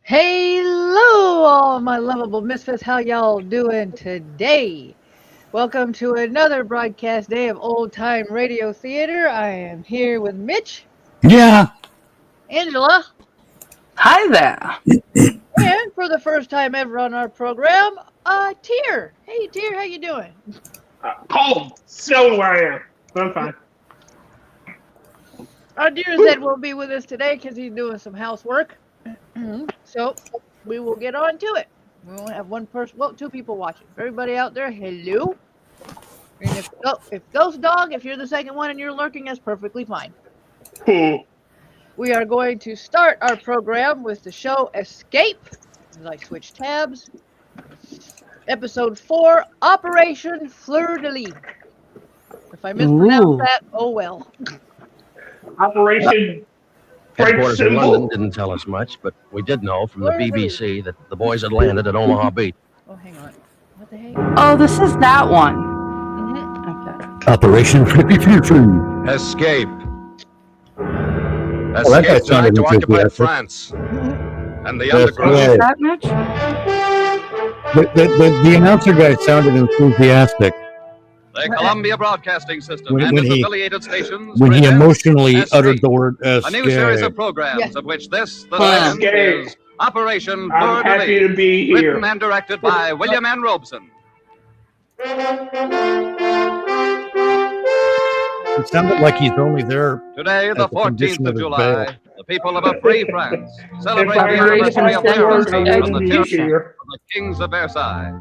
Hello, all my lovable misfits. How y'all doing today? Welcome to another broadcast day of Old Time Radio Theater. I am here with Mitch. Yeah. Angela. Hi there. And for the first time ever on our program, Tyr. Hey, Tyr, how you doing? Cold. Snowing where I am. I'm fine. Our dear Zed will be with us today because he's doing some housework. So we will get on to it. We won't have one person, well, two people watching. Everybody out there, hello. And if Ghost Dog, if you're the second one and you're lurking, that's perfectly fine. We are going to start our program with the show Escape. As I switch tabs. Episode 4, Operation Fleur De Lys. If I mispronounce that, oh well. Operation Headquarters in London didn't tell us much, but we did know from the BBC that the boys had landed at Omaha Beach. Oh, hang on. What the heck? Oh, this is that one. Mm-hmm. Okay. Operation Escape. Well, that guy sounded to occupy enthusiastic. France. And the Yes, underground. right. Is that Mitch? The announcer guy sounded enthusiastic The Columbia Broadcasting System When- and when its he- affiliated stations when he present emotionally Escape, uttered the word a new series escape. of programs Yes. of which this, the Escape. second, is Operation Fleur I'm De happy Lys, to be written here. and directed by William N. Robeson. It sounded like he's only there. Today, the At the 14th condition of of his July, bail. the people of a free France celebrate If I the heard anniversary of their word, I escape from wouldn't the be tyranny here. of the kings of Versailles.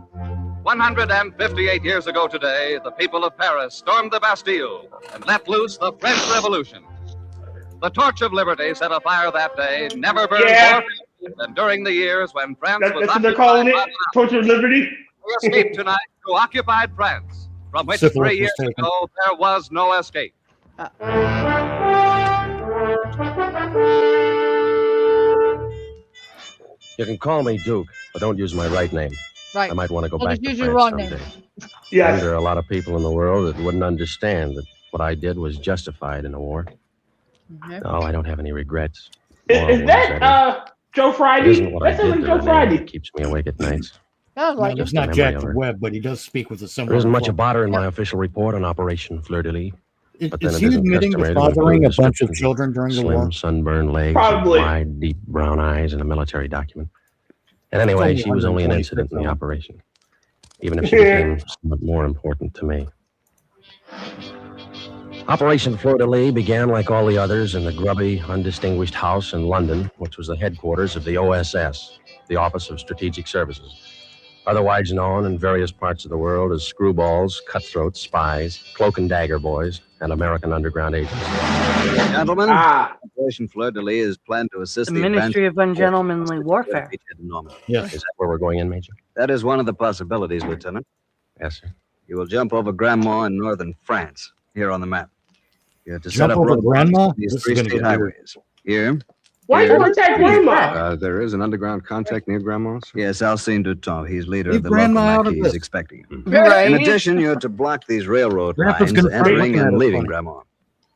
158 years ago today, the people of Paris stormed the Bastille and let loose the French Revolution. The torch of liberty set afire that day never burned Yeah. more than during the years when France was That's what they're calling occupied it. by the Torch of Liberty. We escape tonight to occupied France, from which Syphilis 3 years was taken. ago there was no escape. You can call me Duke, but don't use my right name. Right. I might want to go Well, back just to use your France wrong name. someday. And Yes. there are a lot of people in the world that wouldn't understand that what I did was justified in a war. Okay. Oh, I don't have any regrets. Is Moral ones, that is. Joe It Friday? isn't what I That sounds did like to Joe Renee Friday. that keeps me awake at nights. Sounds No, like that's it. not Memory Jack of the her. Webb, but he does speak with a similar. There isn't much flow. about her in my official report on Operation Fleur De Lys. But then Is it he isn't admitting to customary to fathering a include bunch of descriptions children during the war? Slim, sunburned legs, Probably. and wide, deep brown eyes, and a military document. And anyway, only she was only an 126 incident in the of them. operation, even if she became somewhat more important to me. Operation Fleur De Lys began like all the others in the grubby, undistinguished house in London, which was the headquarters of the OSS, the Office of Strategic Services, otherwise known in various parts of the world as screwballs, cutthroats, spies, cloak and dagger boys, and American underground agents. Gentlemen, Ah, Operation Fleur De Lys is planned to assist The the Ministry of Ungentlemanly advanced Warfare. beachhead in Normandy. Yes. Is that where we're going in, Major? That is one of the possibilities, Lieutenant. Yes, sir. You will jump over Grandma in northern France, here on the map. You have to Jump set up over roadblocks Grandma? on these This is three gonna state get weird. highways. Here. why you Here. want to attack Grandma? There is an underground contact near Grandma's? Yes, Alcine Dutton. He's leader Leave of the Grandma local out of Maquis. this. He's expecting him. Right. In addition, you have to block these railroad Grandpa's lines gonna start entering looking at and us leaving funny. Grandma.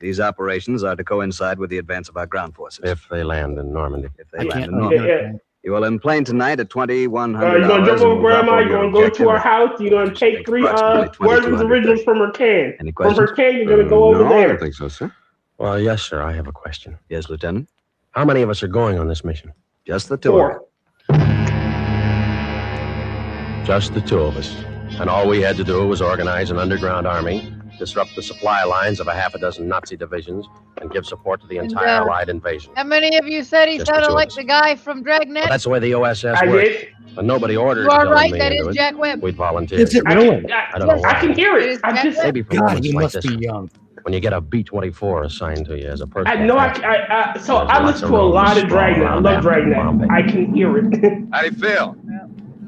These operations are to coincide with the advance of our ground forces. If they land in Normandy. If they I land can't. in I Normandy. can't- You will emplane tonight at 2100 You're gonna hours jump and over move up Grandma. over You're your gonna go to objective her house. You're gonna take three approximately words 2230. originals from her can. Any From her questions? can, you're gonna go over No, I there. don't think so, sir. Well, yes, sir. I have a question. Yes, Lieutenant. How many of us are going on this mission? Just the two of you. Four. Just the two of us. And all we had to do was organize an underground army, disrupt the supply lines of a half a dozen Nazi divisions, and give support to the And, entire Allied invasion. How many of you said he Just the sounded two of like us. the guy from But Dragnet? that's the way the OSS I works. did. And nobody ordered You are Bill and right. me That into is it. Jack Webb. We'd volunteer. Is it I really? can, I don't know I can why. hear It it. is I just. Maybe for God, moments he like must this, be young. when you get a B-24 assigned to you as a person. I know. So There's I lots listen of to a rooms lot of sprawl Dragnet. I around love that Dragnet. Bombay. I can hear it. How do you feel?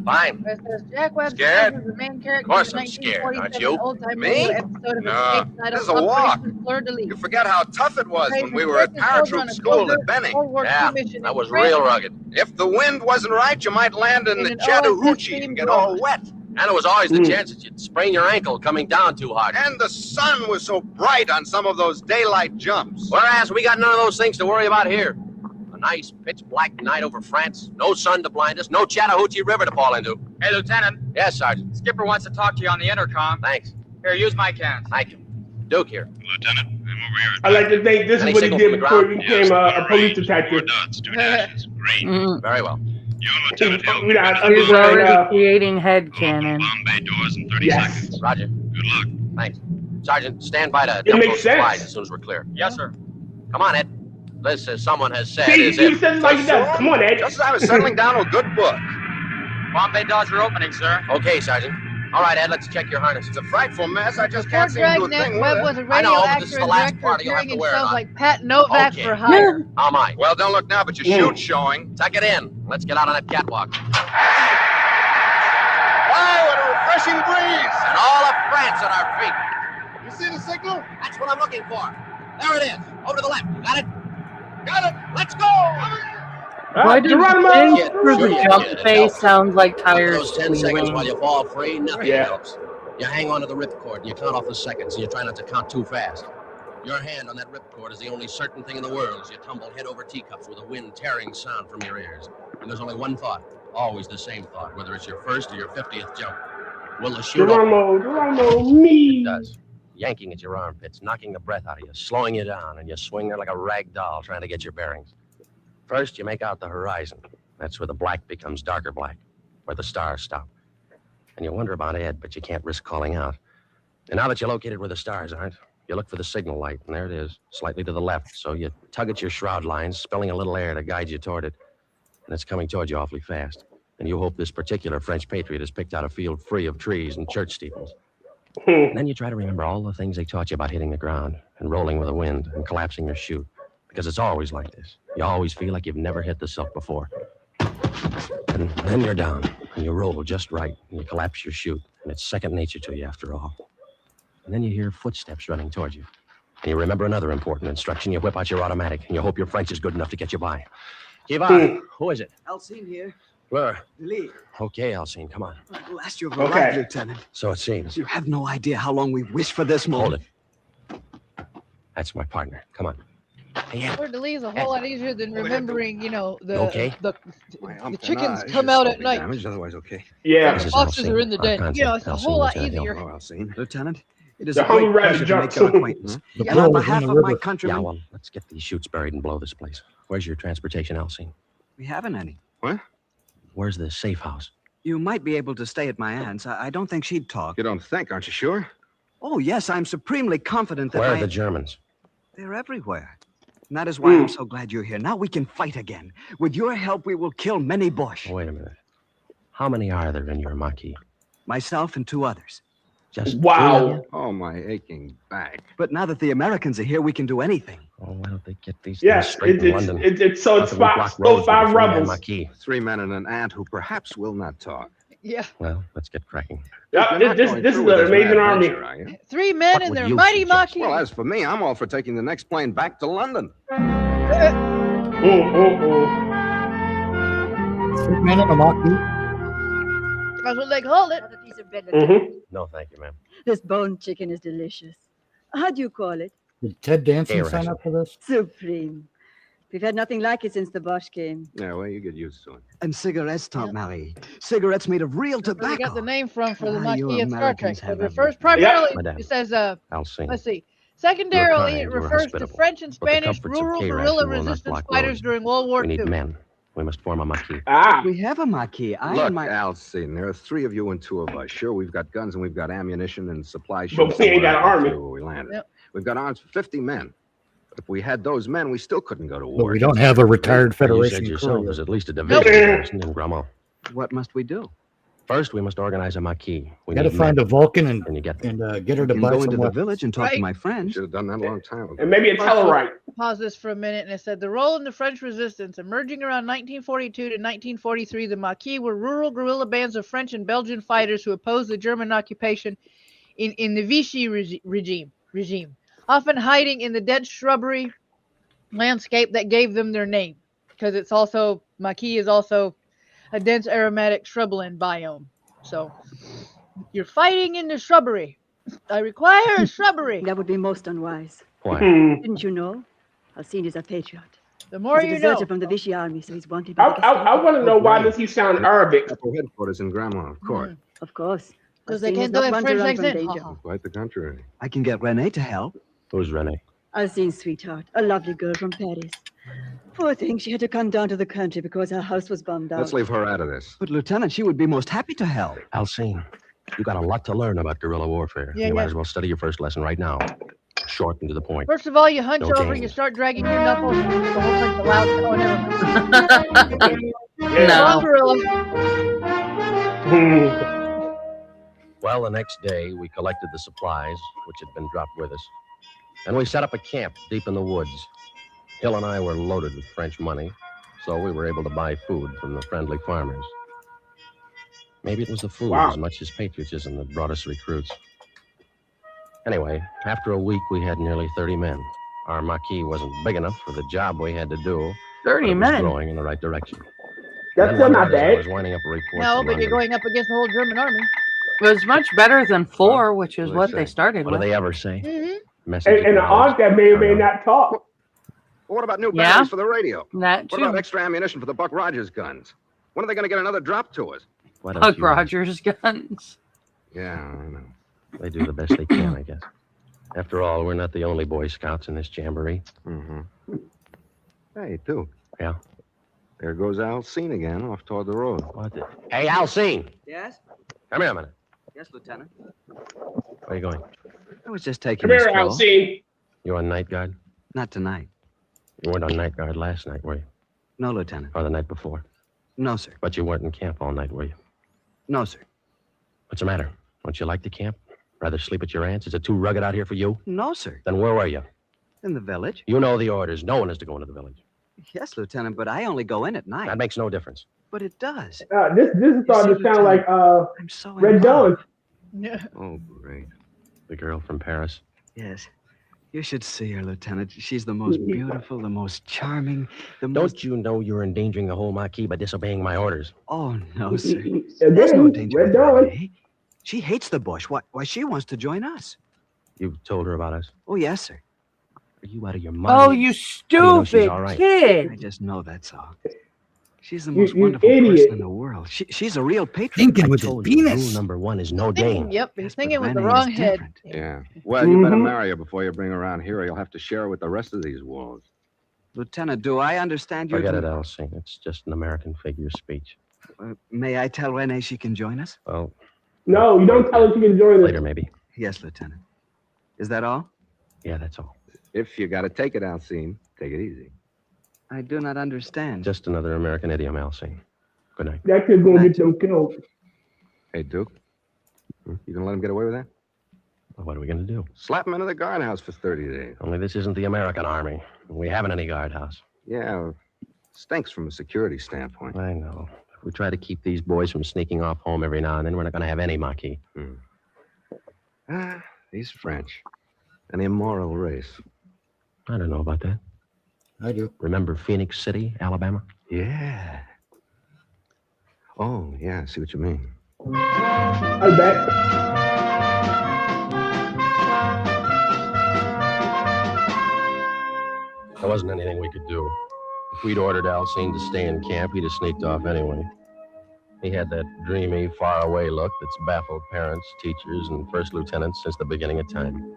Fine. It says Jack Webb Scared? serves as the main character Of course in the I'm scared, aren't 1947 you? old-time Me? radio episode of No, Escape titled this is a walk. Operation Fleur De Lys. You forget how tough it was Okay, when we the were at first soldier on paratroop a school soldier at Benning. World War II Yeah, mission that in was France. real rugged. If the wind wasn't right, you might land in In the an Chattahoochee OSS and get all wet. And there was always the Mm. chance that you'd sprain your ankle coming down too hard. And the sun was so bright on some of those daylight jumps. Whereas we got none of those things to worry about here. A nice pitch black night over France, no sun to blind us, no Chattahoochee River to fall into. Hey, Lieutenant. Yes, Sergeant. Skipper wants to talk to you on the intercom. Thanks. Here, use my cans. Thank you. Duke here. Lieutenant, I'm over here. I like to think this Any is what he signal did from the before he ground? became a police Four detective. dots, 2 dashes. Great. Very well. You and Lieutenant Hill. We got He's underground, already creating headcanon. Bombay doors in 30 Yes. seconds. Roger. Good luck. Thanks. Sergeant, stand by to It dump makes those sense. supplies as soon as we're clear. Yes, sir. Come on, Ed. This, as someone has said, See, is you if... said it like that. Come on, Ed. Just as I was settling down to a good book. Bombay doors are opening, sir. Okay, Sergeant. All right, Ed, let's check your harness. It's a frightful mess. I just Before can't seem to do a Dragnet, thing with Webb it. was a I radio know, but actor this is the and last director part you'll have appearing to wear it himself on. like Pat Novak Okay. for hire. How am I? Well, don't look now, but your Mm. shoot's showing. Tuck it in. Let's get out on that catwalk. Wow, what a refreshing breeze. And all of France at our feet. You see the signal? That's what I'm looking for. There it is. Over to the left. You got it? Got it. Let's go! Why does Geronimo! James through the Sure, jump yeah, it face helps. sound like After tires those 10 seconds while squealing? you fall free, nothing Yeah. helps. You hang on to the ripcord and you count off the seconds and you try not to count too fast. Your hand on that ripcord is the only certain thing in the world as you tumble head over teacups with a wind tearing sound from your ears. And there's only one thought, always the same thought, whether it's your first or your 50th jump. Will the shoot open? Geronimo, me. It does. Yanking at your armpits, knocking the breath out of you, slowing you down, and you swing there like a rag doll trying to get your bearings. First, you make out the horizon. That's where the black becomes darker black, where the stars stop. And you wonder about Ed, but you can't risk calling out. And now that you're located where the stars aren't, you You look for the signal light, and there it is, slightly to the left. So you tug at your shroud lines, spilling a little air to guide you toward it. And it's coming towards you awfully fast. And you hope this particular French patriot has picked out a field free of trees and church steeples. And then you try to remember all the things they taught you about hitting the ground and rolling with the wind and collapsing your chute. Because it's always like this. You always feel like you've never hit the silk before. And then you're down, and you roll just right, and you collapse your chute, and it's second nature to you after all. And then you hear footsteps running towards you. And you remember another important instruction. You whip out your automatic, and you hope your French is good enough to get you by. Qui va? Who is it? Alcine here. Fleur. De Lys. Okay, Alcine, come on. Last you've Okay. arrived, Lieutenant. So it seems. You have no idea how long we've wished for this moment. Hold it. That's my partner. Come on. Hey, Ed. Fleur De Lys is a whole lot easier than remembering, you know, the Okay. the My ump and chickens eye come is out at slightly night. Damaged, otherwise okay. Yeah. This is Foxes Alcine, are in the our den. contact. You know, it's a Alcine, whole lot Lieutenant Hill. easier. Oh, I'll see. Lieutenant, it is The a great Honey Rabbit pleasure to make jumps. your acquaintance. The Yeah. girl On was in behalf the of my river. countrymen, Yeah, well, let's get these chutes buried and blow this place. Where's your transportation, Alcine? we haven't any. Where's the safe house? You might be able to stay at my aunt's. I don't think she'd talk. You don't think, aren't you sure? Oh, yes, I'm supremely confident that Where are the Germans? they're everywhere. And that is why I'm so glad you're here. Now we can fight again. With your help, we will kill many Bosch. Wait a minute. How many are there in your Maquis? Myself and 2 others. Just Wow. 3 of you? Oh, my aching back. But now that the Americans are here, we can do anything. Oh, why don't they get these things Yes. straight in London? It's so it's Not that we five, block those roads with a 5 three-man rebels. Maquis. 3 men and an aunt who perhaps will not talk. Yeah, Well, let's get cracking. Yeah, You're not this going this is through with an this amazing mad army. venture, are you? 3 men What and would their you mighty suggest? Maquis. Well, as for me, I'm all for taking the next plane back to London. Man in a Maquis. That's what they call it. No, thank you, ma'am. This bone chicken is delicious. How do you call it? Did Ted Danson Hey, sign Rachel. up for this? Supreme. We've had nothing like it since the Bosch came. Yeah, well, you get used to it. And cigarettes, Tante Marie. Cigarettes made of real That's where they got tobacco. the name from for the Ah, you Maquis in Star Trek. Americans It have refers everything. primarily, Madame. it says, Alcine. let's see. Secondarily, You're it kind, you're refers to hospitable, French and but the Spanish comforts of rural K-ration guerrilla will not resistance block fighters roads. during World War We need II. men. We must form a Maquis. Ah. We have a Maquis. I Look, and my... Alcine, there are 3 of you and 2 of us. Sure, we've got guns and we've got ammunition and supply But ships. we ain't got an somewhere army. where we landed. Yep. We've got arms for 50 men. But if we had those men, we still couldn't go to But war. we don't have a retired You said Federation yourself courier. there's at least a division Nope. garrisoned in Grammont. What must we do? First, we must organize a Maquis. We Got to need find men. a Vulcan and Can you get them? get her We to can buy go some into the weapons. village and talk to Right. my friends. Should have done that a long time ago. And maybe a Tellarite. Pause this for a minute, and it said the role in the French resistance emerging around 1942 to 1943. The Maquis were rural guerrilla bands of French and Belgian fighters who opposed the German occupation in the Vichy regime, often hiding in the dense shrubbery landscape that gave them their name, because it's also Maquis is also a dense aromatic shrubland biome. So you're fighting in the shrubbery. I require a shrubbery. That would be most unwise. Why? Didn't you know? Alcine is a patriot. The more He's a you know. deserter from the Vichy army, so he's wanted by I, the I Gestapo. want to know why does he sound Arabic? Couple headquarters in Grammont, of course. Of course. Because they Alcine can't is do not it one to French run from accent. danger. Uh-huh. Quite the contrary. I can get Renee to help. Who's Renee? Alcine's sweetheart, a lovely girl from Paris. Poor thing, she had to come down to the country because her house was bombed out. Let's leave her out of this. But, Lieutenant, she would be most happy to help. Alcine, you got a lot to learn about guerrilla warfare. Yeah, you might yeah. as well study your first lesson right now. Short and to the point. First of all, you hunch No over, games. you start dragging your knuckles, and the whole bunch of loud. Oh, never mind. Yeah. Wrong gorilla. Well, the next day, we collected the supplies, which had been dropped with us, and we set up a camp deep in the woods. Hill and I were loaded with French money, so we were able to buy food from the friendly farmers. Maybe it was the food Wow. as much as patriotism that brought us recruits. Anyway, after a week, we had nearly 30 men. Our Maquis wasn't big enough for the job we had to do, but 30 it was men. growing in the right direction. That's Then still one not night, as I bad. was winding up a report No, from but you're London. going up against the whole German army. It was much better than 4, which is What do what they they say? started What do with. they ever say? Mm-hmm. Message And the odds that may or may not talk. Well, what about new Yeah. batteries for the radio? That What about too. extra ammunition for the Buck Rogers guns? When are they going to get another drop to us? Why don't Buck you- Rogers guns. Yeah, I know. They do the best they can, I guess. After all, we're not the only Boy Scouts in this jamboree. Mm-hmm. Hey, Duke. Yeah? There goes Alcine again, off toward the road. What the... Hey, Alcine! Yes? Come here a minute. Yes, Lieutenant. Where are you going? I was just taking Come a here, stroll. Alcine. You on night guard? Not tonight. You weren't on night guard last night, were you? No, Lieutenant. Or the night before? No, sir. But you weren't in camp all night, were you? No, sir. What's the matter? Don't you like the camp? Rather sleep at your aunt's? Is it too rugged out here for you? No, sir. Then where were you? In the village. You know the orders. No one is to go into the village. Yes, Lieutenant, but I only go in at night. That makes no difference. But it does. This is starting to sound like I'm so Red Dawn. Yeah. Oh, great. The girl from Paris. Yes. You should see her, Lieutenant. She's the most beautiful, the most charming, the most... Don't you know you're endangering the whole Marquis by disobeying my orders? Oh, no, sir. Again, There's no danger Red with her, Dawn. eh? She hates the bush. Why, she wants to join us. You told her about us? Oh, yes, sir. Are you out of your mind? Oh, you stupid she's all right? I kid. just know that's all. She's the most You wonderful idiot. person in the world. She's a real patriot. Thinking I with his told you, penis. rule number one is no Thinking, game. yep, he's Yes, thinking but with the Renee is wrong head. different. Yeah. Well, you better Mhm. marry her before you bring her around here, or you'll have to share her with the rest of these wolves. Lieutenant, do I understand you? Forget it, Elsie. It's just an American figure of speech. May I tell Renee she can join us? Well, No, you don't tell her she can join us. later maybe. Yes, Lieutenant. Is that all? Yeah, that's all. If you got to take it, Alcine, take it easy. I do not understand. Just another American idiom, Elsie. Good night. That kid's gonna get them killed. Hey, Duke, you gonna let him get away with that? Well, what are we going to do? Slap him into the guardhouse for 30 days. Only this isn't the American army. We haven't any guardhouse. Yeah, stinks from a security standpoint. I know. If we try to keep these boys from sneaking off home every now and then, we're not going to have any Marquis. These French. An immoral race. I don't know about that. I do. Remember Phoenix City, Alabama? Yeah. Oh, yeah, I see what you mean. I bet. There wasn't anything we could do. If we'd ordered Alcine to stay in camp, he'd have sneaked off anyway. He had that dreamy, faraway look that's baffled parents, teachers, and first lieutenants since the beginning of time.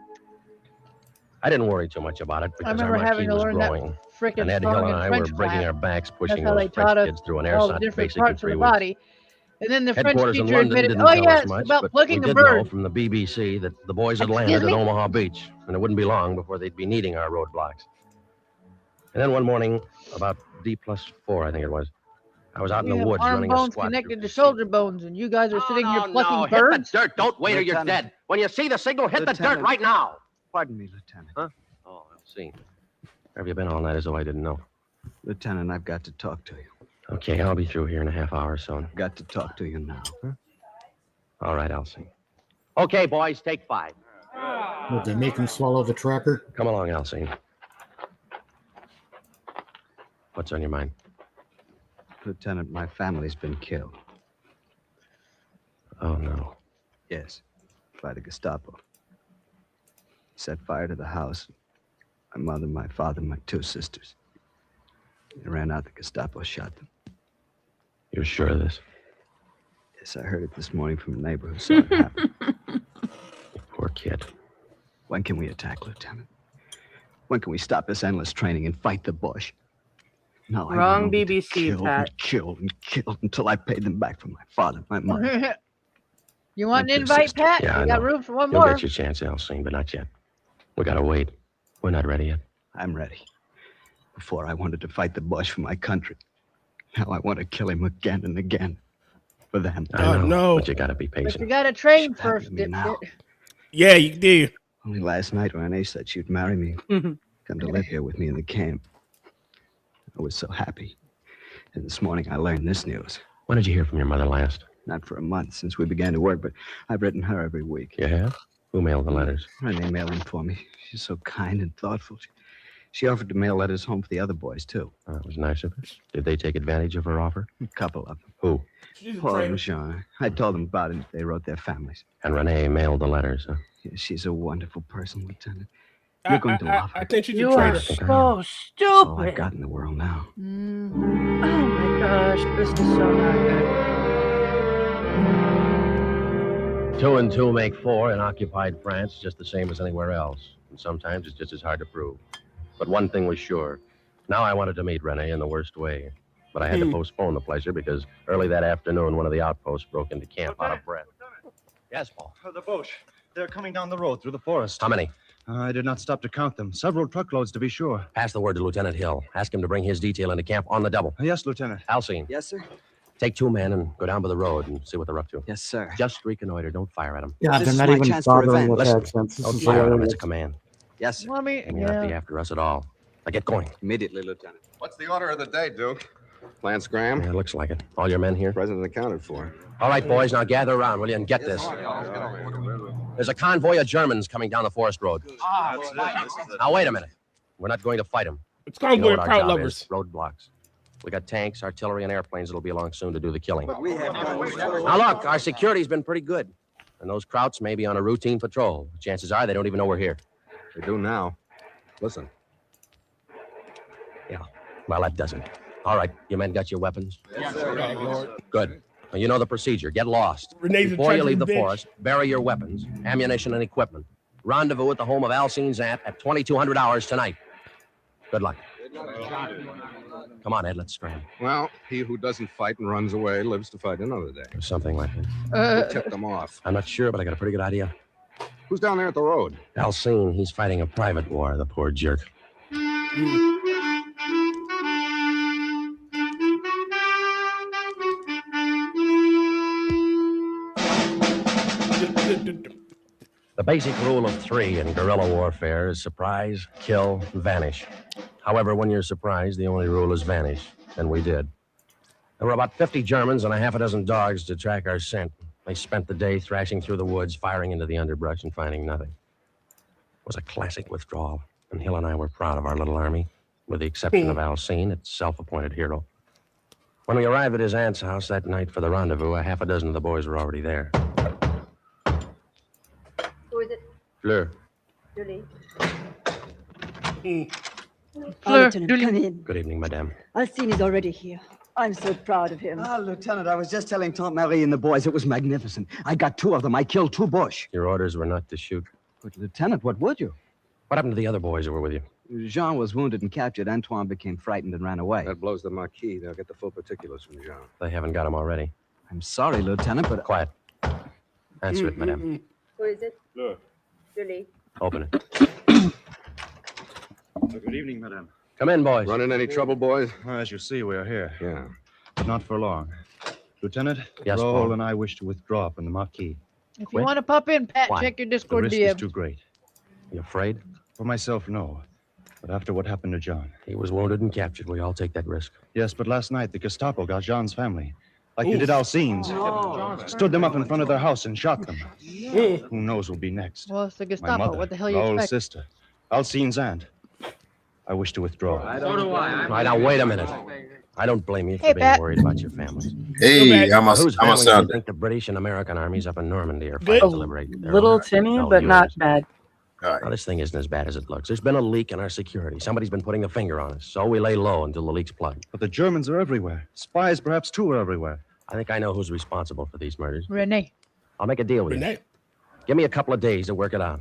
I didn't worry too much about it I because remember our having Marquis to was learn that growing. frickin' And Ed Hill song and in I were French breaking class. our backs pushing That's how they those taught French us kids through an all the airside different basic in parts of 3 the weeks. body. And then the French Headquarters in teacher London admitted, didn't oh tell yeah, us it's much, about but plucking we a did know bird. from the BBC that the boys had Excuse landed me? at Omaha Beach, and it wouldn't be long before they'd be needing our roadblocks. And then one morning, about D+4, I think it was, I was out in We the have woods arm running a bones squad. connected to shoulder bones, and you guys are sitting here plucking Hit birds. the dirt. Don't wait or you're Lieutenant. dead. When you see the signal, hit the dirt Lieutenant. right now. Pardon me, Lieutenant. Huh? Oh, I'll see. Where have you been all night as though I didn't know? Lieutenant, I've got to talk to you. Okay, I'll be through here in a half hour or so. I've got to talk to you now. All right, Elsie. Okay, boys, take 5. Would they make him swallow the tracker? Come along, Elsie. What's on your mind? Lieutenant, my family's been killed. Oh, no. Yes, by the Gestapo. Set fire to the house. My mother, my father, my 2 sisters. They ran out. The Gestapo shot them. You're sure of this? Yes, I heard it this morning from a neighbor who saw it happen. Poor kid. When can we attack, Lieutenant? When can we stop this endless training and fight the bush? No, I Wrong want them BBC, killed Pat. and killed and killed until I paid them back for my father, my mother. You want an Thank you, invite, sister. Pat? Yeah, you I got know. room for one You'll more. get your chance, Elsie, but not yet. We gotta wait. We're not ready yet. I'm ready. Before I wanted to fight the bush for my country. Now I want to kill him again and again. For them. I know, no. but you gotta be But you patient. gotta train She's happy first, with me now. dipshit. Yeah, you do. Only last night Renee said she'd marry me. Come to live here with me in the camp. I was so happy. And this morning I learned this news. When did you hear from your mother last? Not for a month since we began to work, but I've written her every week. You have? Who mailed the letters? Renee mailed them for me. She's so kind and thoughtful. She offered to mail letters home for the other boys, too. Oh, that was nice of her. Did they take advantage of her offer? A couple of them. Who? She's a Paul traitor. and Jean. I told them about it. They wrote their families. And Renee mailed the letters, huh? Yeah, she's a wonderful person, Lieutenant. You're going to love her. I think she's You a are traitor. think I so am. All I've stupid. got in the world now. Oh my gosh, this is so not good. 2 and 2 make 4 in occupied France, just the same as anywhere else. And sometimes it's just as hard to prove. But one thing was sure. Now I wanted to meet Renee in the worst way. But I had to postpone the pleasure because early that afternoon, one of the outposts broke into camp out of breath. Yes, Paul. The bush. They're coming down the road through the forest. How many? I did not stop to count them. Several truckloads, to be sure. Pass the word to Lieutenant Hill. Ask him to bring his detail into camp on the double. Yes, Lieutenant. Alcine. Yes, sir? Take 2 men and go down by the road and see what they're up to. Yes, sir. Just reconnoiter. Don't fire at them. Yeah, This they're is not my even chance for bothering revenge. with Listen, accents. This don't is fire at them. hilarious. It's a command. Yes, sir. Well, I mean, And you have to be after us at all. Now get going. Immediately, Lieutenant. What's the order of the day, Duke? Lance Graham? Yeah, it looks like it. All your men here? President accounted for. All right, boys, now gather around, will you, and get this. There's a convoy of Germans coming down the forest road. Now, wait a minute. We're not going to fight them. It's convoy of crowd Is. lovers. Roadblocks. We got tanks, artillery, and airplanes that'll be along soon to do the killing. We have Now, look, our security's been pretty good. And those Krauts may be on a routine patrol. Chances are they don't even know we're here. They do now. Listen. Yeah, well, that doesn't. All right, you men got your weapons? Yes, sir. Good. Well, you know the procedure. Get lost. Renee's a Before you leave the treacherous bitch. forest, bury your weapons, ammunition, and equipment. Rendezvous at the home of Alcine's aunt at 2200 hours tonight. Good luck. Come on, Ed, let's scram. Well, he who doesn't fight and runs away lives to fight another day. Or something like that. Who tipped them off? I'm not sure, but I got a pretty good idea. Who's down there at the road? Alcine, he's fighting a private war, the poor jerk. The basic rule of 3 in guerrilla warfare is surprise, kill, vanish. However, when you're surprised, the only rule is vanish, and we did. There were about 50 Germans and a half a dozen dogs to track our scent. They spent the day thrashing through the woods, firing into the underbrush, and finding nothing. It was a classic withdrawal, and Hill and I were proud of our little army, with the exception of Alcine, its self-appointed hero. When we arrived at his aunt's house that night for the rendezvous, a half a dozen of the boys were already there. Who is it? Fleur. Julie. Fleur Lieutenant, de Lys. come in. Good evening, madame. Alcine is already here. I'm so proud of him. Ah, Lieutenant, I was just telling Tante Marie and the boys it was magnificent. I got 2 of them. I killed 2 Bush. Your orders were not to shoot. But, Lieutenant, what would you? What happened to the other boys who were with you? Jean was wounded and captured. Antoine became frightened and ran away. That blows the marquis. They'll get the full particulars from Jean. They haven't got him already. I'm sorry, Lieutenant, but... Quiet. Answer it, madame. Who is it? Fleur. Julie. Open it. Good evening, madame. Come in, boys. Run in any trouble, boys? Well, as you see, we are here. Yeah. But not for long. Lieutenant, Yes, Raoul Paul. and I wish to withdraw from the Marquis. If you Quit? want to pop in, Pat, Why? check your The Discord risk is DM. too great. You afraid? For myself, no. But after what happened to John. He was wounded and captured. We all take that risk. Yes, but last night the Gestapo got John's family. Like they did Alcine's. Stood them up in front of their house and shot them. Who knows who'll be next? Well, it's the My Gestapo. mother, What the hell you Raoul's expect? sister, Alcine's aunt. I wish to withdraw. So do I. All right, now, wait a minute. I don't blame you for Hey, being Pat. worried about your families. Hey, I'm a Whose I'm a families do you sound. think the British and American armies up in Normandy are Good. fighting to liberate? Their Little own? tinny, No, but not yours. bad. All Now, right. this thing isn't as bad as it looks. There's been a leak in our security. Somebody's been putting a finger on us, so we lay low until the leak's plugged. But the Germans are everywhere. Spies, perhaps, too, are everywhere. I think I know who's responsible for these murders. Renee. I'll make a deal with you. Renee. Give me a couple of days to work it out.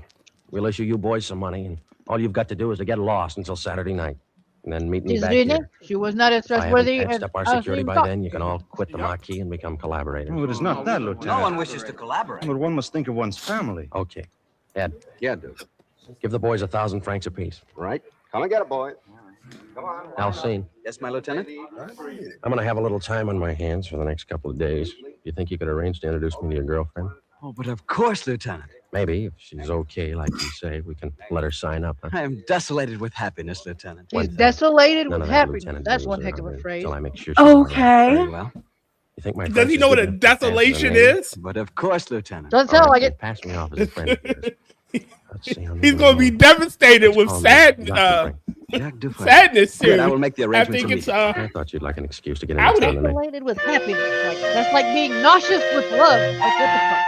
We'll issue you boys some money, and all you've got to do is to get lost until Saturday night. And then meet me Is back Renee? here. She was not as If I haven't trustworthy patched as up our security Alcine by thought. then, you can all quit the Marquis and become collaborators. Oh, it is not that, Lieutenant. No one wishes to collaborate. But one must think of one's family. Okay. Ed, Yeah, Duke. give the boys 1,000 francs apiece. Right? Come and get it, boy. Come on. Alcine, Yes, my lieutenant? I'm going to have a little time on my hands for the next couple of days. You think you could arrange to introduce me to your girlfriend? Oh, but of course, Lieutenant. Maybe, if she's okay, like you say, we can let her sign up. Huh? I am desolated with happiness, Lieutenant. She's One thing. desolated None with of that happiness. lieutenant That's things one heck of around a here phrase. Till I make sure she's all right. Very Okay. well. You think my Does French he is know what good a enough to pass as desolation name? is? But of course, Lieutenant. Doesn't All sound like then it. Pass me off as a friend of yours. Let's see, I'm He's gonna gonna be go. devastated Let's with call me Dr. Jacques Dufresne. sadness Good, soon. I will make the I arrangements think it's immediately. I thought you'd like an excuse to get I into would- town tonight. Desolated with happiness. Like, that's like being nauseous with love. Like, what the fuck?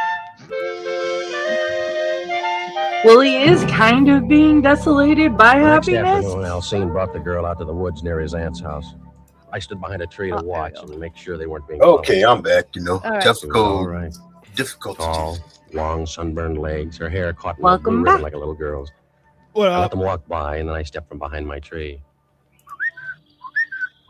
Well, he is kind of being desolated by The next happiness. afternoon, Alcine brought the girl out to the woods near his aunt's house. I stood behind a tree to watch and make sure they weren't being Okay, I'm back. You know, All right. She was all difficult, right. difficult. Tall, long, sunburned legs. Her hair caught in a Welcome blue ribbon back. like a little girl's. I Well, let them walk by, and then I stepped from behind my tree.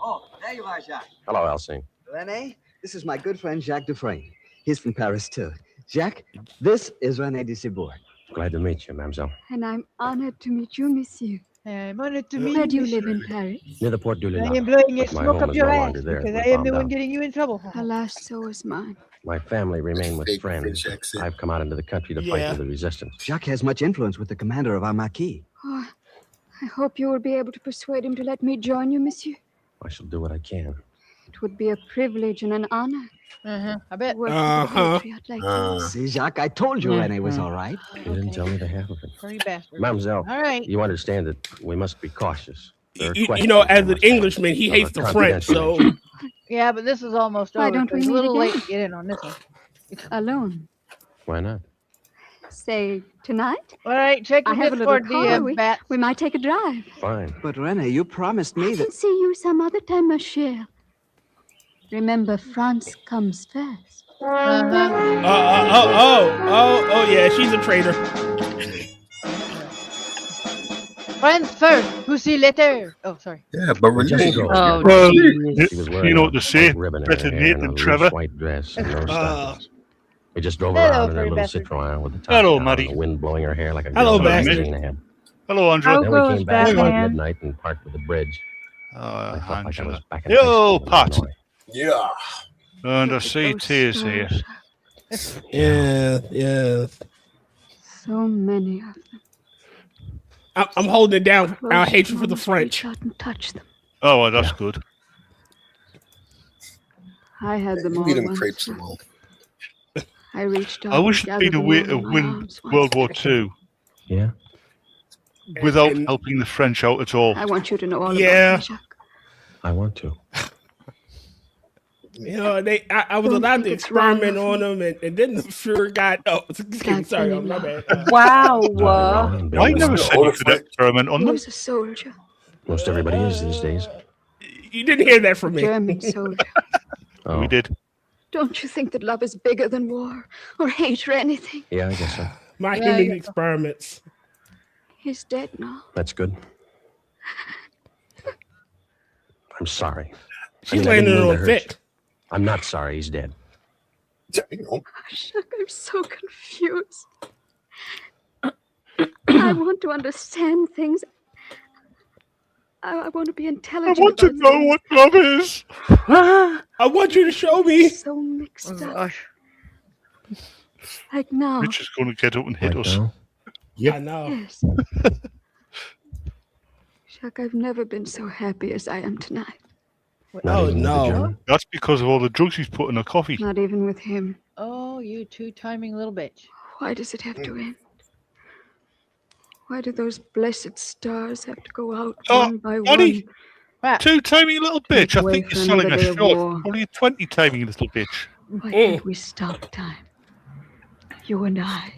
Oh, there you are, Jacques. Hello, Alcine. Rene, this is my good friend Jacques Dufresne. He's from Paris, too. Jacques, this is René de Cibourg. Glad to meet you, mademoiselle. And I'm honored to meet you, monsieur. I'm honored to meet Where do you monsieur. live in Paris? Near the Port du I Lilas. am blowing your But my smoke home up is your no ass longer there. because We I am bombed the one out. getting you in trouble. Alas, so is mine. My family remain with Fake friends. French accent. I've come out into the country to fight with the resistance. Jacques has much influence with the commander of our Maquis. Oh, I hope you will be able to persuade him to let me join you, monsieur. I shall do what I can. It would be a privilege and an honor. I bet. to work with a patriot like you. See, Jacques, I told you René was all right. You didn't tell me the half of it. Hurry, bastard. Mademoiselle, All right. you understand that we must be cautious. There are You questions know, we as an must Englishman, he of hates a the French, so confidential Yeah, but this is almost Why over. don't we It's a meet little again? late to get in on this one. Alone. Why not? Say, tonight? All right, check I your have a little Discord car. DM, bat. We might take a drive. Fine. But René, you promised me I that. can see you some other time, ma chère. Remember, France comes first. yeah, she's a traitor. France first, pussy later. Oh, sorry. Yeah, but We just Renee. drove. Oh, Well, jeez. She was wearing you know a what to say. white ribbon in Better her hair Nate and a than loose Trevor. white dress and no stockings. We just drove Hello, around in her furry little bastard. Citroën with the top Hello, down, Maddie. and the wind blowing her hair like a Hello, girl bastard. 16 ahead. Hello, Andrew. How Then we goes came back at Batman? midnight and parked with the bridge. I felt like I was Angela. back in high Yo, school in Pat. Illinois. Yeah. And I see tears here. Yeah. So many of them. I'm holding it down. Our Close hatred for the ones, French. reach out and touch them. Oh, well, that's good. I had them all Leave them once. crepes alone. I reached out. I wish and it'd be gathered the way them to all in my win arms once. World War II Yeah? without And- helping the French out at all. I want you to know all Yeah. about me, Jacques. I want to. You know, I was Don't allowed to think it's wrong experiment of on them, and then the Fuhrer got. Oh, sorry, in my love. bad. Wow. I never said you could experiment on He them. was a soldier, Most everybody is these days. You didn't hear that from me. German soldier. Oh, We did. Don't you think that love is bigger than war or hate or anything? yeah, I guess so. My Yeah, human yeah. experiments. He's dead now. That's good. I'm sorry. She's I didn't landing mean to on hurt thick. you. I'm not sorry he's dead. Jacques, I'm so confused. I want to understand things. I want to be I intelligent. want to about know things. what love is. I want you to show me. So mixed up. Gosh. Like now. Mitch is going to get up and hit Like us. now? I know. Yes. Jacques, I've never been so happy as I am tonight. Not Oh, even with the no. German? That's because of all the drugs he's put in her coffee. Not even with him. Oh, you two-timing little bitch. Why does it have to end? Why do those blessed stars have to go out one by Buddy, Wow. two timing little bitch. I away think for you're selling another a day of short. war. Probably a 20 timing little bitch. one? Why can't we stop time? You and I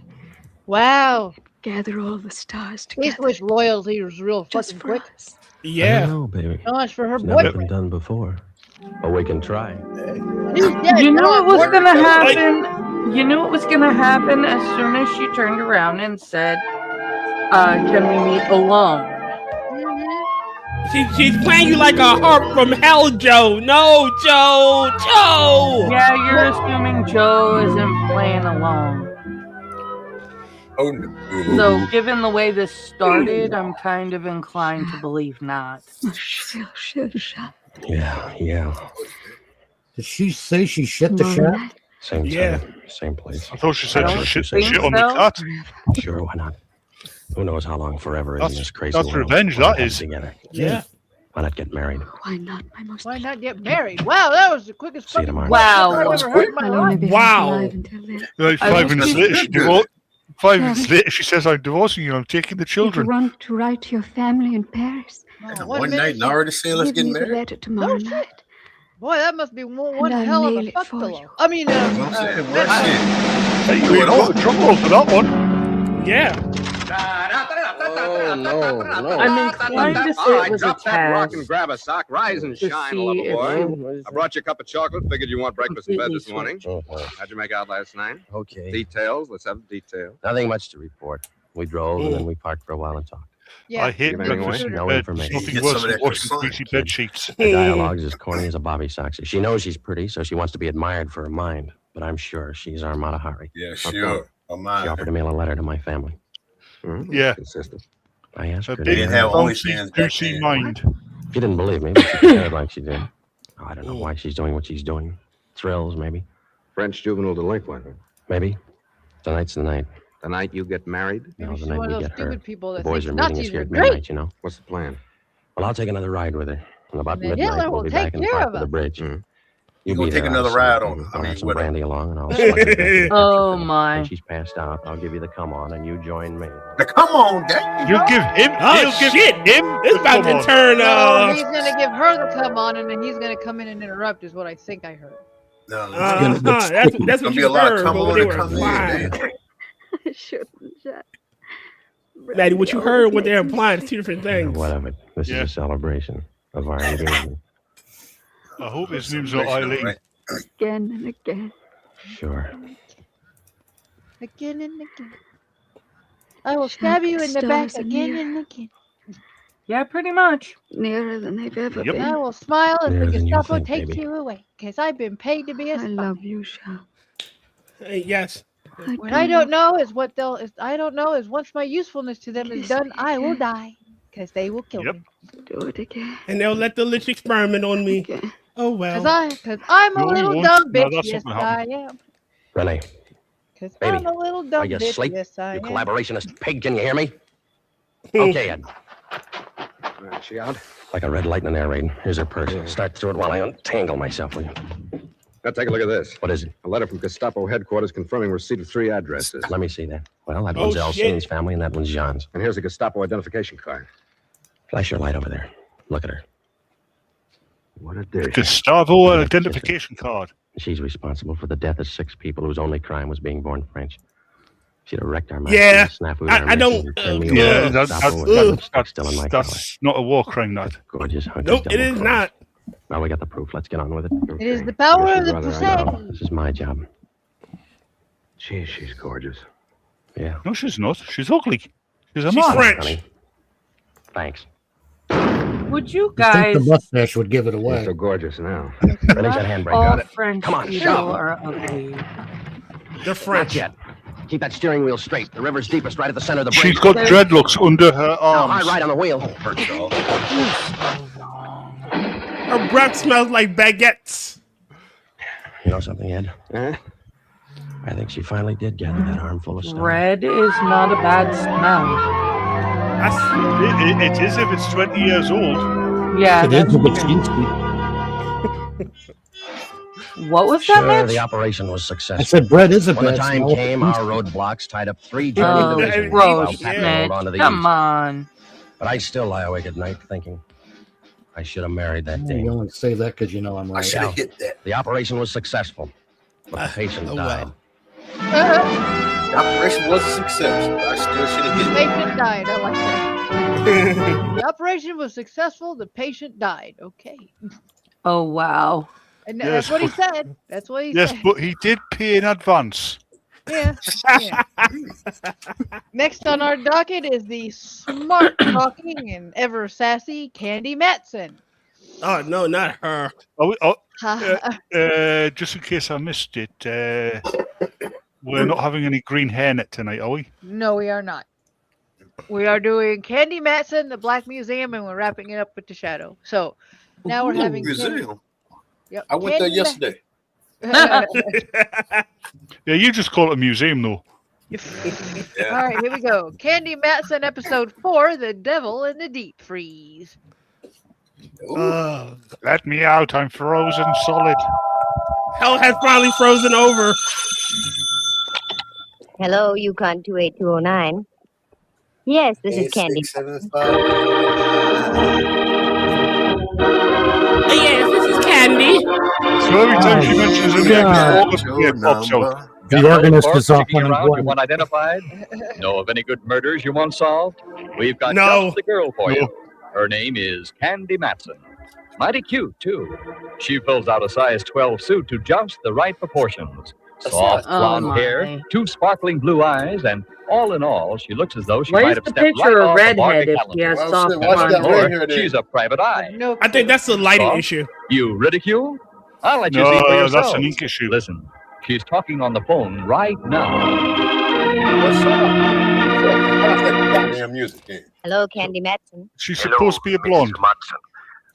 Wow. gather all the stars He together. wish loyalty was real Just fucking for quick. us. I Yeah. don't know, baby. So much for her It's never been boyfriend. done before. But we can try. He's dead. You knew now it I'm was worried. gonna happen. You knew it was gonna happen as soon as she turned around and said, "Can we meet alone?" She's playing you like a harp from hell, Joe. No, Joe. Yeah, you're assuming Joe isn't playing alone. Oh, no. So, given the way this started, I'm kind of inclined to believe not. Yeah. Did she say she shit the shot? Same Yeah. time, same place. I thought she said I she don't shit think shit on the so. cat. Sure, why not? Who knows how long forever is in That's- this crazy that's world? revenge, Why not that get is. Together? Yeah. Why not get married? Why not, my most Why not get married? Wow, that was the quickest See you fucking tomorrow. Wow. I've ever heard in my I'll only life. be Wow. alive until then. Like I 5 wish minutes we- later, she divorced. 5 minutes later, she says, "I'm divorcing you. I'm taking the If children." you want to write to your family in Paris, Oh, One night and already saying let's give get me the married. letter tomorrow No shit. night. Boy, that must be one I'll hell of mail a it fuck for pillow. you. I mean, That's what I'm saying. Well, bed. shit. Hey, we got a drum roll for that one. Yeah. Oh, no. I'm inclined to say All it right, was a drop that rock and Taz. grab a sock. Rise and To shine, see little if boy. I brought you a cup of chocolate. Figured you want breakfast in bed this morning. Oh, How'd you make out last night? okay. Details. Let's have the details. Nothing much to report. We drove and then we parked for a while and talked. Yeah. I hate Give anything breakfast in away? No bed. information. Nothing Get worse some of than that washing croissant. greasy bed sheets. Her dialogue's as corny as a bobby sox. She knows she's pretty, so she wants to be admired for her mind. but I'm sure she's Armada Hari. Yeah, sure. She offered to mail a letter to my family. Yeah. Consistent. I asked her to big do have that. only juicy mind. She didn't believe me, but she pretended like she did. Oh, I don't know why she's doing what she's doing. Thrills, maybe. French juvenile delinquent. Maybe. Tonight's the night. The night you get married? No, Maybe the she's night one of we those get her. stupid people The that boys think are meeting Nazis us here are at great. midnight, you know. What's the plan? Well, I'll take another ride with her. And about And then midnight, Hitler we'll will be take back in the care park of with the us. bridge. You be gonna take there, another I'll ride see. on? I'll I have mean, some what? brandy along, and I'll slug you back. Oh my. When she's passed out, I'll give you the come on, and you join me. Come on, Dad. You give him. Oh, He'll give shit. him. It's the about come to on. turn. No, he's gonna give her the come on, and then he's gonna come in and interrupt. Is what I think I heard. No, That's gonna what be you a lot of heard, come but on they and were come in, implying. man. I shouldn't have. Maddie, what you heard, what they're implying is two different things. What of it? This is a celebration of our engagement. I hope his name's not Eileen. Again and again. Sure. Again and again. I will stab you in the back again and again. Yeah, pretty much. Nearer than they've ever been. I will smile as the Nearer than you Gestapo think, takes baby. you away, because I've been paid to be a spy. I love you, Shah. Yes. What I don't know is what they'll. I don't know is once my usefulness to them is done, I will die, because they will kill me. Do it again. And they'll let the lich experiment on me. Oh well. Because I'm a No, little you dumb won't. No, bitch. that's Yes, not gonna I happen. am. Renee, Because baby, I'm a little are dumb you bitch. asleep? Yes, I You am. collaborationist pig, can you hear me? Okay, Ed. Is she out? Like a red light in an air raid. Here's her purse. Start through it while I untangle myself, will you? Now take a look at this. What is it? A letter from Gestapo headquarters confirming receipt of 3 addresses. Let me see that. Well, that Oh, one's shit. Alcine's family, and that one's Jean's. And here's a Gestapo identification card. Flash your light over there. Look at her. What a dish. Gestapo identification card. She's responsible for the death of 6 people whose only crime was being born French. She'd have wrecked our Yeah, snafu I don't. Yeah, that's still in my collar. that's not a war crime, that. Gorgeous hunter. Nope, it is not. Now we got the proof. Let's get on with it. It is the power Yes, of the brother, I crusade. know. This is my job. Gee, she's gorgeous. Yeah. No, she's not. She's ugly. She's a She's man. French. Honey. Thanks. Would you I think guys? the mustache would give it You're away. so gorgeous now. Release that handbrake. All Got it. French Come on, people shove. are ugly. They're French. Not yet. Keep that steering wheel straight. The river's deepest right at the center of the bridge. She's got dreadlocks under her Now, high arms. right on the wheel. Her breath smells like baguettes. You know something, Ed? I think she finally did gather that armful of stuff. Red is not a bad smell. It is if it's 20 years old. Yeah. It that's is a bit true. stinky. What was Sure, that, Mitch? the operation was successful. I said bread is a When the bad time smell. came, our roadblocks tied up 3 Oh, German divisions. gross, while Patton rolled on to Mitch. the Come east. on. But I still lie awake at night thinking I should have married that You dame. only say that because you know I'm right. should have hit that. The operation was successful, but the patient died. The operation was a success, but I still should have hit The that. patient died. I like that. The operation was successful. The patient died. Okay. Oh wow. And Yes, that's what he but- said. That's what he Yes, said. but he did pay in advance. Yeah. Yeah. Next on our docket is the smart talking and ever sassy Candy Matson. Oh no, not her. Just in case I missed it, we're not having any green hairnet tonight, are we? No, we are not. We are doing Candy Matson, the Black Museum, and we're wrapping it up with the Shadow. So now we're having Museum. Yep. I went there Candy yesterday. Yeah, you just call it a museum, though. All right, here we go. Candy Matson, episode 4, The Devil in the Deep Freeze. Let me out, I'm frozen solid. Hell has finally frozen over. Hello, Yukon 28209. Yes, this is Candy. Yes, this is Candy. So every time she mentions a name, all the pops out. The organist is off Sticking around, you unemployment. want identified? Know of any good murders you want solved? We've got No. just the girl for you. Her name is Candy Matson. Mighty cute, too. She fills out a size 12 suit to just the right proportions. Soft Oh, blonde my. hair, 2 sparkling blue eyes, and all in all, she looks as though she Where's might have the stepped right picture of off a Barbie redhead if calendar. he has Well, soft shit, watch that blonde red hair? hair there. She's a private eye. No, I think that's a lighting Soft? issue. You ridicule? I'll let you No, see for that's yourself. an ink issue. Listen, She's talking on the phone right now. What's up? That goddamn music game. Hello, Candy Matson. She's supposed to be a blonde. Matson.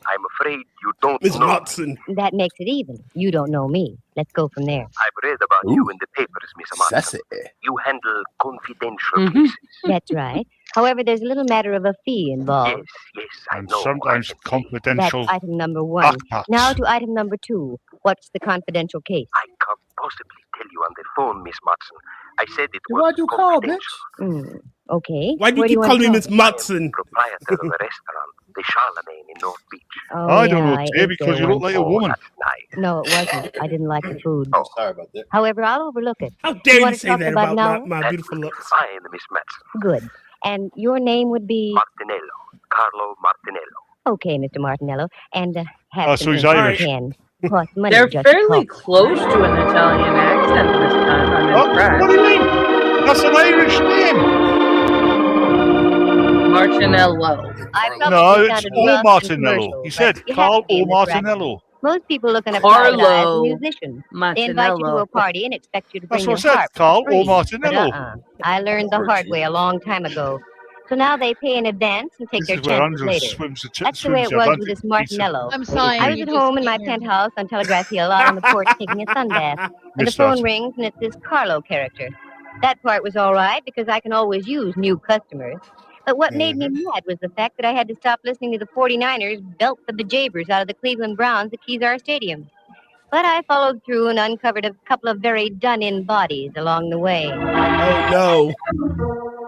I'm afraid you don't Miss know. Matson. That makes it even. You don't know me. Let's go from there. I've read about you in the papers, Miss Matson. You handle confidential cases. That's right. However, there's a little matter of a fee involved. Yes, I And know. sometimes confidential. That's item number 1. backpacks. Now to item number 2. What's the confidential case? I can't possibly tell you on the phone, Miss Matson. I said it was Why'd you call, bitch? Okay. Why do you Where keep wanna calling me go? Miss Matson? proprietor of a restaurant, the Charlemagne in North Beach. Oh, I don't know, I Jay, ate because there you look once. like a woman. No, it wasn't. I didn't like the food. Oh, sorry about that. However, I'll overlook it. How dare you wanna say talk that about about now? my beautiful looks? Fine, Miss Matson. Good. And your name would be? Martinello. Carlo Martinello. Okay, Mr. Martinello. And have Oh, some so he's info Irish. you can. Cost money They're just to fairly talk. close to an Italian accent this time. I'm What do impressed. you mean? That's an Irish name. Martinello. I No, probably it's sounded O. rough and Martinello. commercial, He but said you have Carl to be O. in this racket. Martinello. Most people look on a private eye as a Carlo musician. They invite you to a party and expect you to bring That's your what I said. harp Carl for free. O. Martinello. But I learned the hard way a long time ago. So now they pay in advance and take This their is where chances Andrew later. swims That's the way it was with this Martinello. I'm sighing. I was You at just home in my can't hear me. penthouse on Telegraph Hill out on the porch taking a sun bath. And the Missed phone that. rings and it's this Carlo character. That part was all right because I can always use new customers. But what made me mad was the fact that I had to stop listening to the 49ers belt the bejabbers out of the Cleveland Browns at Kezar Stadium. But I followed through and uncovered a couple of very done-in bodies along the way. Oh, no.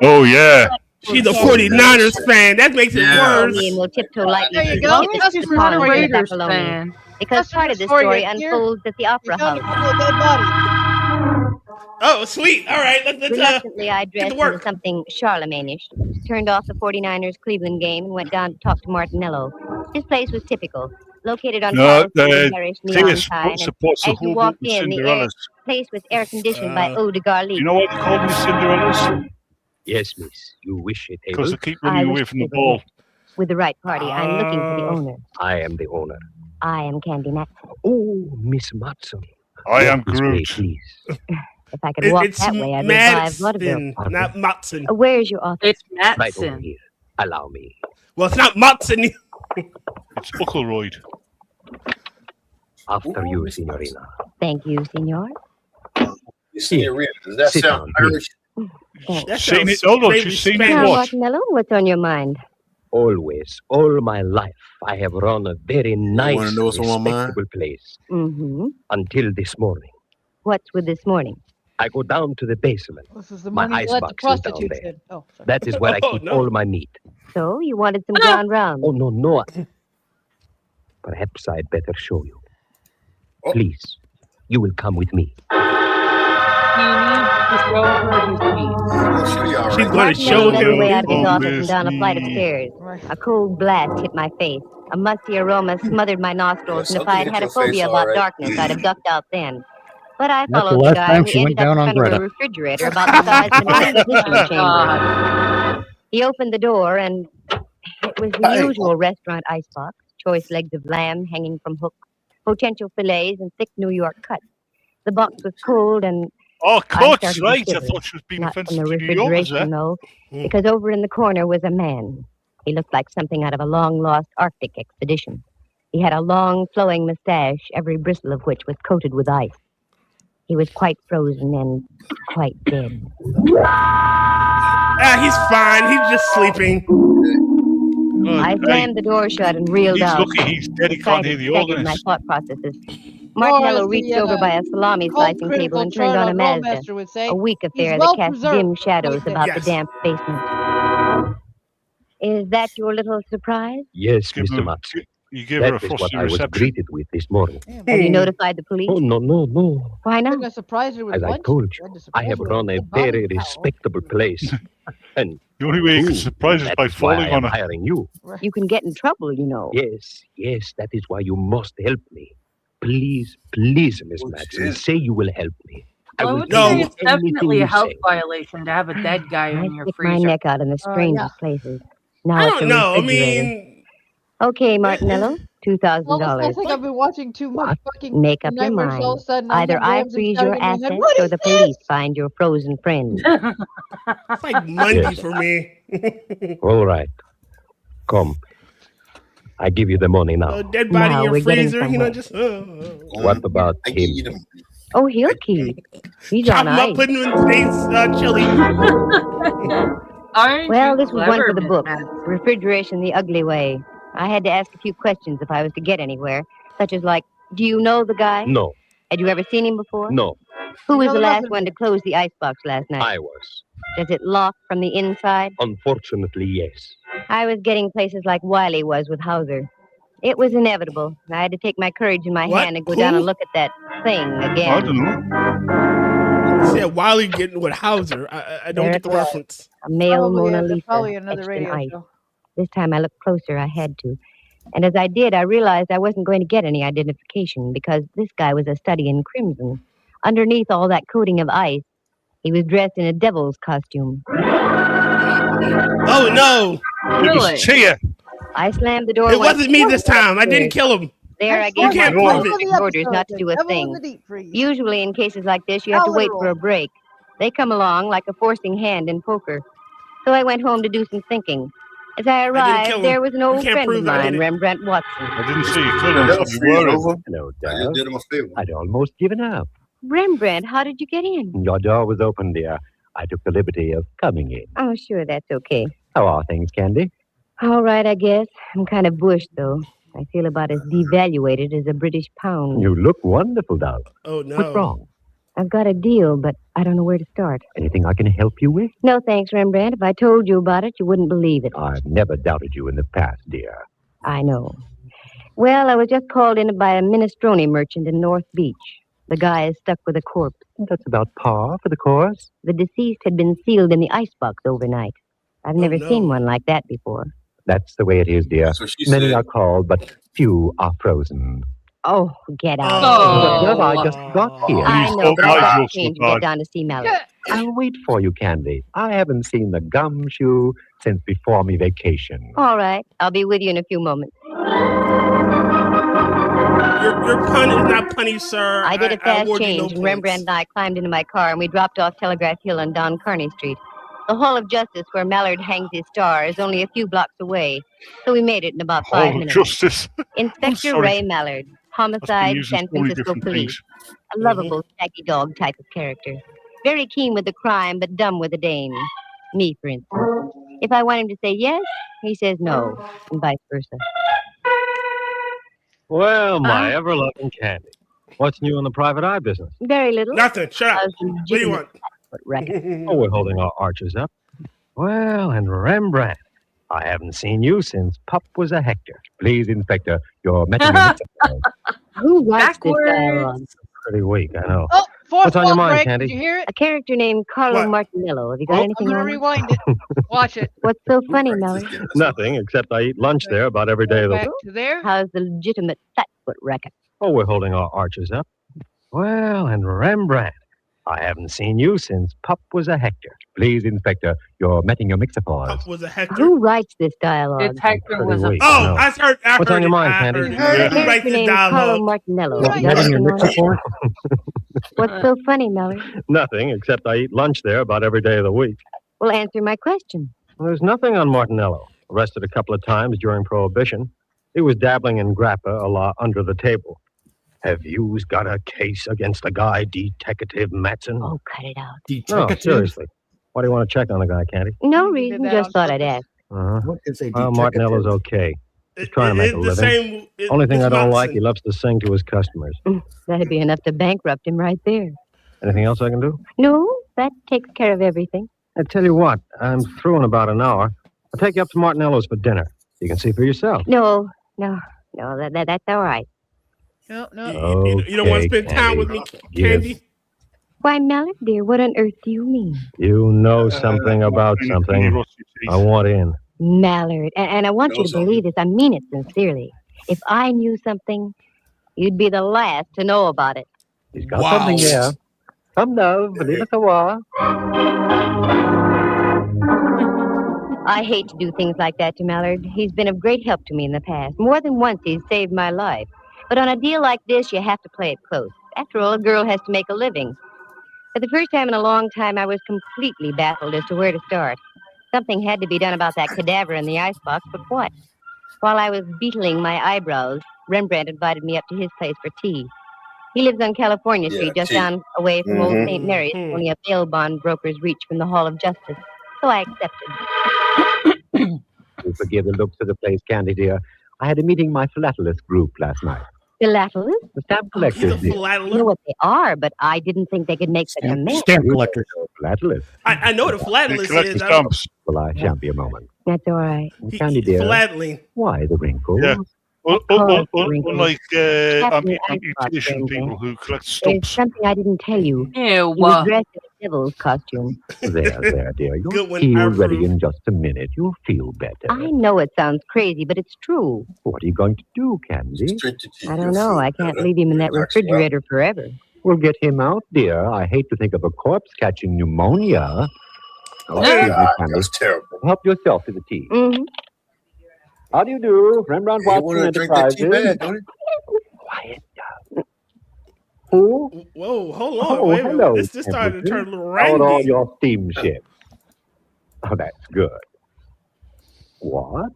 Oh, yeah. She's a 49ers fan. That makes it Follow worse. me and we'll tiptoe lightly. There you through go. the That's business the of the Raiders Buffalo fan. Because part of the story unfolds at the Opera Found a House. couple of dead bodies. Oh, sweet. All right. Let's Reluctantly, I get dressed to work. into something Charlemagne-ish, turned off the 49ers Cleveland game, and went down to talk to Martinello. His place was typical, located on No, parish neon this sign, and supports the as you whole walked book in, the Cinderella's. place was air-conditioned by eau de garlic. You know what they call me Cinderella's? Yes, miss. You wish a table? Because they keep running away from the ball. With the right party, I'm looking for the owner. I am the owner. I am Candy Matson. Oh, Miss Matson. I am Walk this way, Groot. please. If I could walk It's that way, I'd revive vaudeville. Madsen, not Matson. Where's your office? It's Right over Matson. here. Allow me. Well, it's not Matson. It's Buckleroyd. After you, Signorina. Thank you, senor. You see, does that Sit sound down, Irish? That Saying sounds it, hold on, vaguely she's saying it Spanish. Now, what? Martinello, what's on your mind? Always, all my life, I have run a very nice, wanna know what's on my mind? respectable place. Mm-hmm. Until this morning. What's with this morning? I go down to the basement. This is the My money let the icebox is down prostitute there. said. Oh, sorry. That is where I Oh, keep no. all my meat. So, you wanted some ground round. Oh, no. Perhaps I'd better show you. Oh. Please, you will come with me. She's going to show Martinello led the way out him. of his office and down a flight of stairs. A cold blast hit my face. A musty aroma smothered my nostrils, and if I had had a phobia about darkness, I'd have ducked out then. But I That's the followed the last guy time who she went ended up down on in front of a Greta. refrigerator about the size of an exposition chamber. He opened the door, and it was the usual restaurant icebox, choice legs of lamb hanging from hooks, potential fillets, and thick New York cuts. The box was cold, and Oh, I cuts, started to right. I shiver. thought she was being Not from offensive the to New Yorkers refrigeration, there. though, because over in the corner was a man. He looked like something out of a long-lost Arctic expedition. He had a long, flowing mustache, every bristle of which was coated with ice. He was quite frozen and quite dead. He's fine. He's just sleeping. I slammed the door shut and reeled He's out. lucky he's dead. He can't hear the Staggered my organist. thought processes. Martinello as the, reached over by a salami slicing table critical and turned on a Charlotte Mazda, Rollmaster would say, a weak affair "He's that well cast preserved." dim shadows about Yes. the damp basement. Is that your little surprise? Yes, Give Mr. her- Matson. You gave her a That is what frosty I was reception. greeted with this morning. Have you notified the police? Oh, no. Why not? I surprised her with As I lunch. told you, Tried to I surprise have her with run a dead body very towel. respectable place. And The only way you can ooh, surprise us that by is why falling I on am her. hiring you. You can get in trouble, you know. Yes, that is why you must help me. Please, Miss Matson, say you will help me. I will would do say it's anything definitely you a health say. violation to have a dead guy I in your stick my freezer. neck out in the strangest places. Now I it's don't a know. I refrigerator. mean, Okay, Martinello, $2,000. I think I've been watching too much fucking Make up your nightmares all of mind. a sudden. Either I freeze your assets or the police find your frozen friend. It's like Monday for me. All right. Come. I give you the money now. A dead body Now in your we're getting freezer, you know, just. What about him? Oh, he'll keep. He's Chop on him up, ice. put him in today's chili. Well, this was one for the book. Refrigeration the Ugly Way. I had to ask a few questions if I was to get anywhere, such as like, do you know the guy? No. Had you ever seen him before? No. Who was the last one to close the icebox last night? I was. Does it lock from the inside? Unfortunately, yes. I was getting places like Wiley was with Hauser. It was inevitable. I had to take my courage in my hand and go down and look at that thing again. I don't know. Said Wiley getting with Hauser. I don't There get the it was. reference. A male Mona Lisa probably another etched radio in ice. show. This time I looked closer. I had to. And as I did, I realized I wasn't going to get any identification because this guy was a study in crimson. Underneath all that coating of ice, he was dressed in a devil's costume. Oh, no. Really? Chia. I slammed the door. It wasn't me this time. I didn't kill him. There, I You gave can't my prove it. orders not to do a thing. Usually in cases like this, you have to wait for a break. They come along like a forcing hand in poker. So I went home to do some thinking. As I kill arrived, him. there was an old You can't friend of prove I did mine, it. Rembrandt Watson. I didn't see you kill him. So you were over. No, I just did him a favor. I'd almost given up. Rembrandt, how did you get in? Your door was open, dear. I took the liberty of coming in. Oh, sure, that's okay. How are things, Candy? All right, I guess. I'm kind of bushed, though. I feel about as devaluated as a British pound. You look wonderful, doll. Oh, no. What's wrong? I've got a deal, but I don't know where to start. Anything I can help you with? No, thanks, Rembrandt. If I told you about it, you wouldn't believe it. I've never doubted you in the past, dear. I know. Well, I was just called in by a minestrone merchant in North Beach. The guy is stuck with a corpse. That's about par for the course. The deceased had been sealed in the icebox overnight. I've never seen one like that before. That's the way it is, dear. That's what she Many said. are called, but few are frozen. Oh, get out. Well, I just got here. I know, but I got change to get down to see Mallory. I'll wait for you, Candy. I haven't seen the gumshoe since before me vacation. All right. I'll be with you in a few moments. Your pun is not punny, sir. I did a fast award you change, no and points. Rembrandt and I climbed into my car, and we dropped off Telegraph Hill on Don Kearney Street. The Hall of Justice, where Mallard hangs his star, is only a few blocks away, so we made it in about 5 Hall of minutes. Justice. Inspector sorry. Ray Mallard, Homicide, using San so many Francisco different Police. things. A lovable, shaggy dog type of character. Very keen with the crime, but dumb with the dame. Me, for instance. If I want him to say yes, he says no, and vice versa. Well, my ever-loving Candy. What's new in the private eye business? Very little. Nothing. Shut up. What do you want? Oh, we're holding our arches up. Well, and Rembrandt, I haven't seen you since Pup was a Hector. Please, Inspector, you're meeting Who writes this dialogue? pretty weak, I know. Oh, fourth What's on your wall mind, break. Candy? Did you hear it? A character named Carlo Martinello. Have you got I'm anything gonna on him? rewind it. Watch it. What's so funny, Mallard? Nothing, except I eat lunch there about every day of the Back week. to there. How's the legitimate flatfoot racket? Oh, we're holding our arches up. Well, and Rembrandt, I haven't seen you since Pup was a Hector. Please, Inspector, you're meeting your mixaphors. Pup was a Hector. Who writes this dialogue? It's Hector Pretty was a weak, Oh, I know. I heard. What's on your mind, Candy? Who A writes character this named Carlo dialogue? Martinello. Right. You got Meeting your anything on him? mixaphor? What's so funny, Mallard? Nothing, except I eat lunch there about every day of the week. Well, answer my question. Well, there's nothing on Martinello. Arrested a couple of times during Prohibition. He was dabbling in grappa a la under the table. Have you got a case against the guy, Detective Matson? Oh, cut it out. No, Detective? seriously. Why do you want to check on the guy, Candy? No did reason, that just on thought I'd ask. Uh-huh. What is a Well, detective? Martinello's okay. He's trying to make a It's the living. same. it- Only thing it's I don't like, Matson. he loves to sing to his customers. That'd be enough to bankrupt him right there. Anything else I can do? No, that takes care of everything. I tell you what, I'm through in about an hour. I'll take you up to Martinello's for dinner. You can see for yourself. No, that's all right. No, no. You don't want to spend time with me, Candy? Why, Mallard, dear, what on earth do you mean? You know something about something. I want in. Mallard, and I want you to believe this. I mean it sincerely. If I knew something, you'd be the last to know about it. He's got something there. Come now, believe it or what. I hate to do things like that to Mallard. He's been of great help to me in the past. More than once, he's saved my life. But on a deal like this, you have to play it close. After all, a girl has to make a living. For the first time in a long time, I was completely baffled as to where to start. Something had to be done about that cadaver in the icebox, but what? While I was beetling my eyebrows, Rembrandt invited me up to his place for tea. He lives on California Street, just down away from Old St. Mary's, only a bail bond broker's reach from the Hall of Justice. So I accepted. You forgive the looks of the place, Candy, dear. I had a meeting with my philatelist group last night. Philatelist? The stamp collectors, dear. I know what they are, but I didn't think they could make such a mess. Stamp collectors. Philatelist. I know what a philatelist is. Well, I shan't be a moment. That's all right. Candy, dear. Philately. Why the wrinkles? Yeah. Unlike Captain amputation people who collect There's stumps. something I didn't tell you. Ew. He was dressed in a devil's costume. There, dear. Good You'll one, feel Arthur. ready in just a minute. You'll feel better. I know it sounds crazy, but it's true. What are you going to do, Candy? I don't know. I can't leave him in that refrigerator forever. We'll get him out, dear. I hate to think of a corpse catching pneumonia. Oh, That's terrible. Help yourself to the tea. Mm-hmm. How do you do? Rembrandt You Watson want to drink that Enterprises. tea bad, don't you? Quiet down. Who? Whoa, hold on. Oh, Wait a minute. hello, This started to turn a little How are all randy. your steamships? Oh, that's good. What?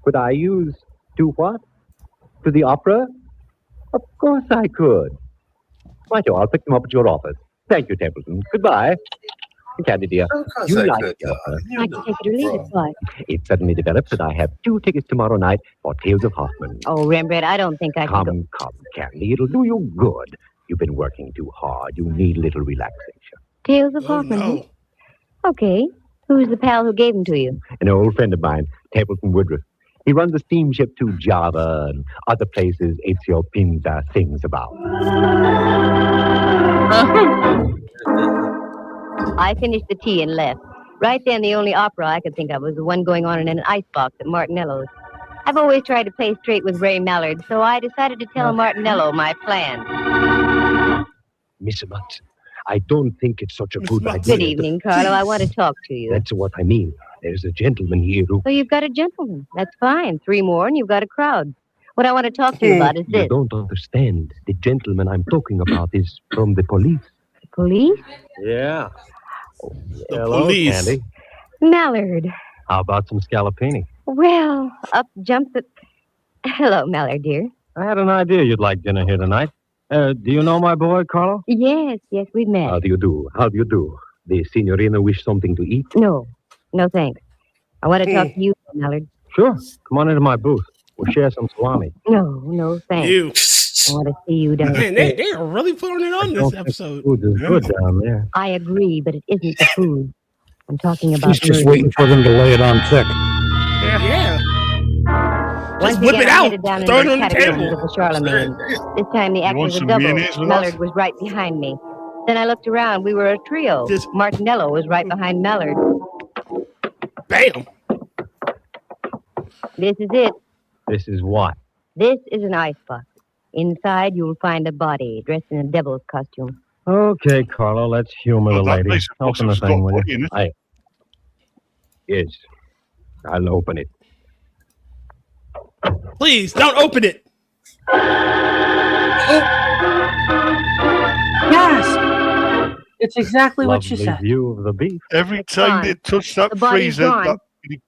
Could I use to what? To the opera? Of course I could. Righto, I'll pick them up at your office. Thank you, Templeton. Goodbye. Candy, dear, Of course you I like could, the opera? I can take it or leave it, what? It suddenly develops that I have 2 tickets tomorrow night for Tales of Hoffman. Oh, Rembrandt, I don't think I can go. Come, Candy. It'll do you good. You've been working too hard. You need a little relaxation. Tales of Hoffman. no. Okay. Who's the pal who gave him to you? An old friend of mine, Templeton Woodruff. He runs a steamship to Java and other places Ezio Pinza sings about. I finished the tea and left. Right then, the only opera I could think of was the one going on in an icebox at Martinello's. I've always tried to play straight with Ray Mallard, so I decided to tell Martinello my plan. Miss Matson, I don't think it's such a good idea. Good evening, Carlo. I want to talk to you. That's what I mean. There's a gentleman here who... So you've got a gentleman. That's fine. 3 more and you've got a crowd. What I want to talk to you about is You this. don't understand. The gentleman I'm talking about is from the police. Police? Yeah. The Hello, police. Candy. Mallard. How about some scallopini? Well, up jumps the... Hello, Mallard, dear. I had an idea you'd like dinner here tonight. Do you know my boy, Carlo? Yes, we've met. How do you do? How do you do? The signorina wish something to eat? No, thanks. I want to talk to you, Mallard. Sure. Come on into my booth. We'll share some salami. No, thanks. You. I want to see you down Man, there. they are really putting it on this episode. Food is good down there. I agree, but it isn't the food. I'm talking about... She's just waiting for them to lay it on thick. Yeah. Once Just whip again, it I out. headed down Throw into it on the catacombs table. of the Charlemagne. This time the act want was a some double. mayonnaise with Mallard us? was right behind me. Then I looked around. We were a trio. Martinello was right behind Mallard. Bam. This is it. This is what? This is an icebox. Inside, you'll find a body dressed in a devil's costume. Okay, Carlo, let's humor the that lady. place Open the has got thing, will body you? in it. Yes. I'll open it. Please, don't open it. Yes. It's exactly what she Lovely said. view of the beef. Every time they touch that The body's freezer, gone. that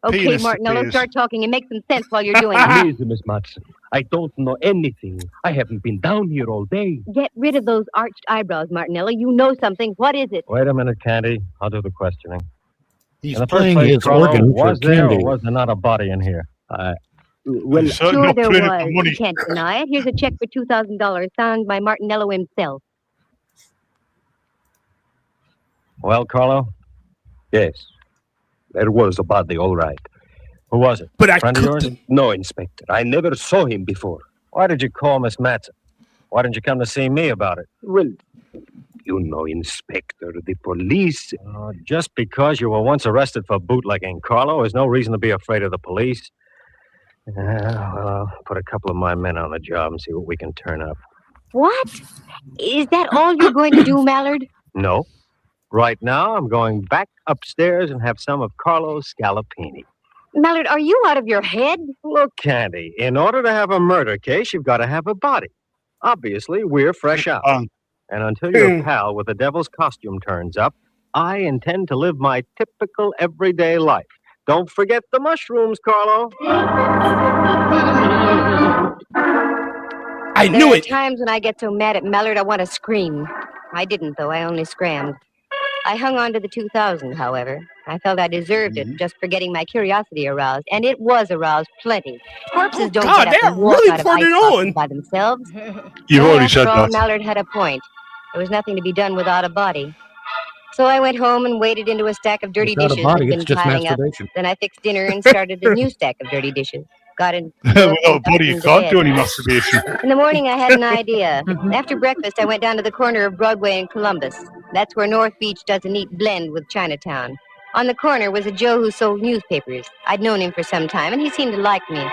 Okay, penis Martinello, appears. start talking and make some sense while you're doing it. Please, Miss Matson. I don't know anything. I haven't been down here all day. Get rid of those arched eyebrows, Martinello. You know something. What is it? Wait a minute, Candy. I'll do the questioning. He's In the first playing place, his Carlo, organ for was there or Candy. was there not a body in here? Well, Sure there was. You can't deny it. Here's a check for $2,000 signed by Martinello himself. Well, Carlo? Yes. There was a body, all right. Who was it? But I Friend of cooked yours? him. No, Inspector. I never saw him before. Why did you call Miss Matson? Why didn't you come to see me about it? Well, you know, Inspector, the police... just because you were once arrested for bootlegging, Carlo, is no reason to be afraid of the police. Well, I'll put a couple of my men on the job and see what we can turn up. What? Is that all you're going to do, Mallard? No. Right now, I'm going back upstairs and have some of Carlo's scallopini. Mallard, are you out of your head? Look, Candy, in order to have a murder case, you've got to have a body. Obviously, we're fresh out. And until your pal with the devil's costume turns up, I intend to live my typical everyday life. Don't forget the mushrooms, Carlo. I knew it. There are times when I get so mad at Mallard, I want to scream. I didn't, though. I only scrammed. I hung on to the 2000, however. I felt I deserved it just for getting my curiosity aroused, and it was aroused plenty. Corpses don't get up and walk out of ice boxes by themselves. You've already said After all, that. Mallard had a point. There was nothing to be done without a body. So I went home and waded into a stack of dirty Without a dishes body, that had it's been just piling up. masturbation. Then I fixed dinner and started a new stack of dirty dishes. Got in. Without a body, you can't do any masturbation. In the morning, I had an idea. After breakfast, I went down to the corner of Broadway and Columbus. That's where North Beach does a neat blend with Chinatown. On the corner was a Joe who sold newspapers. I'd known him for some time, and he seemed to like me.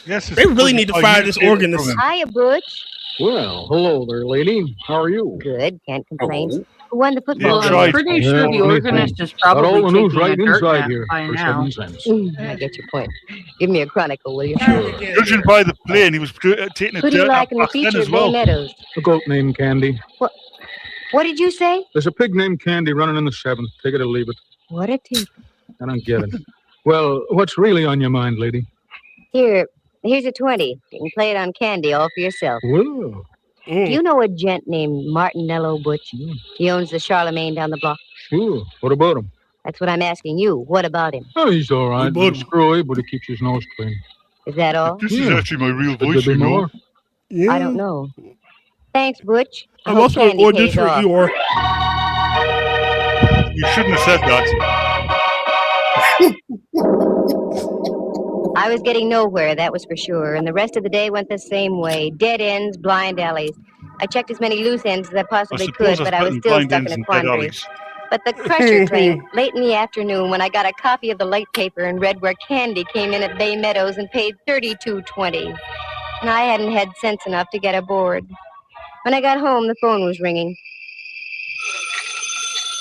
Yes, They really need to fire this organist. Hiya, Butch. Well, hello there, lady. How are you? Good, can't complain. Hello. Who won the football? Well, I'm pretty sure the organist is probably all the news taking right a dirt inside nap here by for now. 7 cents. I get your point. Give me a chronicle, will you? Judging by the plane, he was taking a Who do you dirt like nap in the back then feature, as Bay well. Meadows? A goat named Candy. What did you say? There's a pig named Candy running in the 7th. Take it or leave it. What a tip. I don't get it. Well, what's really on your mind, lady? Here's a 20. You can play it on Candy all for yourself. Well, Do you know a gent named Martinello Butch? He owns the Charlemagne down the block. sure. What about him? That's what I'm asking you. What about him? Oh, he's all right. He's screwy, but he keeps his nose clean. Is that all? This is actually my real Could voice, there you be know. more? I don't know. Thanks, Butch. I I'm hope also an Candy audience pays off. reviewer. You shouldn't have said that. I was getting nowhere, that was for sure, and the rest of the day went the same way. Dead ends, blind alleys. I checked as many loose ends as I possibly could, but I was still stuck in a quandary. But the crusher came late in the afternoon when I got a copy of the late paper and read where Candy came in at Bay Meadows and paid $32.20. And I hadn't had sense enough to get aboard. When I got home, the phone was ringing.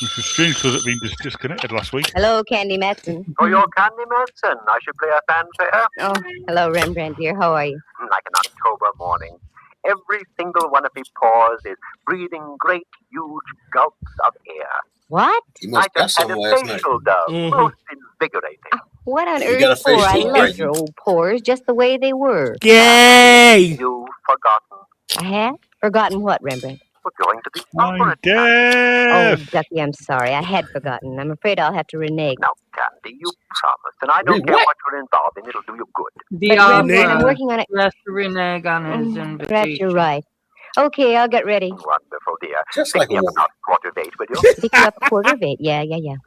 Which is strange because it had been disconnected last week. Hello, Candy Matson. Oh, you're Candy Matson. I should play a fanfare. Oh, hello, Rembrandt dear. How are you? Like an October morning. Every single one of me pores is breathing great, huge gulps of air. What? You must I have just had some a last night. facial done. Most invigorating. What on You got a earth for? I facial, love right? your old pores just the way they were. Yay! You've forgotten. I have? Forgotten what, Rembrandt? We're going to the I'm opera. Oh, deaf. Ducky, I'm sorry. I had forgotten. I'm afraid I'll have to renege. Now, Candy, you promised, and I don't care what you're involved in. It'll do you good. The But Rembrandt, I'm opera working on it. has to renege on his Perhaps invitation. you're right. Okay, I'll get ready. Wonderful, dear. Just Pick like me a up woman. about quarter of 8, will you? Pick you up a quarter of 8. Yeah.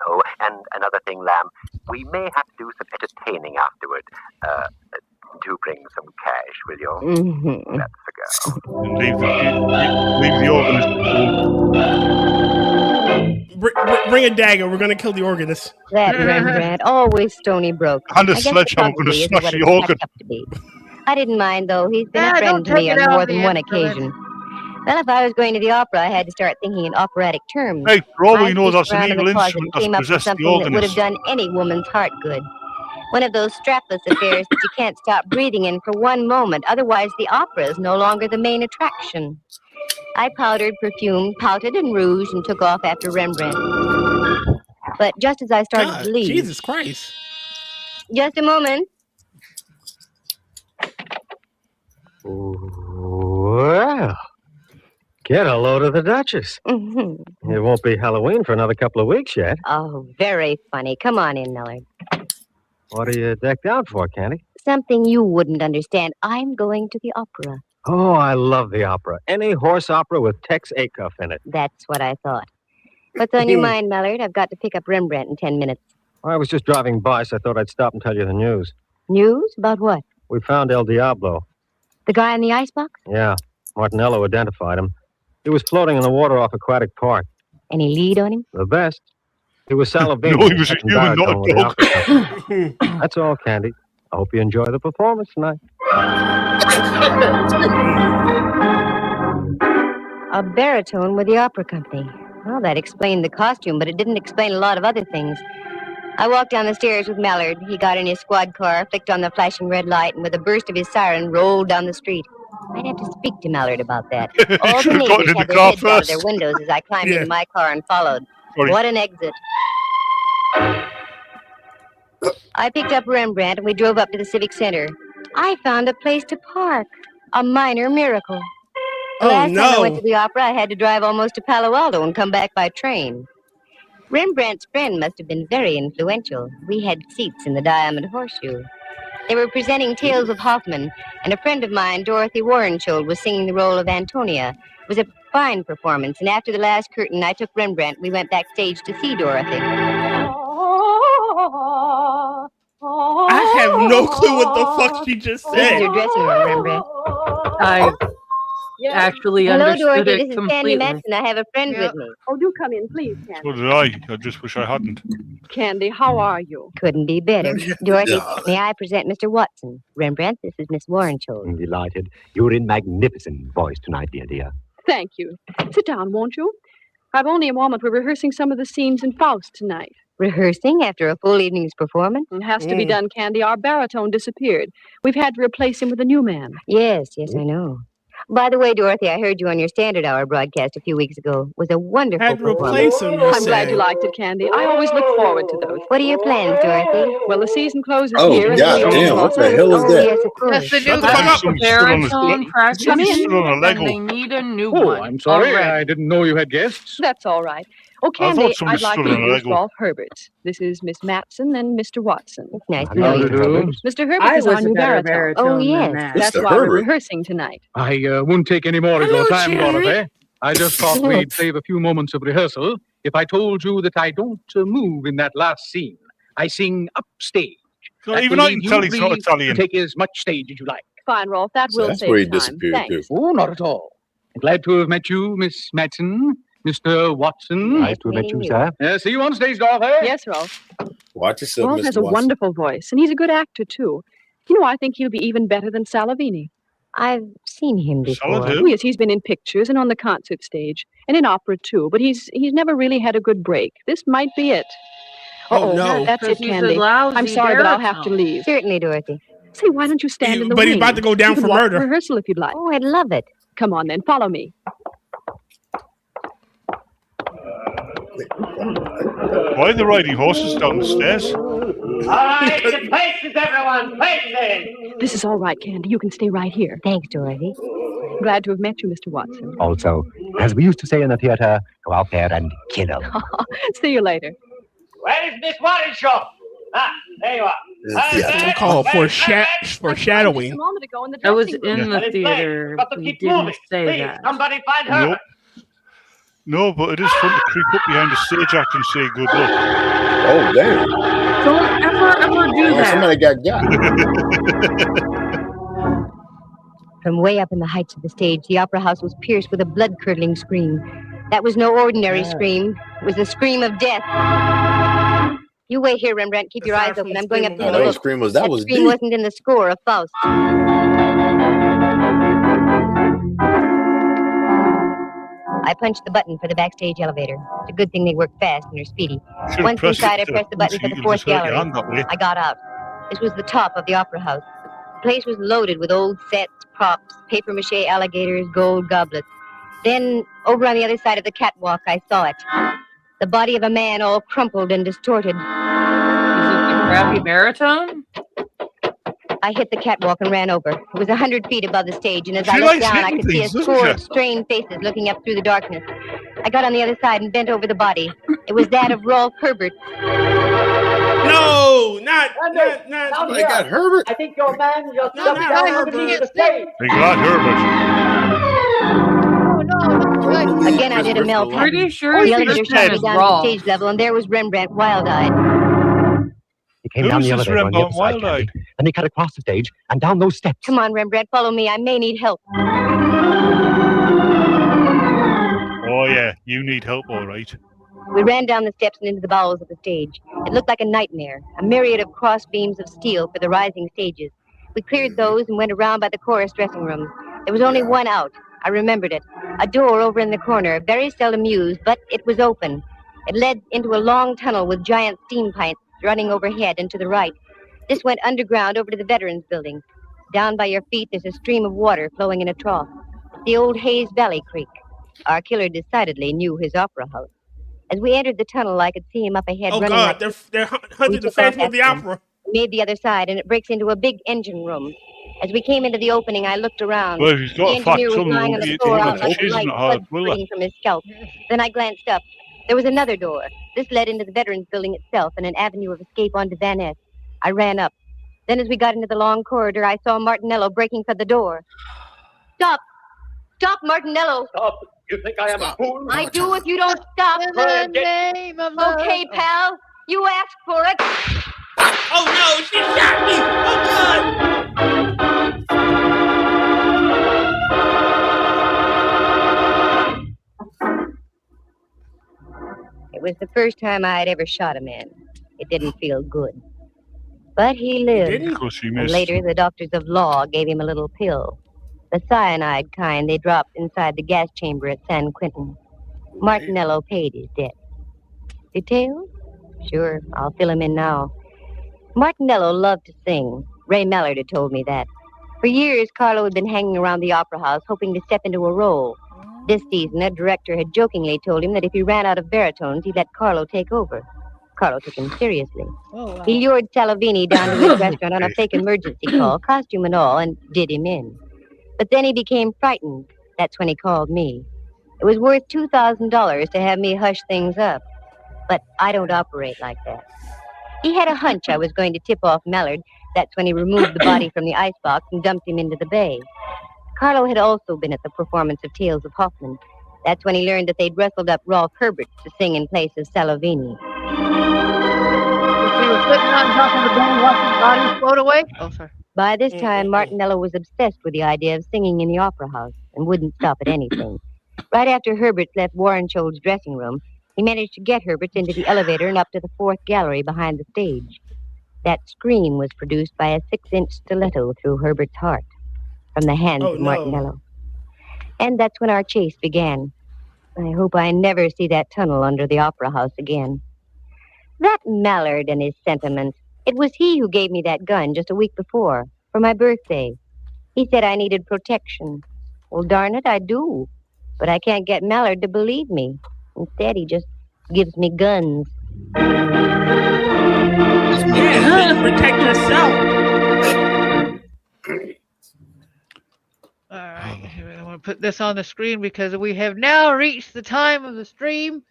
Oh, and another thing, Lamb. We may have to do some entertaining afterward. Do bring some cash, will you? Mm-hmm. That's the girl. And leave the organist alone. Bring a dagger. We're gonna kill the organist. That Rembrandt, always stony broke. And a I guess sledgehammer the gonna isn't smash what the it's cracked organ. up to be. I didn't mind, though. He's been Yeah, a friend don't to me take it on out more of than the one instrument. occasion. Well, if I was going to the opera, I had to start thinking in operatic terms. Hey, for all I we know, peeked that's an around in evil the closet instrument and that's came up with possessed the something that would organist. have done any woman's heart good. One of those strapless affairs that you can't stop breathing in for one moment, otherwise the opera is no longer the main attraction. I powdered, perfumed, pouted, and rouged, and took off after Rembrandt. But just as I started God, to leave... Jesus Christ. Just a moment. Well, get a load of the Duchess. Mm-hmm. It won't be Halloween for another couple of weeks yet. Oh, very funny. Come on in, Millard. What are you decked out for, Candy? Something you wouldn't understand. I'm going to the opera. Oh, I love the opera. Any horse opera with Tex Acuff in it. That's what I thought. What's on your mind, Millard? I've got to pick up Rembrandt in 10 minutes. I was just driving by, so I thought I'd stop and tell you the news. News? About what? We found El Diablo. The guy in the icebox? Yeah, Martinello identified him. He was floating in the water off Aquatic Park. Any lead on him? The best. He was salivating. No, he was a at some human, not a baritone with the dog. opera. That's all, Candy. I hope you enjoy the performance tonight. A baritone with the opera company. Well, that explained the costume, but it didn't explain a lot of other things. I walked down the stairs with Mallard. He got in his squad car, flicked on the flashing red light, and with a burst of his siren, rolled down the street. I'd have to speak to Mallard about that. All the neighbors had their heads out of their windows as I climbed into my car and followed. Sorry. What an exit. I picked up Rembrandt and we drove up to the Civic Center. I found a place to park. A minor miracle. The last time I went to the opera, I had to drive almost to Palo Alto and come back by train. Rembrandt's friend must have been very influential. We had seats in the Diamond Horseshoe. They were presenting Tales of Hoffmann, and a friend of mine, Dorothy Warrenshold, was singing the role of Antonia. It was a fine performance, and after the last curtain, I took Rembrandt. We went backstage to see Dorothy. I have no clue what the fuck she just said. This is your dressing room, Rembrandt. I actually Hello, understood Dorothy. it This is completely. Candy Matson. I have a friend with me. Oh, do come in, please, Candy. So did I. I just wish I hadn't. Candy, how are you? Couldn't be better. Dorothy, may I present Mr. Watson? Rembrandt, this is Miss Warrenshold. I'm delighted. You're in magnificent voice tonight, dear. Thank you. Sit down, won't you? I've only a moment. We're rehearsing some of the scenes in Faust tonight. Rehearsing after a full evening's performance? It has to be done, Candy. Our baritone disappeared. We've had to replace him with a new man. Yes, I know. By the way, Dorothy, I heard you on your Standard Hour broadcast a few weeks ago. It was a wonderful Had to performance. replace him, you I'm glad said. you liked it, Candy. I always look forward to those. What are your plans, Dorothy? Well, the season closes Oh, here. and God the damn, what the hell is that? Yes, of course. That's the new That's one. a baritone practice, Come in. and they need a new Oh, one. I'm sorry. already. I didn't know you had guests. That's all right. Oh, I thought Candy, somebody I'd like stood to on a introduce Lego. Rolf Herbert. This is Miss Matson and Mr. Watson. It's nice to How know do you you. do? Mr. Herbert I is was our a new better baritone. baritone Oh, yes. than that. That's Mr. why Herbert. we're rehearsing tonight. I won't take any more of your time, Jerry. Dorothy. I just thought we'd save a few moments of rehearsal if I told you that I don't move in that last scene. I sing upstage. So That even will I can leave tell you he's not free Italian. to take as much stage as you like. Fine, Rolf. That So will that's save where he time. disappeared Thanks. to. Oh, not at all. Glad to have met you, Miss Matson, Mr. Watson. Nice to meet you, sir. See you on stage, Dorothy. Yes, Rolf. Watch yourself, Rolf Mr. has a Watson. wonderful voice, and he's a good actor, too. You know, I think he'll be even better than Salavini. I've seen him before. Solid Oh, who? yes, he's been in pictures and on the concert stage, and in opera, too, but he's never really had a good break. This might be it. Oh, Uh-oh, no. That's it, Because he's a Candy. lousy I'm sorry, but I'll have to baritone. leave. Certainly, Dorothy. Say, why don't you stand in the But wing? he's about to go down You can for walk murder. the rehearsal if you'd like. Oh, I'd love it. Come on, then. Follow me. Why are they riding horses down the stairs? All right, the places, everyone, places. This is all right, Candy. You can stay right here. Thanks, Dorothy. Glad to have met you, Mr. Watson. Also, as we used to say in the theater, go out there and kill 'em. See you later. Where is Miss Warrenshaw? Ah, there you are. We'll call it foreshadowing. A moment ago in the I was dressing room. in the theater. Got to We keep didn't moving. say Please, that. somebody find her. Nope. No, but it is fun to creep up behind the stage act and say good luck. Oh, damn. Don't ever do Oh, that. somebody got. From way up in the heights of the stage, the opera house was pierced with a blood-curdling scream. That was no ordinary scream. It was the scream of death. You wait here, Rembrandt. Keep your eyes open. I'm going up to have a That look. scream was that was scream deep. wasn't in the score of Faust. I punched the button for the backstage elevator. It's a good thing they work fast and are speedy. Should've Once pressed inside, I it to pressed the button for you the can fourth just hurt your gallery. hand that way. I got out. This was the top of the opera house. The place was loaded with old sets, props, papier-mâché alligators, gold goblets. Then, over on the other side of the catwalk, I saw it. The body of a man all crumpled and distorted. Is it the crappy baritone? I hit the catwalk and ran over. It was 100 feet above the stage, and as I She looked likes down, I hitting could see a things, doesn't score she? of strained faces looking up through the darkness. I got on the other side and bent over the body. It was that of Rolf Herbert. No, not. Somebody got Herbert. I think your man just No, jumped not down Herbert. underneath the stage. They got Herbert. Oh, no, not good. Again, I did a Mel pattern. Pretty sure The his elevator name shot me is down to the Rolf. stage level, and there was Rembrandt, wild-eyed. He came down Who's the this elevator on the Rembrandt other side, wild-eyed? Candy. Then he cut across the stage and down those steps. Come on, Rembrandt, follow me. I may need help. Oh yeah, you need help, all right. We ran down the steps and into the bowels of the stage. It looked like a nightmare, a myriad of cross beams of steel for the rising stages. We cleared those and went around by the chorus dressing rooms. There was only one out. I remembered it. A door over in the corner, very seldom used, but it was open. It led into a long tunnel with giant steam pipes running overhead and to the right. This went underground over to the Veterans Building. Down by your feet, there's a stream of water flowing in a trough. It's the old Hayes Valley Creek. Our killer decidedly knew his opera house. As we entered the tunnel, I could see him up ahead Oh running. God, they're hunting the Phantom of the Opera. We made the other side, and it breaks into a big engine room. As we came into the opening, I looked around. Well, if he's got The a fat engineer was tongue, lying on he'll the be floor eating out a like cheese light and a hard blood willow. spurting from his scalp. Then I glanced up. There was another door. This led into the Veterans Building itself and an avenue of escape onto Van Ness. I ran up. Then as we got into the long corridor, I saw Martinello breaking for the door. Stop! Stop, Martinello! Stop! You think I am a fool? I do if you don't stop. In the name of love. Okay, pal. You asked for it. Oh no, she shot me! Oh It was the first time I had ever shot a man. It didn't feel good. But he lived. Of course he And missed. later, the doctors of law gave him a little pill. The cyanide kind they dropped inside the gas chamber at San Quentin. Martinello paid his debt. Details? Sure, I'll fill him in now. Martinello loved to sing. Ray Mallard had told me that. For years, Carlo had been hanging around the opera house hoping to step into a role. This season, a director had jokingly told him that if he ran out of baritones, he'd let Carlo take over. Carlo took him seriously. Oh, wow. He lured Salovini down to his restaurant on a fake emergency call, costume and all, and did him in. But then he became frightened. That's when he called me. It was worth $2,000 to have me hush things up. But I don't operate like that. He had a hunch I was going to tip off Mallard. That's when he removed the body from the icebox and dumped him into the bay. Carlo had also been at the performance of Tales of Hoffman. That's when he learned that they'd rustled up Rolf Herbert to sing in place of Salovini. We were sitting on top of the bed watching bodies float away. Oh, sorry. By this time, Martinello was obsessed with the idea of singing in the opera house and wouldn't stop at anything. Right after Herberts left Warren Scholl's dressing room, he managed to get Herberts into the elevator and up to the fourth gallery behind the stage. That scream was produced by a 6-inch stiletto through Herbert's heart from the hands of Martinello. And that's when our chase began. I hope I never see that tunnel under the opera house again. That Mallard and his sentiments. It was he who gave me that gun just a week before, for my birthday. He said I needed protection. Well, darn it, I do. But I can't get Mallard to believe me. Instead, he just gives me guns. Yeah, protect yourself. All right, I want to put this on the screen because we have now reached the time of the stream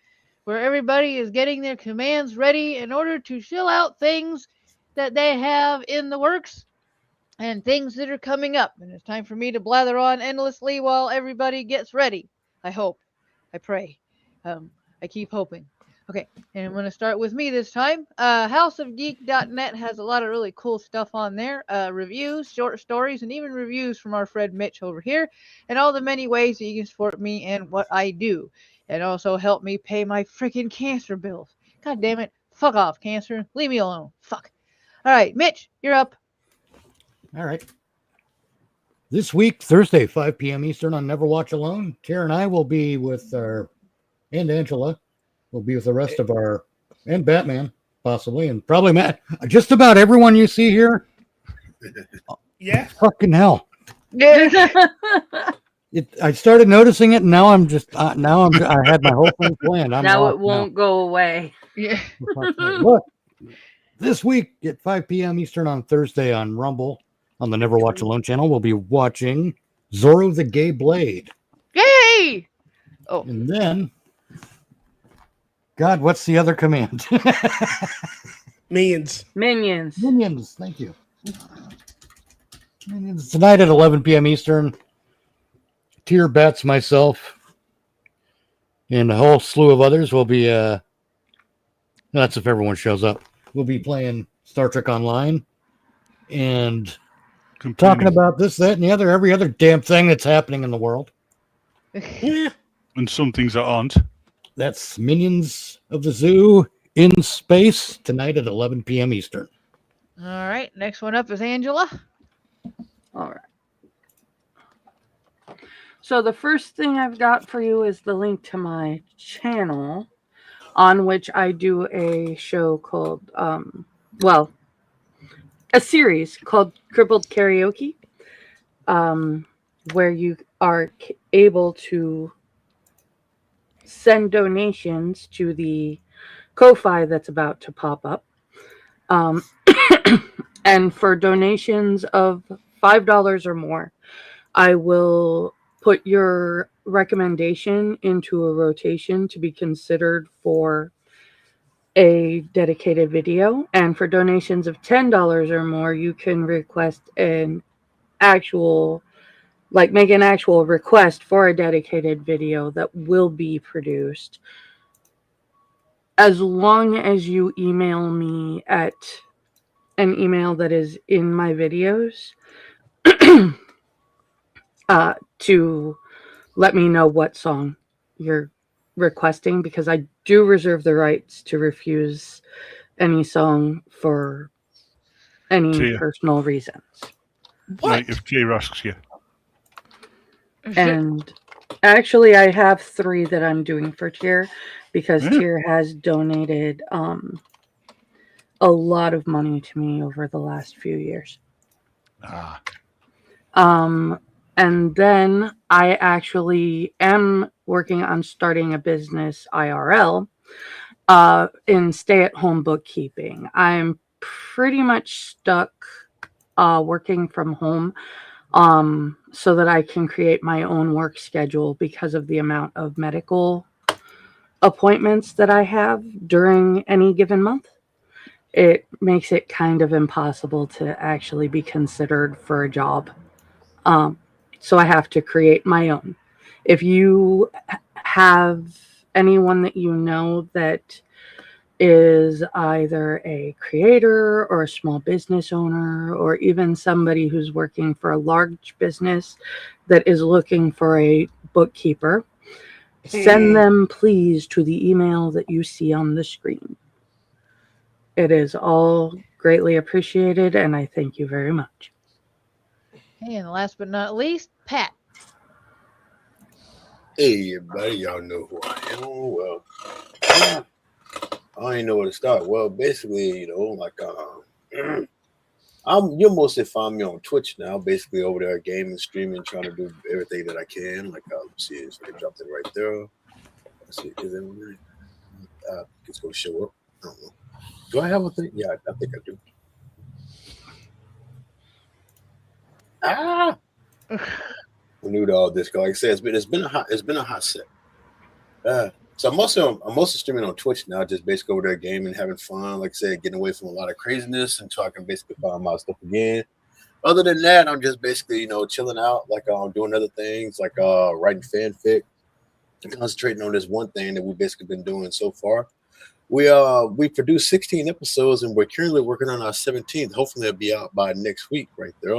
where everybody is getting their commands ready in order to fill out things that they have in the works and things that are coming up. And it's time for me to blather on endlessly while everybody gets ready. I hope. I pray. I keep hoping. Okay, and I'm going to start with me this time. Houseofgeek.net has a lot of really cool stuff on there. Reviews, short stories, and even reviews from our friend Mitch over here. And all the many ways that you can support me and what I do. And also help me pay my freaking cancer bills. God damn it. Fuck off, cancer. Leave me alone. Fuck. All right, Mitch, you're up. All right. This week, Thursday, 5 p.m. Eastern on Never Watch Alone, Tara and I will be with and Angela will be with the rest of our, and Batman, possibly, and probably Matt. Just about everyone you see here. Yeah. Fucking hell. Yeah. I started noticing it, and now I'm just, I had my whole thing planned. Now it won't go away. Yeah. Look, this week at 5 p.m. Eastern on Thursday on Rumble, on the Never Watch Alone channel, we'll be watching Zorro the Gay Blade. Yay! Oh. And then, God, what's the other command? Minions. Minions, thank you. Minions tonight at 11 p.m. Eastern. Tier Bats, myself, and a whole slew of others will be, that's if everyone shows up. We'll be playing Star Trek Online and talking about this, that, and the other, every other damn thing that's happening in the world. Yeah. And some things that aren't. That's Minions of the Zoo in Space tonight at 11 p.m. Eastern. All right, next one up is Angela. All right. So the first thing I've got for you is the link to my channel, on which I do a show called, a series called Crippled Karaoke, where you are able to send donations to the Ko-Fi that's about to pop up. And for donations of $5 or more, I will put your recommendation into a rotation to be considered for a dedicated video. And for donations of $10 or more, you can request an actual, make an actual request for a dedicated video that will be produced. As long as you email me at an email that is in my videos, to let me know what song you're requesting, because I do reserve the rights to refuse any song for any personal reasons. Like if Jay asks you. And actually, I have 3 that I'm doing for Tier, because Tier has donated a lot of money to me over the last few years. And then I actually am working on starting a business IRL in stay-at-home bookkeeping. I'm pretty much stuck working from home so that I can create my own work schedule because of the amount of medical appointments that I have during any given month. It makes it kind of impossible to actually be considered for a job. So I have to create my own. If you have anyone that you know that is either a creator or a small business owner, or even somebody who's working for a large business that is looking for a bookkeeper, send them please to the email that you see on the screen. It is all greatly appreciated, and I thank you very much. And last but not least, Pat. Hey, everybody, y'all know who I am. Well, I don't even know where to start. Well, basically, you'll mostly find me on Twitch now, basically over there gaming, streaming, trying to do everything that I can. Let's see, so I dropped it right there. Let's see, is it on there? It's going to show up. I don't know. Do I have a thing? Yeah, I think I do. I'm new to all this. Like I said, it's been a hot set. So I'm mostly streaming on Twitch now, just basically over there gaming, having fun. Like I said, getting away from a lot of craziness until I can basically find my stuff again. Other than that, I'm just basically chilling out, doing other things like writing fanfic, and concentrating on this one thing that we've basically been doing so far. We produced 16 episodes, and we're currently working on our 17th. Hopefully, it'll be out by next week, right there.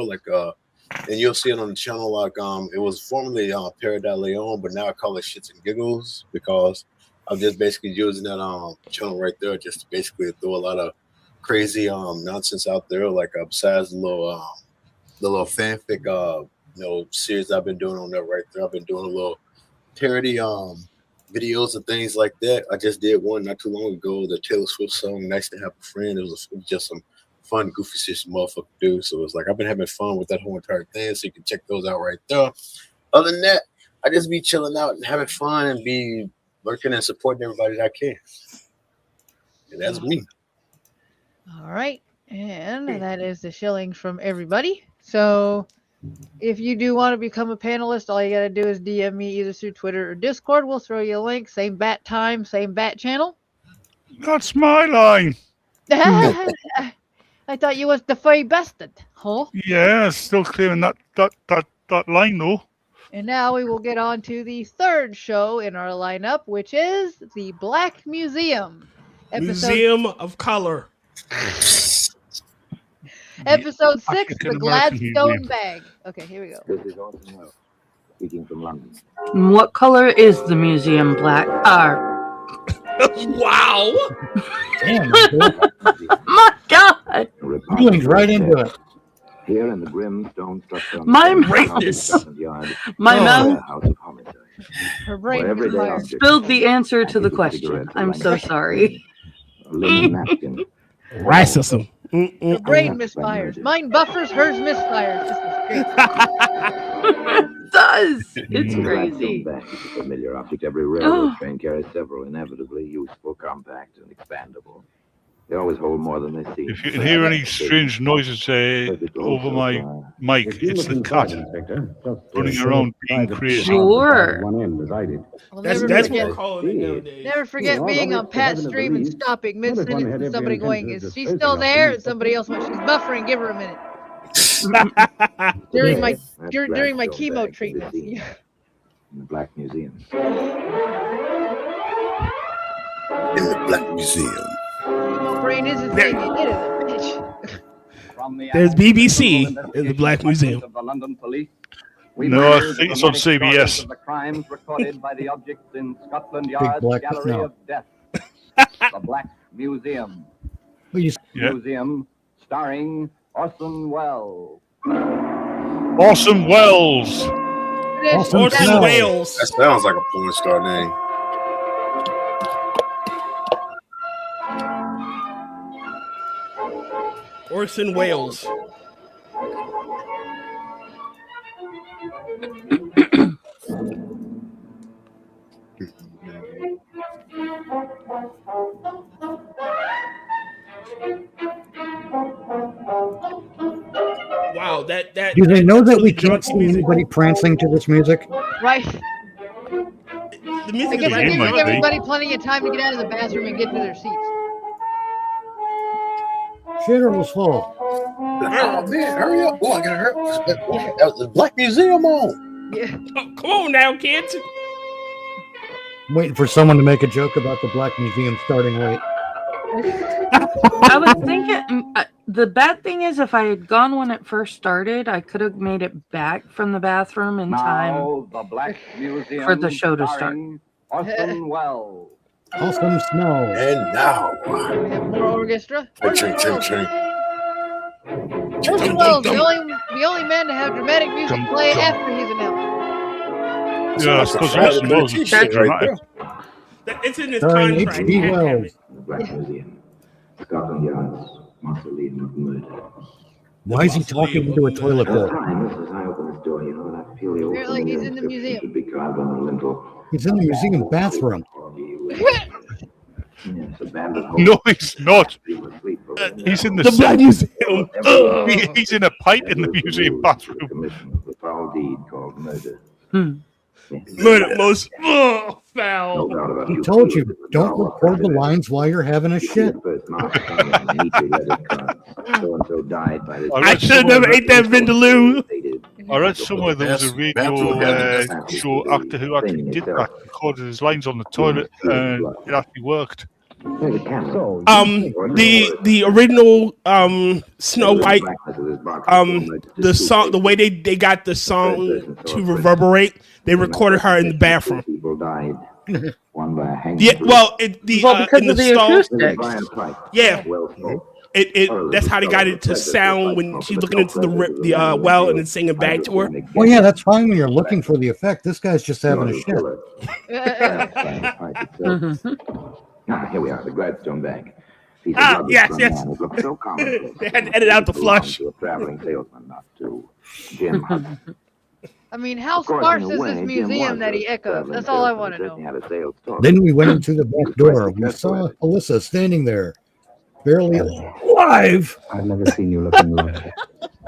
And you'll see it on the channel. It was formerly Paradise Leon, but now I call it Shits and Giggles because I'm just basically using that channel right there just to basically throw a lot of crazy nonsense out there. Besides the little fanfic series I've been doing on there right there. I've been doing a little parody videos and things like that. I just did one not too long ago, the Taylor Swift song "Nice to Have a Friend." It was just some fun, goofy shit motherfucker do. So it's I've been having fun with that whole entire thing. So you can check those out right there. Other than that, I just be chilling out and having fun and be lurking and supporting everybody that I can. And that's me. All right. And that is the shillings from everybody. So if you do want to become a panelist, all you got to do is DM me either through Twitter or Discord. We'll throw you a link. Same bat time, same bat channel. That's my line. I thought you was the very bested, huh? Yeah, still clearing that line though. And now we will get on to the third show in our lineup, which is the Black Museum. Museum of Color. Episode 6, the Gladstone Bag. Okay, here we go. This is Orson Welles, speaking from London. What color is the museum black? Wow! Damn, my God! Feelings right into it. Here in the grim stone structure on My the Rapist. Scotland Yard, My is mouth a house of homicide. Her brain Where gets everyday fired. objects, spilled the answer to the packets of question. cigarettes, a I'm line so of sorry. a linen napkin. Racism. Her brain misfires. Mine buffers, hers misfires. This is great. It does. It's The Gladstone crazy. bag is a familiar object. Every railroad train carries several, inevitably useful, compact, and expandable. They always hold more than they seem. If you can hear any strange noises over my mic, it's the cat running around being crazy. Sure. I'll That's never what forget. we're calling it nowadays. Never forget being on Pat's stream and stopping mid sentence and somebody going, "Is she still there?" And somebody else went, "She's buffering. Give her a minute." during my chemo treatment. In the Black Museum. In the Black Museum. Chemo brain is a thing. It is a bitch. There's BBC in the Black Museum. No, I think it's on CBS. The crimes recorded by the objects in Scotland Big Yard's black Gallery snow. of Death. The Black Museum. Museum starring Orson Welles. Orson Welles. Orson Welles. That sounds like a porn star name. Orson Welles. Wow, that Do they know that we can't junkie see music. anybody prancing to this music? Right. The music I guess is it gives might be. everybody plenty of time to get out of the bathroom and get to their seats. Shitter was full. Oh man, hurry up! Oh, I gotta hurry. That was the Black Museum on. Yeah. Oh, come on now, kids. I'm waiting for someone to make a joke about the Black Museum starting late. I was thinking, the bad thing is if I had gone when it first started, I could have made it back from the bathroom in time Now, the Black Museum for the show to start. starring Orson Welles. Awesome snow. And now, We have more orchestra. ching, ching, ching. Orson Welles, the only man to have dramatic music play after he's announced. Yeah, that's because Orson Welles is T-shirt dramatic. It's in his Starring contract. H.G. Wells. The Black Museum. Scotland Yard's mausoleum of murder. Why is he talking into a toilet bowl? Time, as I open this door, you know, and I feel the old Apparently he's familiar in the inscription museum. should be carved on the lintel. He's in the museum bathroom. Yes, abandoned home. No, he's not. People asleep over there. He's in the The Black Museum. He's in a pipe in the museum bathroom. Commission of the foul deed called murder. Murder most No foul. doubt about He you. told you, don't record the lines while you're having a shit. So-and-so died by this. I should have never ate that Vindaloo. I read somewhere there was a radio show actor who actually did that, recorded his lines on the toilet, and it actually worked. The original Snow White the song, the way they got the song to reverberate, they recorded her in the bathroom. People died. One by a hanging. Yeah, well, because in of the the stall, acoustics. yeah, that's how they got it to sound when she's looking into the well and then singing back to her. Well, yeah, that's fine when you're looking for the effect. This guy's just having a shit. Here we are, the Gladstone bag. Yes. It looks so commonplace. They had to edit out the flush. To a traveling salesman, not to Jim Hudson. I mean, how Of course, sparse in a is way, this Jim museum was that a he echoes? traveling That's all I salesman. want to Certainly know. had a sales talk. Then we went into the back door. We saw Alyssa standing there, barely alive. I've never seen you looking like that.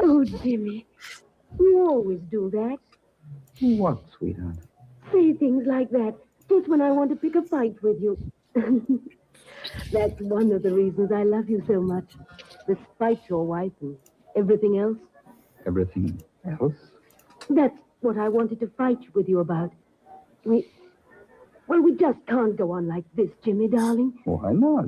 Oh, Jimmy, you always do that. What, sweetheart? Say things like that just when I want to pick a fight with you. That's one of the reasons I love you so much. Despite your wife and everything else. Everything else? That's what I wanted to fight with you about. We just can't go on like this, Jimmy, darling. Why not?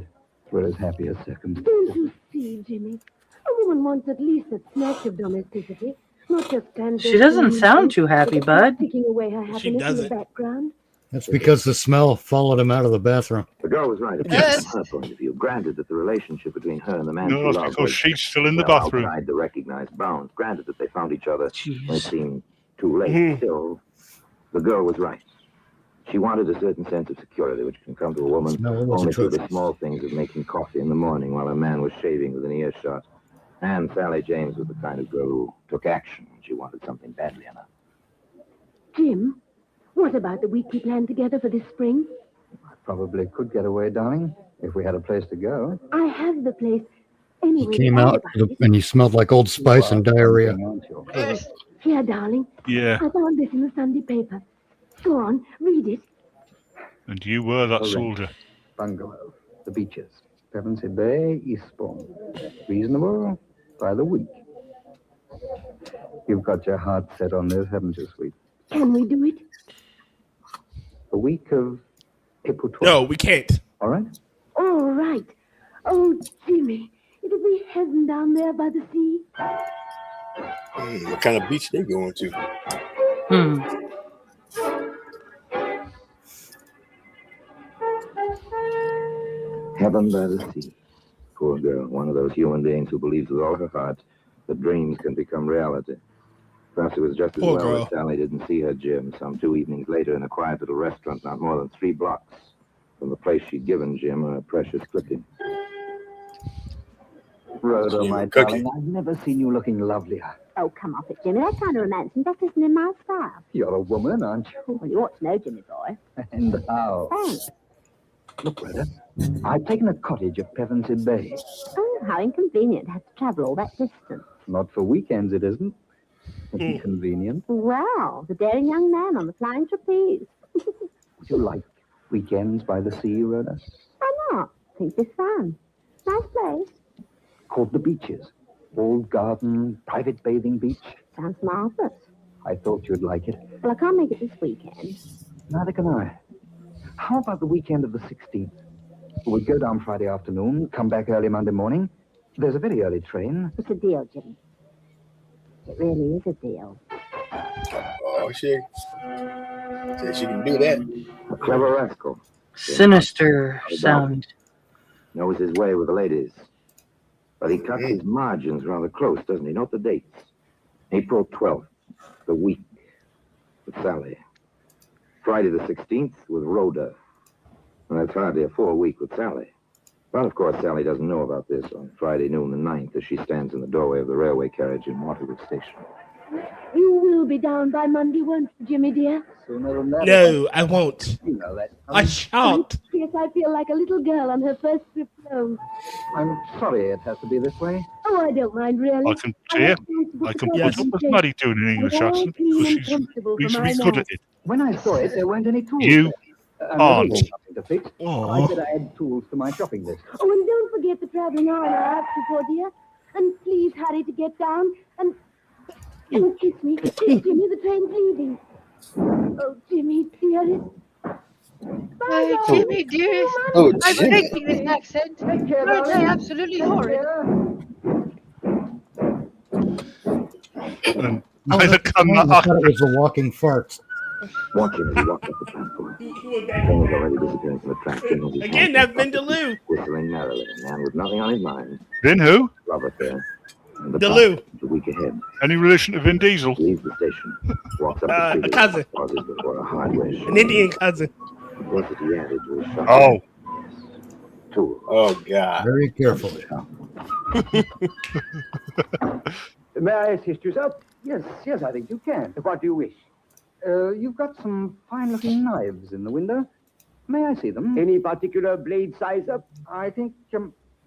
We're as happy as seconds. Don't you see, Jimmy? A woman wants at least a snatch of domesticity, not just stand there She doesn't singing sound too happy, bud. picking away her happiness in doesn't. the background. That's because the smell followed him out of the bathroom. The girl was right. Yes. From her point of view, granted that the relationship between her and the man No, she that's loved because was she's still in the well bathroom. outside the recognized bounds. Granted that they found each other when it Jeez. seemed too late. Mhm. Still, the girl was right. She wanted a certain sense of security, which can come to a woman Smell was only through the atrocious. small things of making coffee in the morning while a man was shaving within earshot. And Sally James was the kind of girl who took action when she wanted something badly enough. Jim, what about the week we planned together for this spring? Probably could get away, darling, if we had a place to go. I have the place. He Anyway, came all out about it. and he smelled like Old Spice and diarrhea. Aren't you? Here, darling. Yeah, I found this in the Sunday paper. Go on, read it. and you were that Correct. soldier. Bungalow, the beaches, Pevensey Bay, Eastbourne. Reasonable by the week. You've got your heart set on this, haven't you, sweet? Can we do it? The week of April 12th. No, we can't. All right? All right. Oh, Jimmy, it'll be heaven down there by the sea. What kind of beach they going to? Heaven by the sea. Poor girl, one of those human beings who believes with all her heart that dreams can become reality. Perhaps it was just as Poor well girl. that Sally didn't see her Jim some 2 evenings later in a quiet little restaurant not more than 3 blocks from the place she'd given Jim a precious clipping. Rhoda, my Cookie. darling, I've never seen you looking lovelier. Oh, come off it, Jimmy. That kind of romancing just isn't in my style. You're a woman, aren't you? Well, you ought to know, Jimmy boy. And how? Thanks. Look, Rhoda, I've taken a cottage at Pevensey Bay. Oh, how inconvenient to have to travel all that distance. Not for weekends, it isn't. Inconvenient. Wow, the daring young man on the flying trapeze. Would you like weekends by the sea, Rhoda? Why not? Think this fun. Nice place. Called the Beaches. Old garden, private bathing beach. Sounds marvelous. I thought you'd like it. Well, I can't make it this weekend. Neither can I. How about the weekend of the 16th? We'd go down Friday afternoon, come back early Monday morning. There's a very early train. It's a deal, Jimmy. It really is a deal. Oh, shit. Said she can do that. A clever rascal. Sinister sound. Knows his way with the ladies. But he cuts his margins rather close, doesn't he? Note the dates. April 12th, the week, with Sally. Friday the 16th with Rhoda. And that's hardly a full week with Sally. But of course, Sally doesn't know about this on Friday noon the 9th as she stands in the doorway of the railway carriage in Waterloo Station. You will be down by Monday, won't you, Jimmy dear? Sooner than that. No, I won't. You know that. I shan't. Yes, I feel like a little girl on her first trip home. I'm sorry it has to be this way. Oh, I don't mind, really. I can put up with Maddie doing an English accent because she's reasonably good at it. When I saw it, there weren't any tools. You there. And aren't. there was nothing to fix. I said I had tools to my shopping list. Oh, and don't forget the traveling hour I asked you for, dear. And please hurry to get down and kiss me. Jimmy, the train's leaving. Oh, Jimmy, dearest. Bye, Jimmy, dearest. Oh, I'm Jimmy. hating this accent. Aren't they absolutely horrid? Neither can I that thought it was the walking farts. Watch him as he walked up the platform. Train was already disappearing from the track. Again, that Vindaloo. Whistling merrily, a man with nothing on his mind. Vin who? Love affair. And the Deleu. path the week ahead. Any relation to Vin Diesel? Leaves the station. Walks up the A street. cousin. Pauses before a hardware shop. An Indian cousin. The density added was shocking. Oh. Tool. Oh, God. Very carefully. May I assist you, sir? Yes, I think you can. What do you wish? You've got some fine-looking knives in the window. May I see them? Any particular blade size, sir? I think,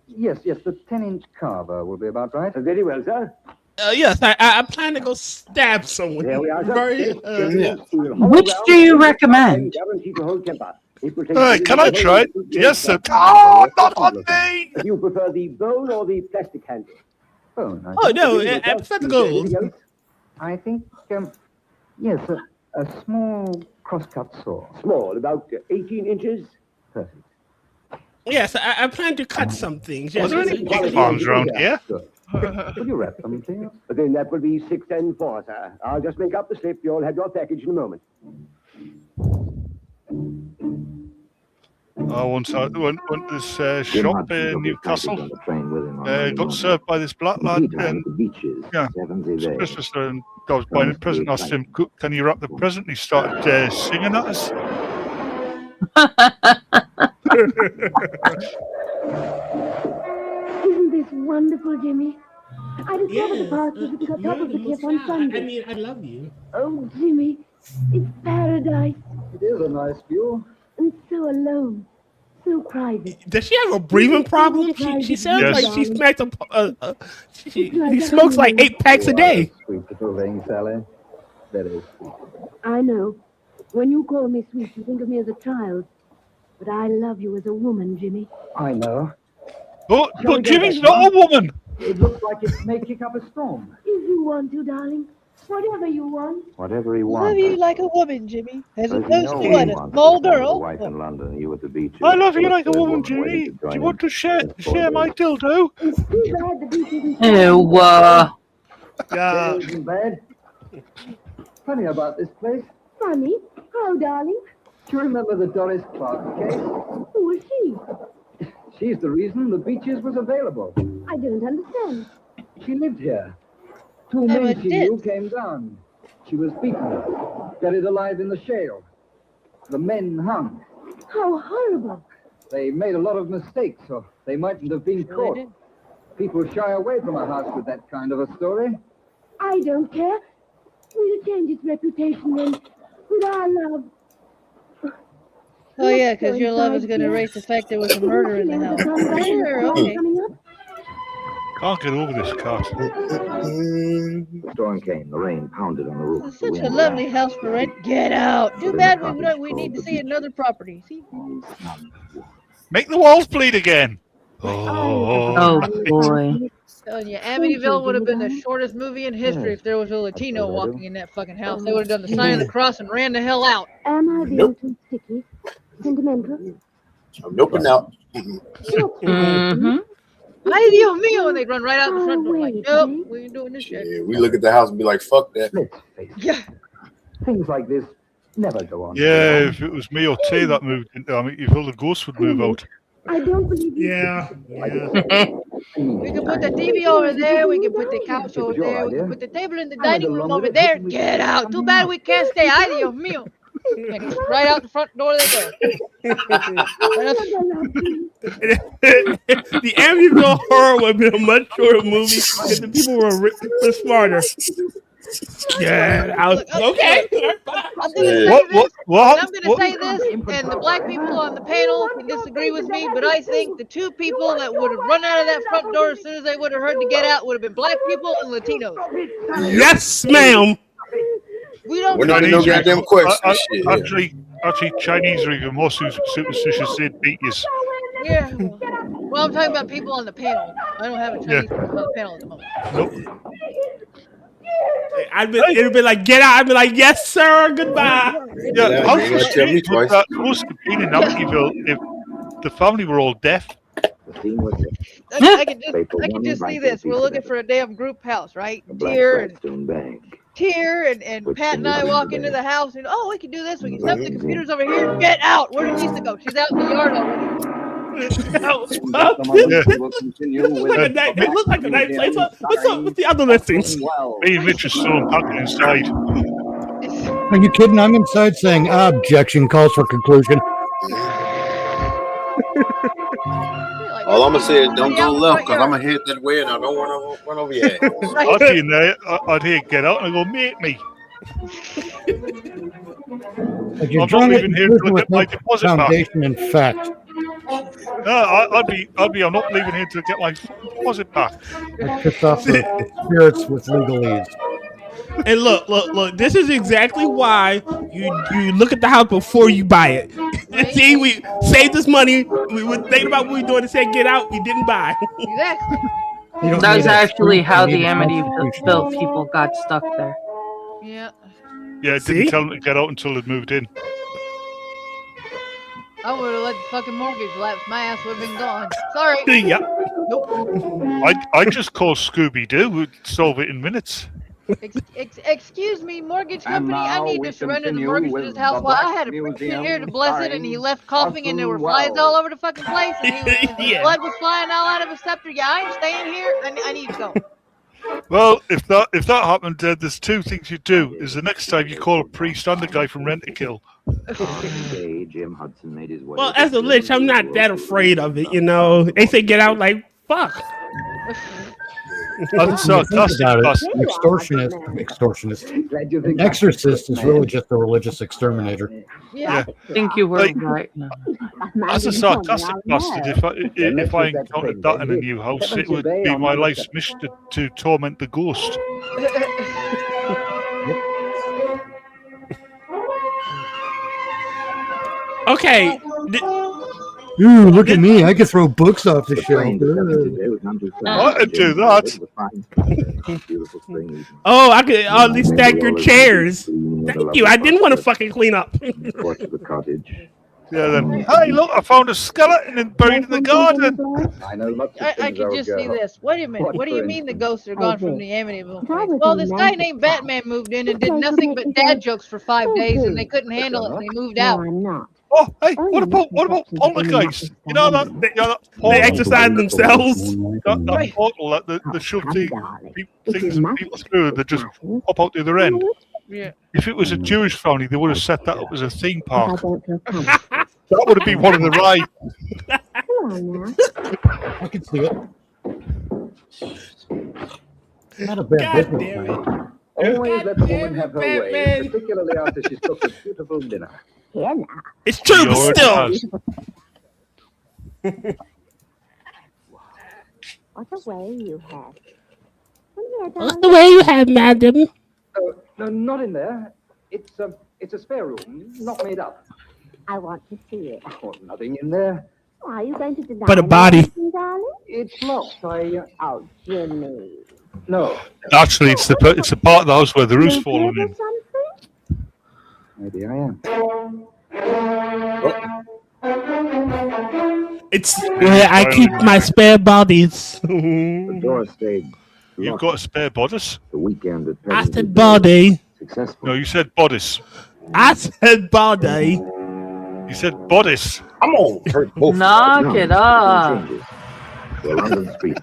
yes, the 10-inch carver will be about right. Very well, sir. Yes, I plan to go stab someone. There we are, sir. Very, Yes. Which do you recommend? Can I try it? Yes, sir. Oh, not on me! Do you prefer the bone or the plastic handle? Bone. Oh, no, I prefer the gold. I think, yes, a small cross-cut saw. Small, about 18 inches. Perfect. Yes, I plan to cut some things. Are Yes, there any pig farms around here? Will you wrap them, please? Then that will be 6 and 4, sir. I'll just make up the slip. You'll have your package in a moment. I once went to this shop in Newcastle. Got served by this black lad, and yeah, it was Christmas, and I was buying a present. I asked him, "Can you wrap the present?" He started singing at us. Isn't this wonderful, Jimmy? I discovered the park was at the top of the cliff on Sunday. I mean, I love you. Oh, Jimmy, it's paradise. It is a nice view. And so alone. So private. Does she have a breathing problem? She sounds Yes. like she smacked she smokes like 8 packs a day. Sweet little thing, Sally. That is. I know. When you call me sweet, you think of me as a child. But I love you as a woman, Jimmy. I know. But Jimmy's not a woman. It looks like it may kick up a storm. If you want to, darling. Whatever you want. Whatever he Love wants. you like a woman, Jimmy. As Does he opposed know to he what, a wants small to spend girl? a wife in London, you at the beach. I love you like a woman, Jimmy. Do you want to share my dildo? It's too bad the beach isn't Ew. Yeah. It isn't bad. Funny about this place. funny. How, darling? Do you remember the Doris Clark case? Who was she? She's the reason the beaches was available. I don't understand. She lived here. 2 Oh, men it she did. knew came down. She was beaten, buried alive in the shale. The men hung. How horrible. They made a lot of mistakes, so they mightn't have been caught. People shy away from a house with that kind of a story. I don't care. We'll change its reputation then. With our love. Oh, yeah, because your love is going to erase the fact there was a murder in the house. Sure, okay. Can't get over this cat. The storm came. The rain pounded on the roof. It's such a lovely house for rent. Get out. Too bad we need to see another property. See? Make the walls bleed again. Oh boy. Telling you, Amityville would have been the shortest movie in history if there was a Latino walking in that fucking house. They would have done the sign of the cross and ran the hell out. Am I being too sticky? Sentimental? I'm milking out. Mm-hmm. Ay, Dios mío, and they'd run right out the front door like, nope, we ain't doing this shit. Yeah, we look at the house and be like, fuck that. Yeah. Things like this never go on. Yeah, if it was me or Tay that moved into Amityville, the ghost would move out. I don't believe you. Yeah. We can put the TV over there, we can put the couch over there, we can put the table in the dining room over there. Get out. Too bad we can't stay. Ay, Dios mío. And right out the front door they go. The Amityville horror would have been a much shorter movie if the people were smarter. Yeah, I was okay. I'm going to say this, and the black people on the panel can disagree with me, but I think the two people that would have run out of that front door as soon as they would have heard to get out would have been black people and Latinos. Yes, ma'am. We're not in no goddamn question. Actually, Chinese are even more superstitious. They'd beat you. Yeah. Well, I'm talking about people on the panel. I don't have a Chinese person on the panel at the moment. Nope. It'd be like, get out. I'd be like, yes, sir. Goodbye. Yeah, how frustrating would that must have been in Amityville if the family were all deaf? I can just see this. We're looking for a damn group house, right? Tier and Pat and I walk into the house and we can do this. We can set the computers over here. Get out. Where did Lisa go? She's out in the yard already. It looks like a nice place. What's up with the other listings? Me and Mitch are still unpacking inside. Are you kidding? I'm inside saying objection calls for conclusion. All I'm gonna say is don't go left because I'm gonna head that way and I don't want to run over your head. I'd be in there. I'd hear get out and I go, meet me. Like you're I'm drawing not a leaving here until I conclusion get my with no deposit back. foundation in fact. No, I'm not leaving here until I get my deposit back. I piss off the spirits with legalese. And look. This is exactly why you look at the house before you buy it. See, we saved this money. We were thinking about what we were doing and said, get out. We didn't buy. Exactly. That was actually how the Amityville people got stuck there. Yeah. Yeah, it didn't tell them to get out until they'd moved in. I would have let the fucking mortgage lapse. My ass would have been gone. Sorry. Yep. Nope. I just call Scooby-Doo. We'd solve it in minutes. Excuse me, mortgage And company. I now need we to surrender the continue mortgage to with this house. The Well, I Black had a priest in Museum here to bless it, and he starring left coughing, and there were flies Orson all over the fucking place, and Yeah. blood was flying all out of his scepter. Yeah, I ain't staying here. I need to go. Well, if that happened, there's two things you do. Is the next time you call a priest and the guy from Rent a Kill. Jim Hudson made his way. Well, as a lich, I'm not that afraid of it, you know. They say get out, like, fuck. That's sarcastic. About it, an exorcist is really just a religious exterminator. Yeah. I think you were Like, right. No. As a sarcastic bastard, if I encountered that in a new house, it would be my life's mission to torment the ghost. Okay. Ooh, look at me. I can throw books off the shelf. I could do that. Oh, I could at least stack your chairs. Thank you. I didn't want to fucking clean up. Yeah, then. Hey, look! I found a skeleton buried in the garden. I could just see this. Wait a minute. What do you mean the ghosts are gone from the Amityville place? Well, this guy named Batman moved in and did nothing but dad jokes for 5 days, and they couldn't handle it, and they moved out. I'm not. Oh, hey, what about poltergeist? You know that They exercise themselves. That portal that the shove things and people through, they just pop out the other end. Yeah. If it was a Jewish family, they would have set that up as a theme park. That would have been one of the rides. I can see it. Not a bad business. Always let the woman have her way, particularly after she's cooked a beautiful dinner. Here now. It's true, but still. What a way you have. Come here, What's darling. the way you have, madam? No, not in there. It's a spare room, not made up. I want to see it. Oh, nothing in there. Why are you going to deny But a body. anything, darling? It's locked. Oh, Jimmy. No. Actually, it's the part of the house where the roof's fallen in. Maybe I am. It's where I keep my spare bodies. The door stayed. You've got a spare bodice? The weekend at I said body. Successful. No, you said bodice. I said body. You said bodice. I'm on. Knock it off. The London streets,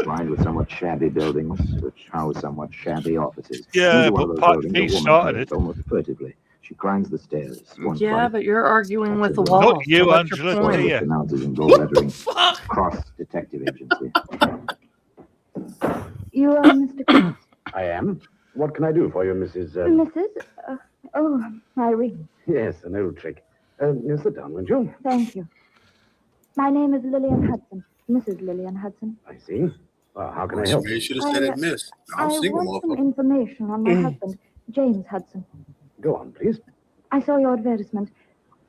lined with somewhat shabby buildings, which house somewhat shabby offices. Yeah, Into one but of those Pat buildings, B a woman started hurries it. almost furtively. She climbs the stairs. One Yeah, flight, but you're arguing with the Not wall. you, So what's your Angela, point? dear. announces in gold lettering, Cross Detective Agency. You are Mr. Cross. I am. What can I do for you, Mrs. Mrs. Oh, my ring. Yes, an old trick. You sit down, won't you? Thank you. My name is Lillian Hudson. Mrs. Lillian Hudson. I see. How can I help You you? should have said it, miss. I I'm single, want some motherfucker. information on my husband, James Hudson. Go on, please. I saw your advertisement.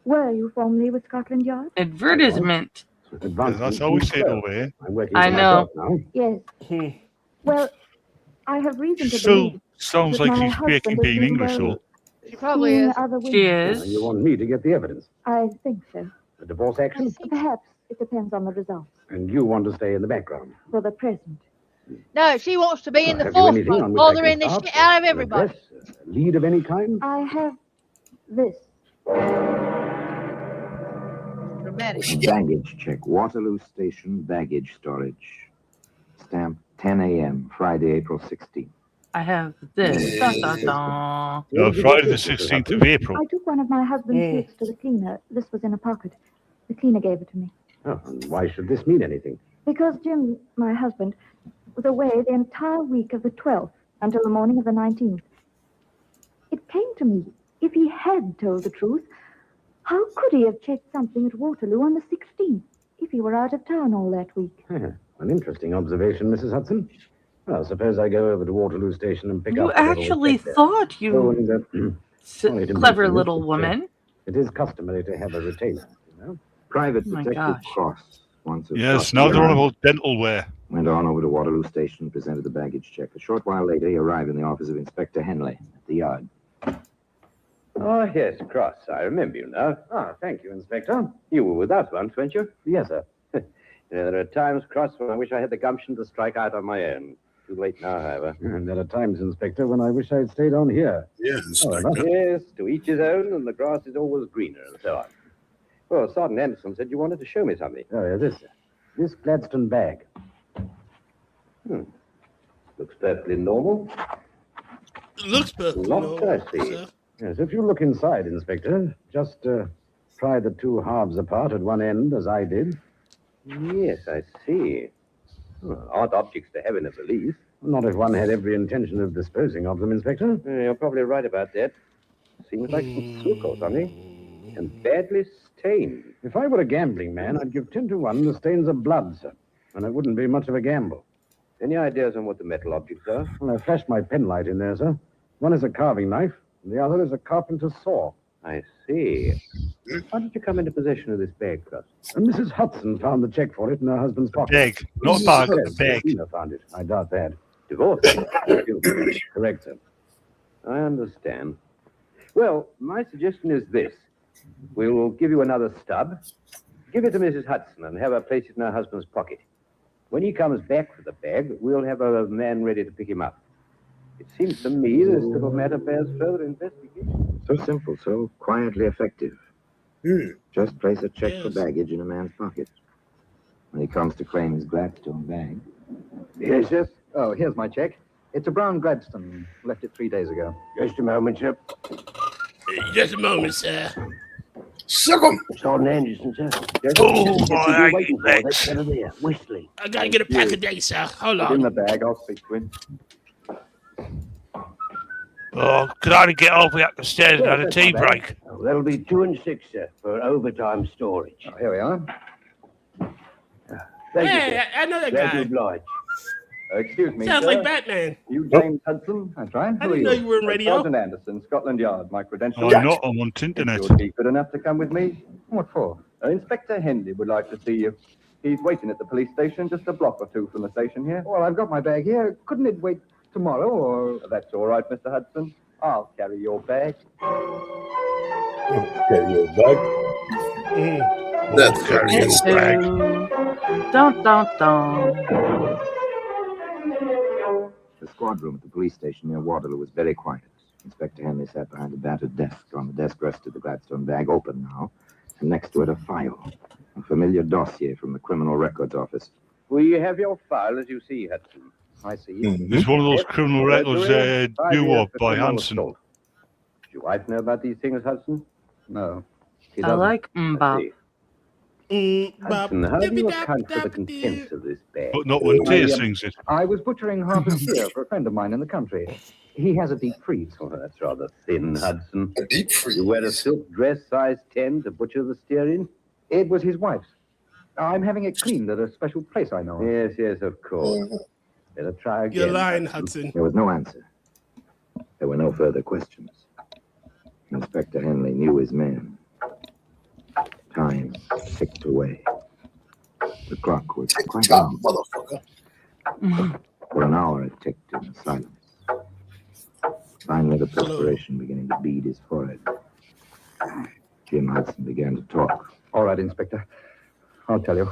Were you formerly with Scotland Yard? Advertisement. That's how we say it over here. I'm working I for know. myself now. Yes. Well, I have reason to Still believe sounds that like my he's husband speaking has being been English, though. She probably seeing is. other women. She is. You want me to get the evidence? I think so. A divorce action? Perhaps it depends on the results. And you want to stay in the background? For the present. No, she wants to be in the Have you anything forefront, on which I bothering can the start? shit out of An everybody. address? A lead of any kind? I have this. Dramatic. Baggage check. Waterloo Station baggage storage. Stamp 10 a.m. Friday, April 16th. I have this. Dun, dun, dun. Friday the 16th of April. I took one of my husband's suits to the cleaner. This was in a pocket. The cleaner gave it to me. Oh, and why should this mean anything? Because Jim, my husband, was away the entire week of the 12th until the morning of the 19th. It came to me, if he had told the truth, how could he have checked something at Waterloo on the 16th if he were out of town all that week? An interesting observation, Mrs. Hudson. Well, suppose I go over to Waterloo Station and pick You up the little actually bit there. thought you Oh, and, sorry to clever mention little this, but, woman. It is customary to have a retainer, you know. Private Oh my Detective gosh. Cross. Once of Yes, Scotland now they're on Yard, about dental wear. went on over to Waterloo Station, presented the baggage check. A short while later, he arrived in the office of Inspector Henley at the yard. Oh, yes, Cross. I remember you now. Ah, thank you, Inspector. You were with us once, weren't you? Yes, sir. There are times, Cross, when I wish I had the gumption to strike out on my own. Too late now, however. And there are times, Inspector, when I wish I'd stayed on here. Yeah, Yes, to each his own, and the grass is always greener, and so on. Well, Sergeant Anderson said you wanted to show me something. Oh, yeah, this Gladstone bag. Looks perfectly normal. Looks perfectly Locked, normal, I see. sir. Yes, if you look inside, Inspector, just pry the two halves apart at one end, as I did. Yes, I see. Well, odd objects to have in a valise. Not if one had every intention of disposing of them, Inspector. You're probably right about that. Seems like some soot or something. And badly stained. If I were a gambling man, I'd give 10 to 1 the stains of blood, sir. And it wouldn't be much of a gamble. Any ideas on what the metal objects are? Well, I flashed my penlight in there, sir. One is a carving knife, and the other is a carpenter's saw. I see. How did you come into possession of this bag, Gus? And Mrs. Hudson found the check for it in her husband's pocket. Bag, not bag, Yes, a bag. Tina found it. I doubt that. Divorce? Correct, sir. I understand. Well, my suggestion is this. We'll give you another stub. Give it to Mrs. Hudson and have her place it in her husband's pocket. When he comes back for the bag, we'll have a man ready to pick him up. It seems to me this little matter bears further investigation. So simple, so quietly effective. Just place a check for Yes. baggage in a man's pocket. When he comes to claim his Gladstone bag. Yes, sir. Oh, here's my check. It's a brown Gladstone. Left it 3 days ago. Just a moment, sir. Just a moment, sir. Suck 'em! Sergeant Anderson, sir. Oh, my waiting for legs. over there, whistling. I gotta get a pack a day, sir. Hold In on. the bag, I'll speak to him. Oh, could I get over up the stairs and have a tea break? Oh, that'll be 2 and 6, sir, for overtime storage. Here we are. Thank you, Hey, sir. I know that Glad to guy. oblige. Excuse me, Sounds sir. like Batman. You James Hudson? That's right. I didn't know you were in radio. Sergeant Anderson, Scotland Yard. My credentials. I'm not, I'm on internet. You'll be good enough to come with me? What for? Inspector Hendy would like to see you. He's waiting at the police station, just a block or two from the station here. Well, I've got my bag here. Couldn't it wait tomorrow, or... That's all right, Mr. Hudson. I'll carry your bag. Carry your bag. That's carry your bag. Dun, dun, dun. The squad room at the police station near Waterloo was very quiet. Inspector Henley sat behind a battered desk. On the desk rested the Gladstone bag, open now, and next to it a file, a familiar dossier from the Criminal Records Office. Will you have your file as you see, Hudson? I see. It's one of those criminal records due up by Hanson. Does your wife know about these things, Hudson? No. She I doesn't. like Mbop. Hudson, how do you account for the contents of this bag? But not when Tia sings it. I was butchering half a steer for a friend of mine in the country. He has a deep freeze. Oh, that's rather thin, Hudson. A deep freeze. You wear a silk dress size 10 to butcher the steer in? It was his wife's. I'm having it cleaned at a special place I know of. Yes, yes, of course. Better try again. You're lying, Hudson. There was no answer. There were no further questions. Inspector Henley knew his man. Time ticked away. The clock was quite Top long. motherfucker. For an hour it ticked in silence. Finally, the perspiration beginning to bead his forehead. Jim Hudson began to talk. All right, Inspector. I'll tell you.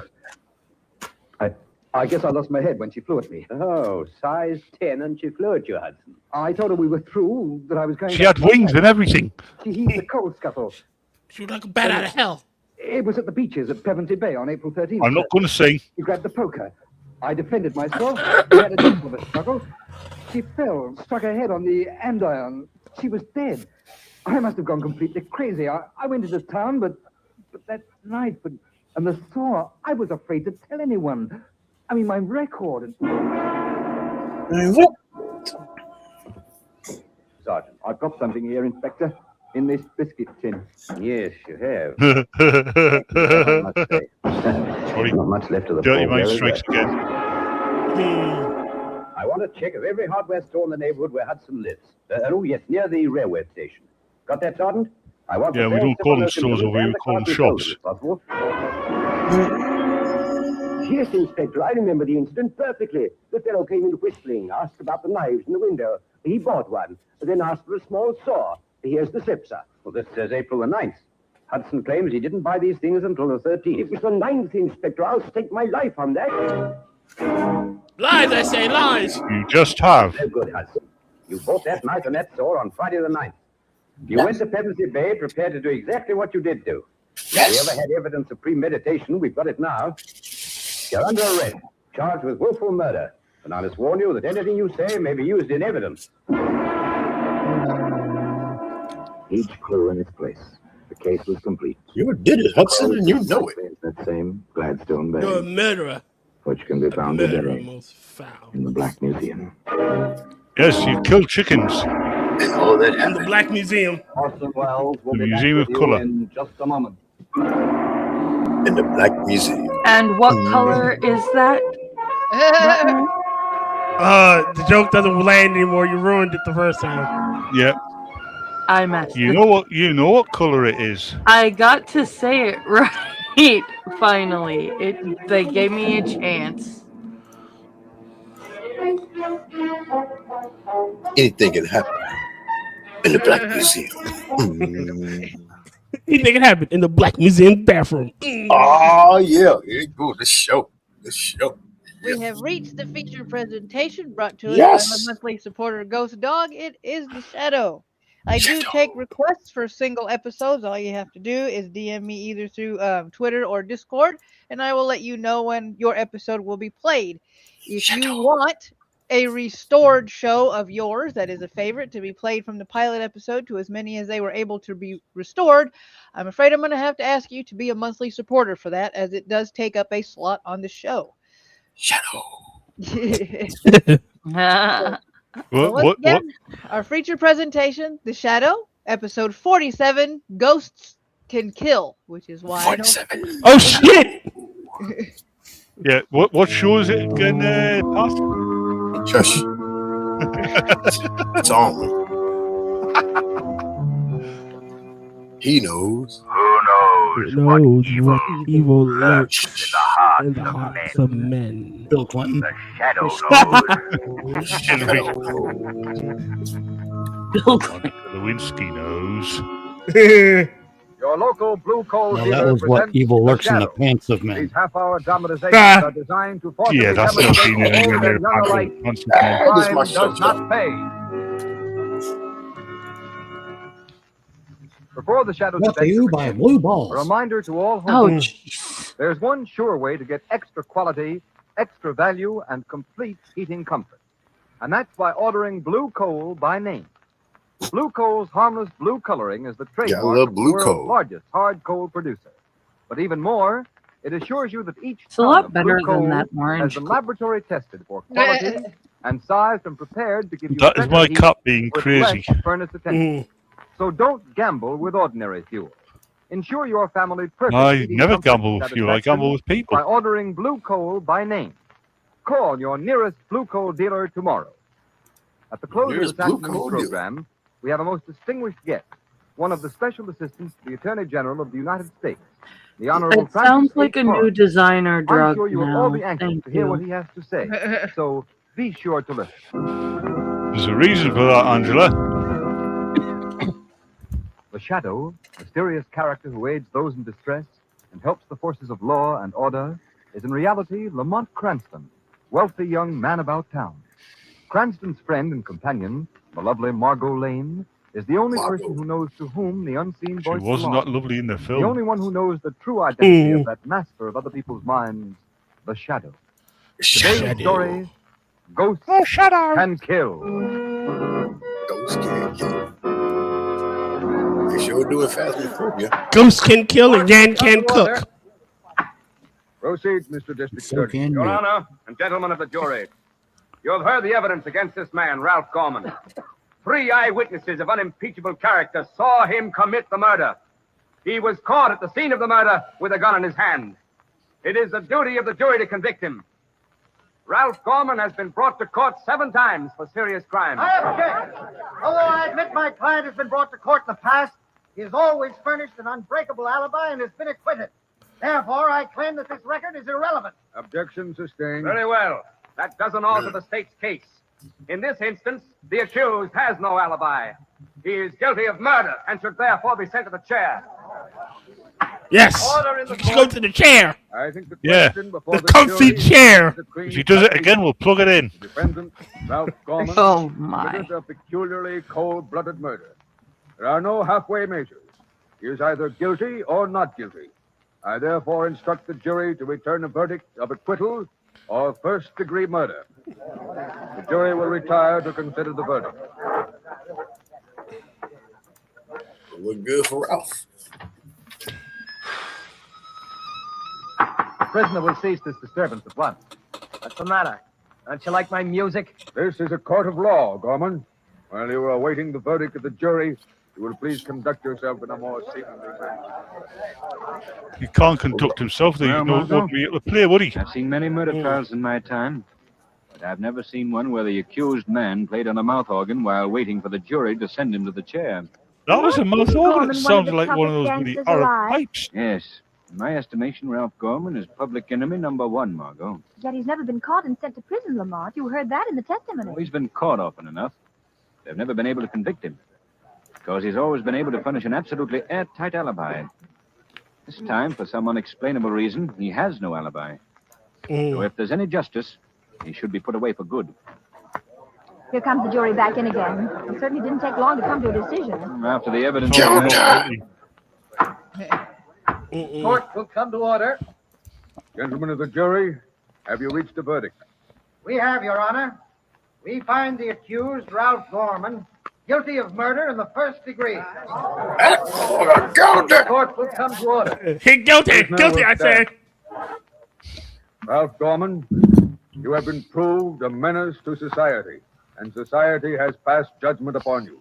I guess I lost my head when she flew at me. Oh, size 10 and she flew at you, Hudson. I told her we were through, that I was going She had wings and everything. She heaved the coal scuttle. She was like a bat out of hell. It was at the beaches at Pevensey Bay on April 13th. I'm not going to sing. He grabbed the poker. I defended myself. We had a little of a struggle. She fell, struck her head on the andiron. She was dead. I must have gone completely crazy. I went into town, but that knife and the saw, I was afraid to tell anyone. I mean, my record. Sergeant, I've got something here, Inspector, in this biscuit tin. Yes, you have. Sorry. Not much left of the Dirty pork Mate there, is strikes there? again. I want a check of every hardware store in the neighborhood where Hudson lives. Oh, yes, near the railway station. Got that, Sergeant? I want Yeah, we don't call them stores over here, we call them shops. Yes, Inspector, I remember the incident perfectly. The fellow came in whistling, asked about the knives in the window. He bought one, then asked for a small saw. Here's the slip, sir. Well, this says April the 9th. Hudson claims he didn't buy these things until the 13th. It was the 9th, Inspector. I'll stake my life on that. Lies, I say, lies. You just have. Very good, Hudson. You bought that knife and that sword on Friday the 9th. You went to Pevensey Bay prepared to do exactly what you did do. If we ever had evidence of premeditation, we've got it now. You're under arrest, charged with willful murder. And I must warn you that anything you say may be used in evidence. Each clue in its place. The case was complete. You did it, Hudson, and you know it. That same Gladstone bag. You're a murderer. Which can be found today Most foul. in the Black Museum. Yes, you killed chickens. And all that In the Black Museum. Orson Welles will The be Museum back of with Colour. you in just a moment. in the Black Museum. And what color is that? The joke doesn't land anymore. You ruined it the first time. Yeah. I messed You it. know what color it is. I got to say it right. Finally, they gave me a chance. Anything can happen in the Black Museum. Anything can happen in the Black Museum bathroom. Oh, yeah. Here you go. The show. We have reached the feature presentation brought to us Yes. by my monthly supporter, Ghost Dog. It is The Shadow. I do take requests for single episodes. All you have to do is DM me either through Twitter or Discord, and I will let you know when your episode will be played. If you want a restored show of yours that is a favorite to be played from the pilot episode to as many as they were able to be restored, I'm afraid I'm going to have to ask you to be a monthly supporter for that, as it does take up a slot on the show. Once again, our feature presentation, The Shadow, episode 47, Ghosts Can Kill, which is why 47. Oh, shit! Yeah, what show is it again, Pastor? Shush. It's on. He knows. Who knows what evil lurks in the hearts of men? Bill Clinton. Shadow Bill Clinton. Lewinsky knows. Your local blue coal Well, dealer that was what presents evil The lurks in the Shadow. pants of men. These half-hour dramatizations are designed to forcibly Yeah, that's not demonstrate been to in old there. and young alike Once that again. This is crime my show, does not pay. Before The Shadow's Brought to you by adventure Blue begins, a Balls. reminder to all Oh, homeowners. jeez. There's one sure way to get extra quality, extra value, and complete heating comfort. And that's by ordering blue coal by name. Blue coal's harmless blue coloring is the trademark love of blue the world's coal. largest hard coal producer. But even more, it assures you that each It's a ton lot of better blue coal than that has orange. been laboratory tested for quality and sized and prepared to give you That is better my heat cup being with crazy. less furnace attention. So don't gamble with ordinary fuel. Ensure your family perfect I heating never comfort gamble and with fuel. I satisfaction gamble with people. by ordering blue coal by name. Call your nearest blue coal dealer tomorrow. At the close Nearest of this blue afternoon's coal dealer. program, we have a most distinguished guest, one of the special assistants to the Attorney General of the United States, the Honorable It Francis sounds like H. a new Forrest. designer I'm drug sure you will all now. be anxious Thank to hear what you. he has to say, so be sure to listen. There's a reason for that, Angela. The Shadow, mysterious character who aids those in distress and helps the forces of law and order, is in reality Lamont Cranston, wealthy young man about town. Cranston's friend and companion, the lovely Margot Lane, is the only person who knows to whom the unseen She voice was belongs. not lovely in the The film. only one who knows the true identity of that master of other people's minds, the Shadow. Today's story, Ghosts Can Kill. Ghosts can kill. They sure do it fast and furious. Ghosts can kill and Yan can cook. Proceed, Mr. District So Judge. can Your you. Honor and gentlemen of the jury, you have heard the evidence against this man, Ralph Gorman. 3 eyewitnesses of unimpeachable character saw him commit the murder. He was caught at the scene of the murder with a gun in his hand. It is the duty of the jury to convict him. Ralph Gorman has been brought to court 7 times for serious crimes. I object. Although I admit my client has been brought to court in the past, he has always furnished an unbreakable alibi and has been acquitted. Therefore, I claim that this record is irrelevant. Objection sustained. Very well. That doesn't alter the state's case. In this instance, the accused has no alibi. He is guilty of murder and should therefore be sent to the chair. Yes. Just go to the chair. I think the Yeah. question before The comfy jury chair. is the cream If he does it again, we'll plug it in. Defendant Ralph Gorman Oh, my. committed a peculiarly cold-blooded murder. There are no halfway measures. He is either guilty or not guilty. I therefore instruct the jury to return a verdict of acquittal or first-degree murder. The jury will retire to consider the verdict. Look good for Ralph. The prisoner will cease this disturbance at once. What's the matter? Don't you like my music? This is a court of law, Gorman. While you are awaiting the verdict of the jury, you will please conduct yourself in a more seemly manner. He can't conduct himself. He wouldn't be able to play, would he? I've seen many murder trials in my time, but I've never seen one where the accused man played on a mouth organ while waiting for the jury to send him to the chair. That was a mouth organ. It Gorman, sounded one of like the one of those toughest really gangsters Arab alive. pipes. Yes. In my estimation, Ralph Gorman is public enemy number one, Margot. Yet he's never been caught and sent to prison, Lamont. You heard that in the testimony. Oh, he's been caught often enough. They've never been able to convict him, because he's always been able to furnish an absolutely airtight alibi. This time, for some unexplainable reason, he has no alibi. So if there's any justice, he should be put away for good. Here comes the jury back in again. It certainly didn't take long to come to a decision. After the evidence... Court will come to order. Gentlemen of the jury, have you reached a verdict? We have, Your Honor. We find the accused, Ralph Gorman, guilty of murder in the first degree. The court will come to order. Guilty, guilty, I say. Ralph Gorman, you have been proved a menace to society, and society has passed judgment upon you.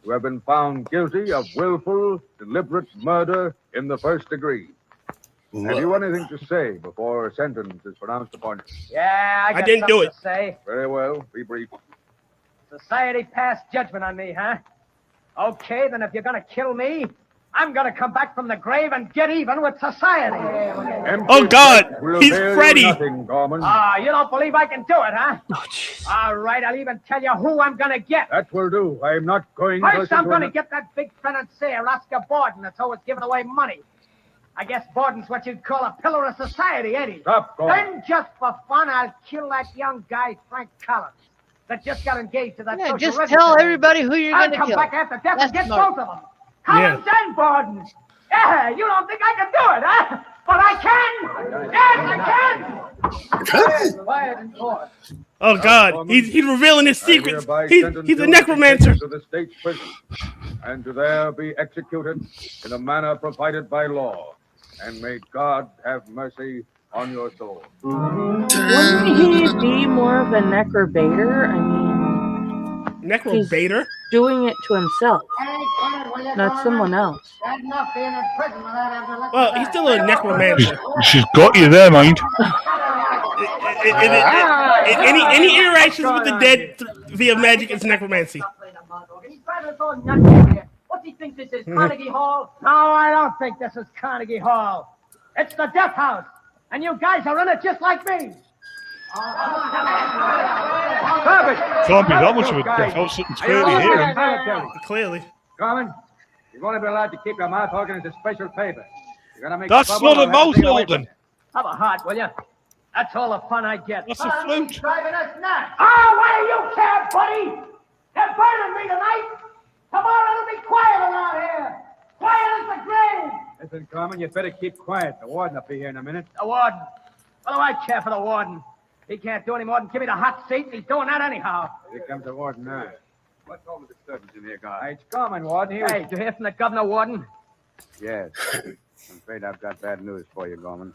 You have been found guilty of willful, deliberate murder in the first degree. Have you anything to say before a sentence is pronounced upon you? Yeah, I didn't do it. To say. Very well, be brief. Society passed judgment on me, huh? Okay, then if you're gonna kill me, I'm gonna come back from the grave and get even with society. Oh, God, he's Freddy. Nothing, Gorman. You don't believe I can do it, huh? Oh, jeez. All right, I'll even tell you who I'm gonna get. That will do. I'm not going to First, listen I'm to gonna an- get that big financier, Oscar Borden, that's always giving away money. I guess Borden's what you'd call a pillar of society, ain't he? Stop, Gorman. Then, just for fun, I'll kill that young guy, Frank Collins, that just got engaged to that Yeah, social just register. tell everybody who you're I'll going to come kill. back after death That's and get smart. both of them. Collins and Borden. Yeah, you don't think I can do it, huh? But I can. Yes, I can. Quiet in court. Oh, God, he's revealing his secrets. He's a necromancer. To the state prison, and to there be executed in a manner provided by law. And may God have mercy on your soul. Wouldn't he be more of a necrobaiter? I mean, necrobaiter? He's doing it to himself, not someone else. Well, he's still a necromancer. She's got you there, mind. Any interactions with the dead via magic is necromancy. He's driving us all nuts in here. What do you think this is, Carnegie Hall? No, I don't think this is Carnegie Hall. It's the death house, and you guys are in it just like me. Can't be that much of a death house. It's clearly here. Clearly. Gorman, you've only been allowed to keep your mouth organ as a special favor. You're gonna make That's trouble not a or have to mouth take away organ. Have a heart, will you? That's all the fun I get. That's a flute. Driving us nuts. Oh, what do you care, buddy? They're burning me tonight. Tomorrow it'll be quiet around here. Quiet as the grave. Listen, Gorman, you better keep quiet. The warden will be here in a minute. The warden. What do I care for the warden? He can't do any more than give me the hot seat, and he's doing that anyhow. Here comes the warden now. What's all the disturbance in here, guy? It's Gorman, warden. Here. Hey, did you hear from the governor, warden? Yes. I'm afraid I've got bad news for you, Gorman.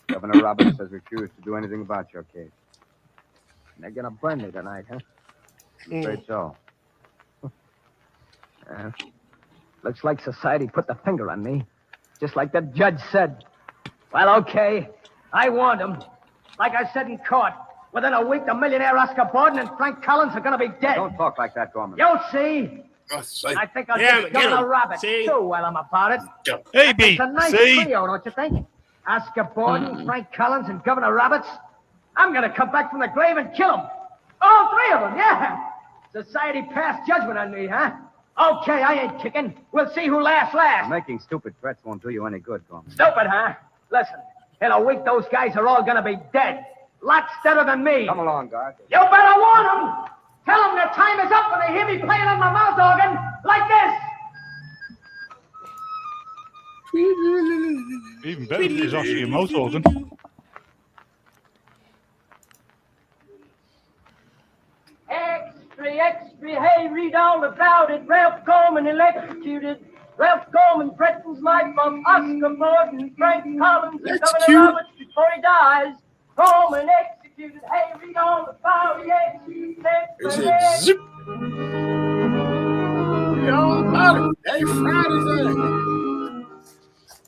Governor Roberts has refused to do anything about your case. They're gonna burn me tonight, huh? I'm afraid so. Looks like society put the finger on me, just like the judge said. Well, okay. I warned him. Like I said in court, within a week, the millionaire Oscar Borden and Frank Collins are going to be dead. Don't talk like that, Gorman. You'll see. I think I'll give Governor Roberts too while I'm about it. Hey, B. It's a nice See? trio, don't you think? Oscar Borden, Frank Collins, and Governor Roberts. I'm going to come back from the grave and kill them. All three of them, yeah. Society passed judgment on me, huh? Okay, I ain't kicking. We'll see who laughs last. Making stupid threats won't do you any good, Gorman. Stupid, huh? Listen, in a week, those guys are all gonna be dead. Lots deader than me. Come along, Garth. You better warn them. Tell them their time is up when they hear me playing on my mouth organ like this. Even better if it's actually a mouth organ. Extra, hey, read all about it. Ralph Gorman electrocuted. Ralph Gorman threatens life of Oscar Morton, Frank Collins, and Governor Roberts before he dies. Gorman executed. Hey, read all about it. Zip. Read all about it. Hey, Friday.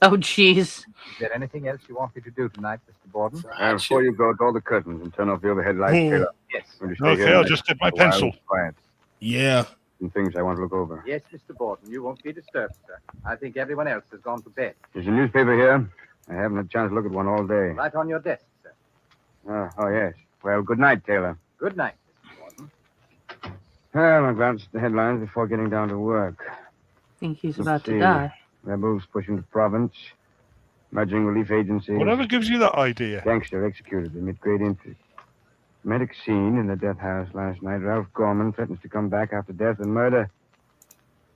Oh, jeez. Is there anything else you want me to do tonight, Mr. Borden? Before you go, draw the curtains and turn off the overhead lights. Yes. Okay, I'll just get my pencil. Quiet. Yeah. Some things I want to look over. Yes, Mr. Borden, you won't be disturbed, sir. I think everyone else has gone to bed. There's a newspaper here. I haven't had a chance to look at one all day. Right on your desk, sir. Oh, yes. Well, good night, Taylor. Good night, Mr. Borden. Well, I glanced at the headlines before getting down to work. I think he's about to die. Rebels pushing the province. Merging relief agencies. Whatever gives you that idea. Gangster executed amid great interest. Medic scene in the death house last night. Ralph Gorman threatens to come back after death and murder.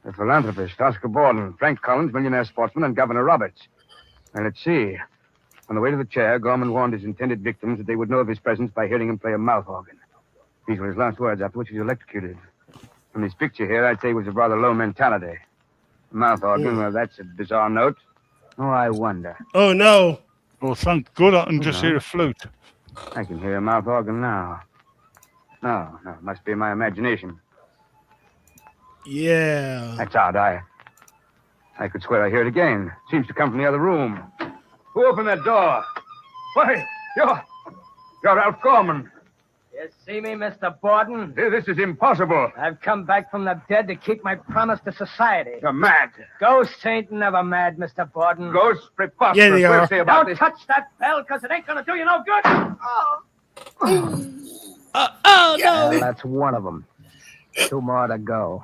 The philanthropist, Oscar Borden, Frank Collins, millionaire sportsman, and Governor Roberts. Now, let's see. On the way to the chair, Gorman warned his intended victims that they would know of his presence by hearing him play a mouth organ. These were his last words, after which he was electrocuted. From this picture here, I'd say he was of rather low mentality. Mouth organ, well, that's a bizarre note. Oh, I wonder. Oh, no. Well, thank God I can just hear a flute. I can hear a mouth organ now. No, it must be my imagination. Yeah. That's odd. I could swear I hear it again. Seems to come from the other room. Who opened that door? Why, you're Ralph Gorman. You see me, Mr. Borden? This is impossible. I've come back from the dead to keep my promise to society. You're mad. Ghosts ain't never mad, Mr. Borden. Ghosts? Preposterous. Yeah, they are. We'll see about Don't this. touch that bell, because it ain't going to do you no good. Oh, no. Well, that's one of them. 2 more to go.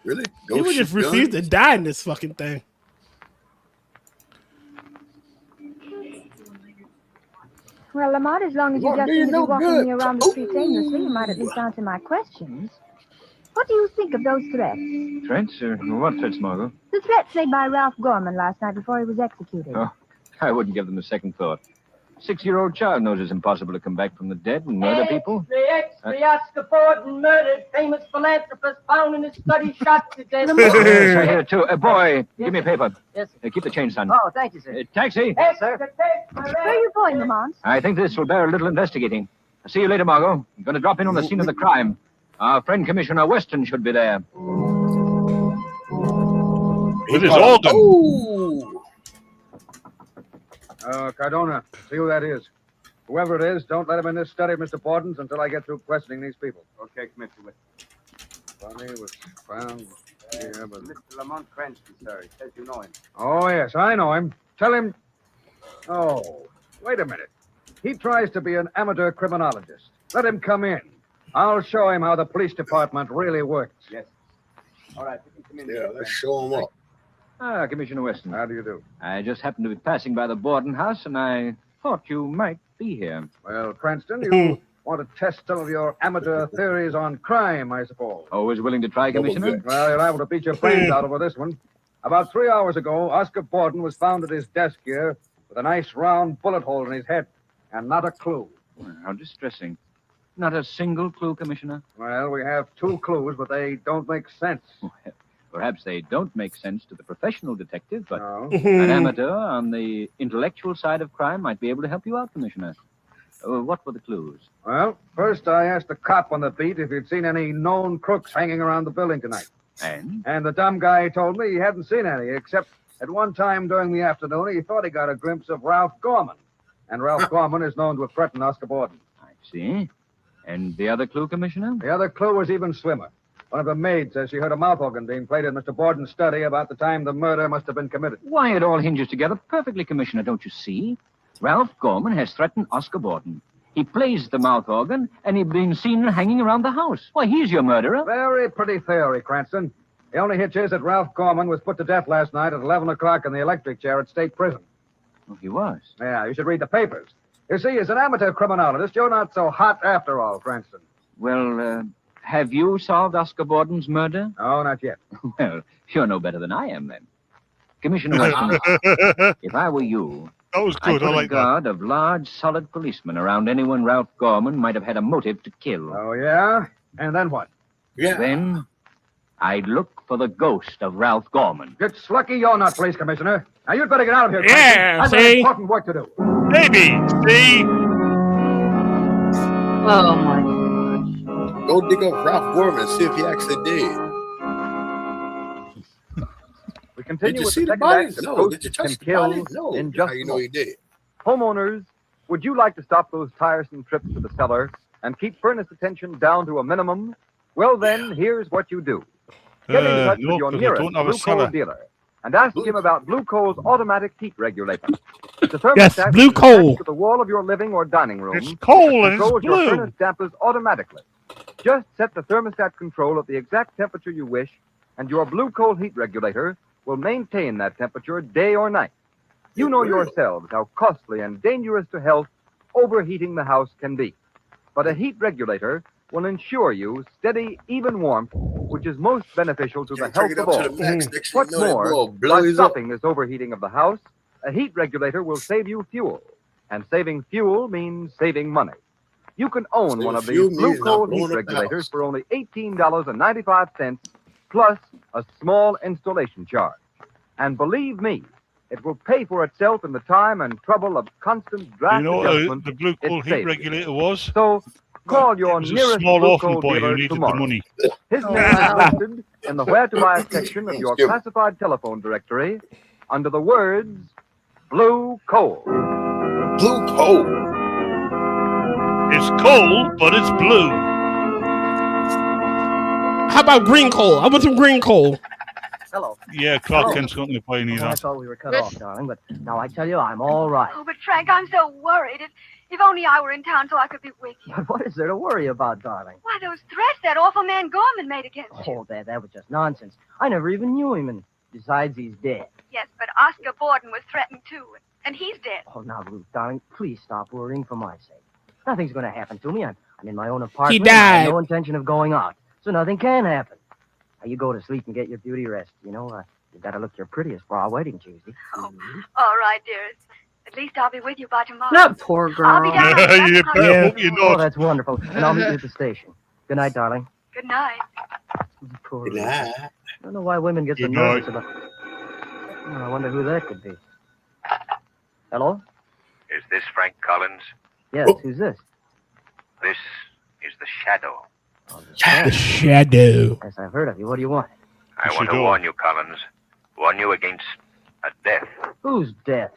Really? People just refuse to die in this fucking thing. Well, Lamont, as long as you Lord, just do seem you to be know walking good? me around the streets aimlessly, you might at least answer my questions. What do you think of those threats? Threats? What threats, Margot? The threats made by Ralph Gorman last night before he was executed. Oh, I wouldn't give them a second thought. 6-year-old child knows it's impossible to come back from the dead and murder people. Extra, Oscar Borden murdered. Famous philanthropist found in his study shot to death. Here, too. Boy, give me a paper. Yes, sir. Keep the change, son. Oh, thank you, sir. Taxi. Yes, sir. Where are you going, Lamont? I think this will bear a little investigating. I'll see you later, Margot. I'm going to drop in on the scene of the crime. Our friend Commissioner Weston should be there. With his organ. Ooh. Cardona, see who that is. Whoever it is, don't let him in this study, Mr. Borden's, until I get through questioning these people. Okay, Commissioner. Bonnie was found here, but... Mr. Lamont Cranston, sir. He says you know him. Oh, yes, I know him. Tell him... Oh, wait a minute. He tries to be an amateur criminologist. Let him come in. I'll show him how the police department really works. Yes. All right, you can come in. Yeah, let's show him up. Commissioner Weston. How do you do? I just happened to be passing by the Borden house, and I thought you might be here. Well, Cranston, you want to test some of your amateur theories on crime, I suppose. Always willing to try, Commissioner? Well, you're liable to beat your brains out over this one. About 3 hours ago, Oscar Borden was found at his desk here with a nice round bullet hole in his head, and not a clue. Well, how distressing. Not a single clue, Commissioner? Well, we have 2 clues, but they don't make sense. Perhaps they don't make sense to the professional detective, but No. an amateur on the intellectual side of crime might be able to help you out, Commissioner. What were the clues? Well, first I asked the cop on the beat if he'd seen any known crooks hanging around the building tonight. And? And the dumb guy told me he hadn't seen any, except at one time during the afternoon he thought he got a glimpse of Ralph Gorman. And Ralph Gorman is known to have threatened Oscar Borden. I see. And the other clue, Commissioner? The other clue was even slimmer. One of the maids says she heard a mouth organ being played in Mr. Borden's study about the time the murder must have been committed. Why, it all hinges together perfectly, Commissioner, don't you see? Ralph Gorman has threatened Oscar Borden. He plays the mouth organ, and he's been seen hanging around the house. Why, he's your murderer. Very pretty theory, Cranston. The only hitch is that Ralph Gorman was put to death last night at 11 o'clock in the electric chair at State Prison. Oh, he was? Yeah, you should read the papers. You see, as an amateur criminologist, you're not so hot after all, Cranston. Well, have you solved Oscar Borden's murder? No, not yet. Well, you're no better than I am, then. Commissioner Weston, if I were you, that was good. I'd put I like a guard of large, solid policemen around anyone Ralph Gorman might have had a motive to kill. Oh, yeah? And then what? Yeah. Then I'd look for the ghost of Ralph Gorman. It's lucky you're not police commissioner. Now, you'd better get out of here, Yeah, Cranston. I've got see? important work to do. Maybe. See? Oh my gosh. Go dig up Ralph Gorman and see if he actually did. We continue Did you with see the the second body? act of No. Ghosts Did you touch and the body? Kills No. in How Just you a know he Moment. did? Homeowners, would you like to stop those tiresome trips to the cellar and keep furnace attention down to a minimum? Well, then, here's what you do. Get in touch no, with your 'cause I nearest don't have a Blue cellar. Coal dealer and ask him about Blue Coal's automatic heat regulator. It's a Yes, thermostat Blue that's Coal. attached to the wall of your living or dining room. It's coal that and it's controls your blue. furnace dampers automatically. Just set the thermostat control at the exact temperature you wish, and your Blue Coal heat regulator will maintain that temperature day or night. You know yourselves how costly and dangerous to health overheating the house can be. But a heat regulator will ensure you steady, even warmth, which is most beneficial to the turn health it of up all. to the max. Next thing What's you know, that more, boy by blows up. stopping this overheating of the house, a heat regulator will save you fuel. And saving fuel means saving money. You can own Saving one of fuel these Blue means not Coal blowing heat up the regulators house. for only $18.95 plus a small installation charge. And believe me, it will pay for itself in the time and trouble of constant draft You know what adjustment. the Blue Coal it heat saves you. regulator was? So call It your was a nearest small Blue orphan Coal boy who dealer needed tomorrow. the money. His Oh, name wow. is listed in the Where to Buy section of your classified telephone directory under the words Blue Coal. Blue Coal. It's coal, but it's blue. How about green coal? I want some green coal. Hello. Yeah, Clark Hello. Kent's going to buy any of Oh, I that. thought we were cut off, darling, but now I tell you, I'm all right. Oh, but Frank, I'm so worried. If only I were in town so I could be with you. But what is there to worry about, darling? Why, those threats that awful man Gorman made against you. Oh, that was just nonsense. I never even knew him, and besides, he's dead. Yes, but Oscar Borden was threatened too, and he's dead. Oh, now, Ruth, darling, please stop worrying for my sake. Nothing's going to happen to me. I'm in my own apartment. He and I have died. no intention of going out, so nothing can happen. Now, you go to sleep and get your beauty rest. You know, you got to look your prettiest for our wedding Tuesday. Oh, all right, dearest. At least I'll be with you by tomorrow. That poor girl. I'll be down at the You house. better hope you're Oh, not. that's wonderful. And I'll meet you at the station. Good night, darling. Good night. Poor Good Ruth. night. I don't know why women get so Good nervous about... Oh, I wonder who that could be. Hello? Is this Frank Collins? Yes, who's this? This is the Shadow. The Shadow. Yes, I've heard of you. What do you want? I want to warn you, Collins. Warn you against a death. Whose death?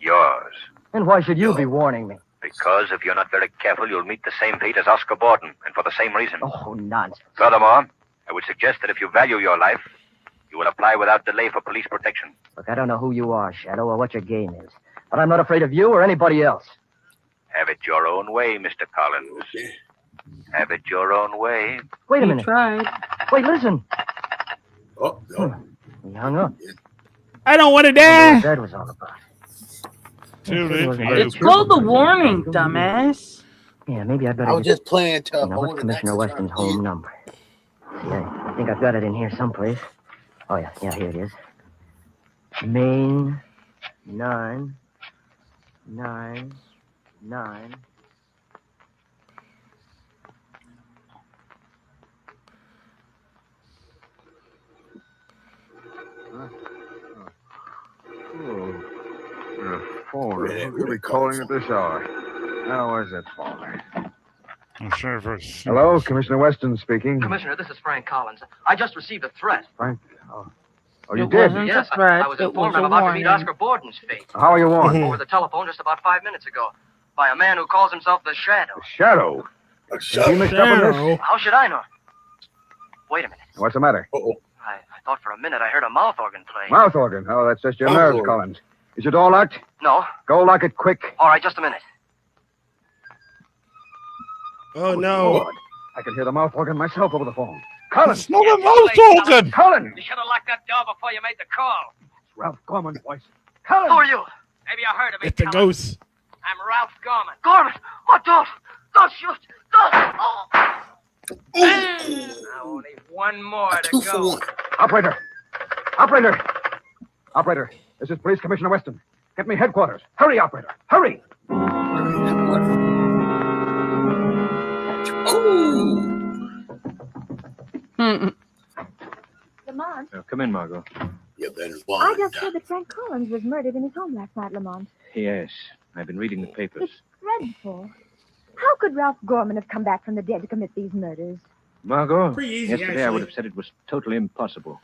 Yours. And why should you be warning me? Because if you're not very careful, you'll meet the same fate as Oscar Borden, and for the same reason. Oh, nonsense. Furthermore, I would suggest that if you value your life, you will apply without delay for police protection. Look, I don't know who you are, Shadow, or what your game is. But I'm not afraid of you or anybody else. Have it your own way, Mr. Collins. Have it your own way. Wait a He minute. tried. Wait, listen. Oh, no. He hung up. I don't want to I wonder die. what that was all about. Too late for you. It's called the warning, dumbass. Yeah, maybe I better I was just playing to Now, what's Commissioner Weston's home number? Yeah, I think I've got it in here someplace. Oh, yeah, here it is. Main 999. Phone. Who'll be calling at this hour? Now, where's that phone? I'm sorry for Hello, Commissioner Weston speaking. Commissioner, this is Frank Collins. I just received a threat. Frank? Oh, you It did? wasn't Yes, a threat. I was It informed was I'm a about to meet warning. Oscar Borden's fate. How are you warned? Over the telephone just about 5 minutes ago. By a man who calls himself the Shadow. Shadow. Is he mixed up in this? How should I know? Wait a minute. What's the matter? I thought for a minute I heard a mouth organ playing. Mouth organ. Oh, that's just your Mouth nerves, organ. Collins. Is your door locked? No. Go lock it quick. All right, just a minute. Oh, no. Lord. I can hear the mouth organ myself over the phone. Colin! It's not a mouth organ! Colin! You should have locked that door before you made the call. It's Ralph Gorman's voice. Who are you? Maybe you heard of me. It's the Colin. ghost. I'm Ralph Gorman. Gorman! Oh, don't shoot! Don't! Oh! Now only one more to go. Operator! Operator, this is Police Commissioner Weston. Get me headquarters. Hurry, operator. Hurry! Lamont, Come in, Margot. You better I just heard that Frank Collins was murdered in his home last night, Lamont. Yes, I've been reading the papers. It's dreadful. How could Ralph Gorman have come back from the dead to commit these murders? Margot, Pretty easy, yesterday I would actually. have said it was totally impossible.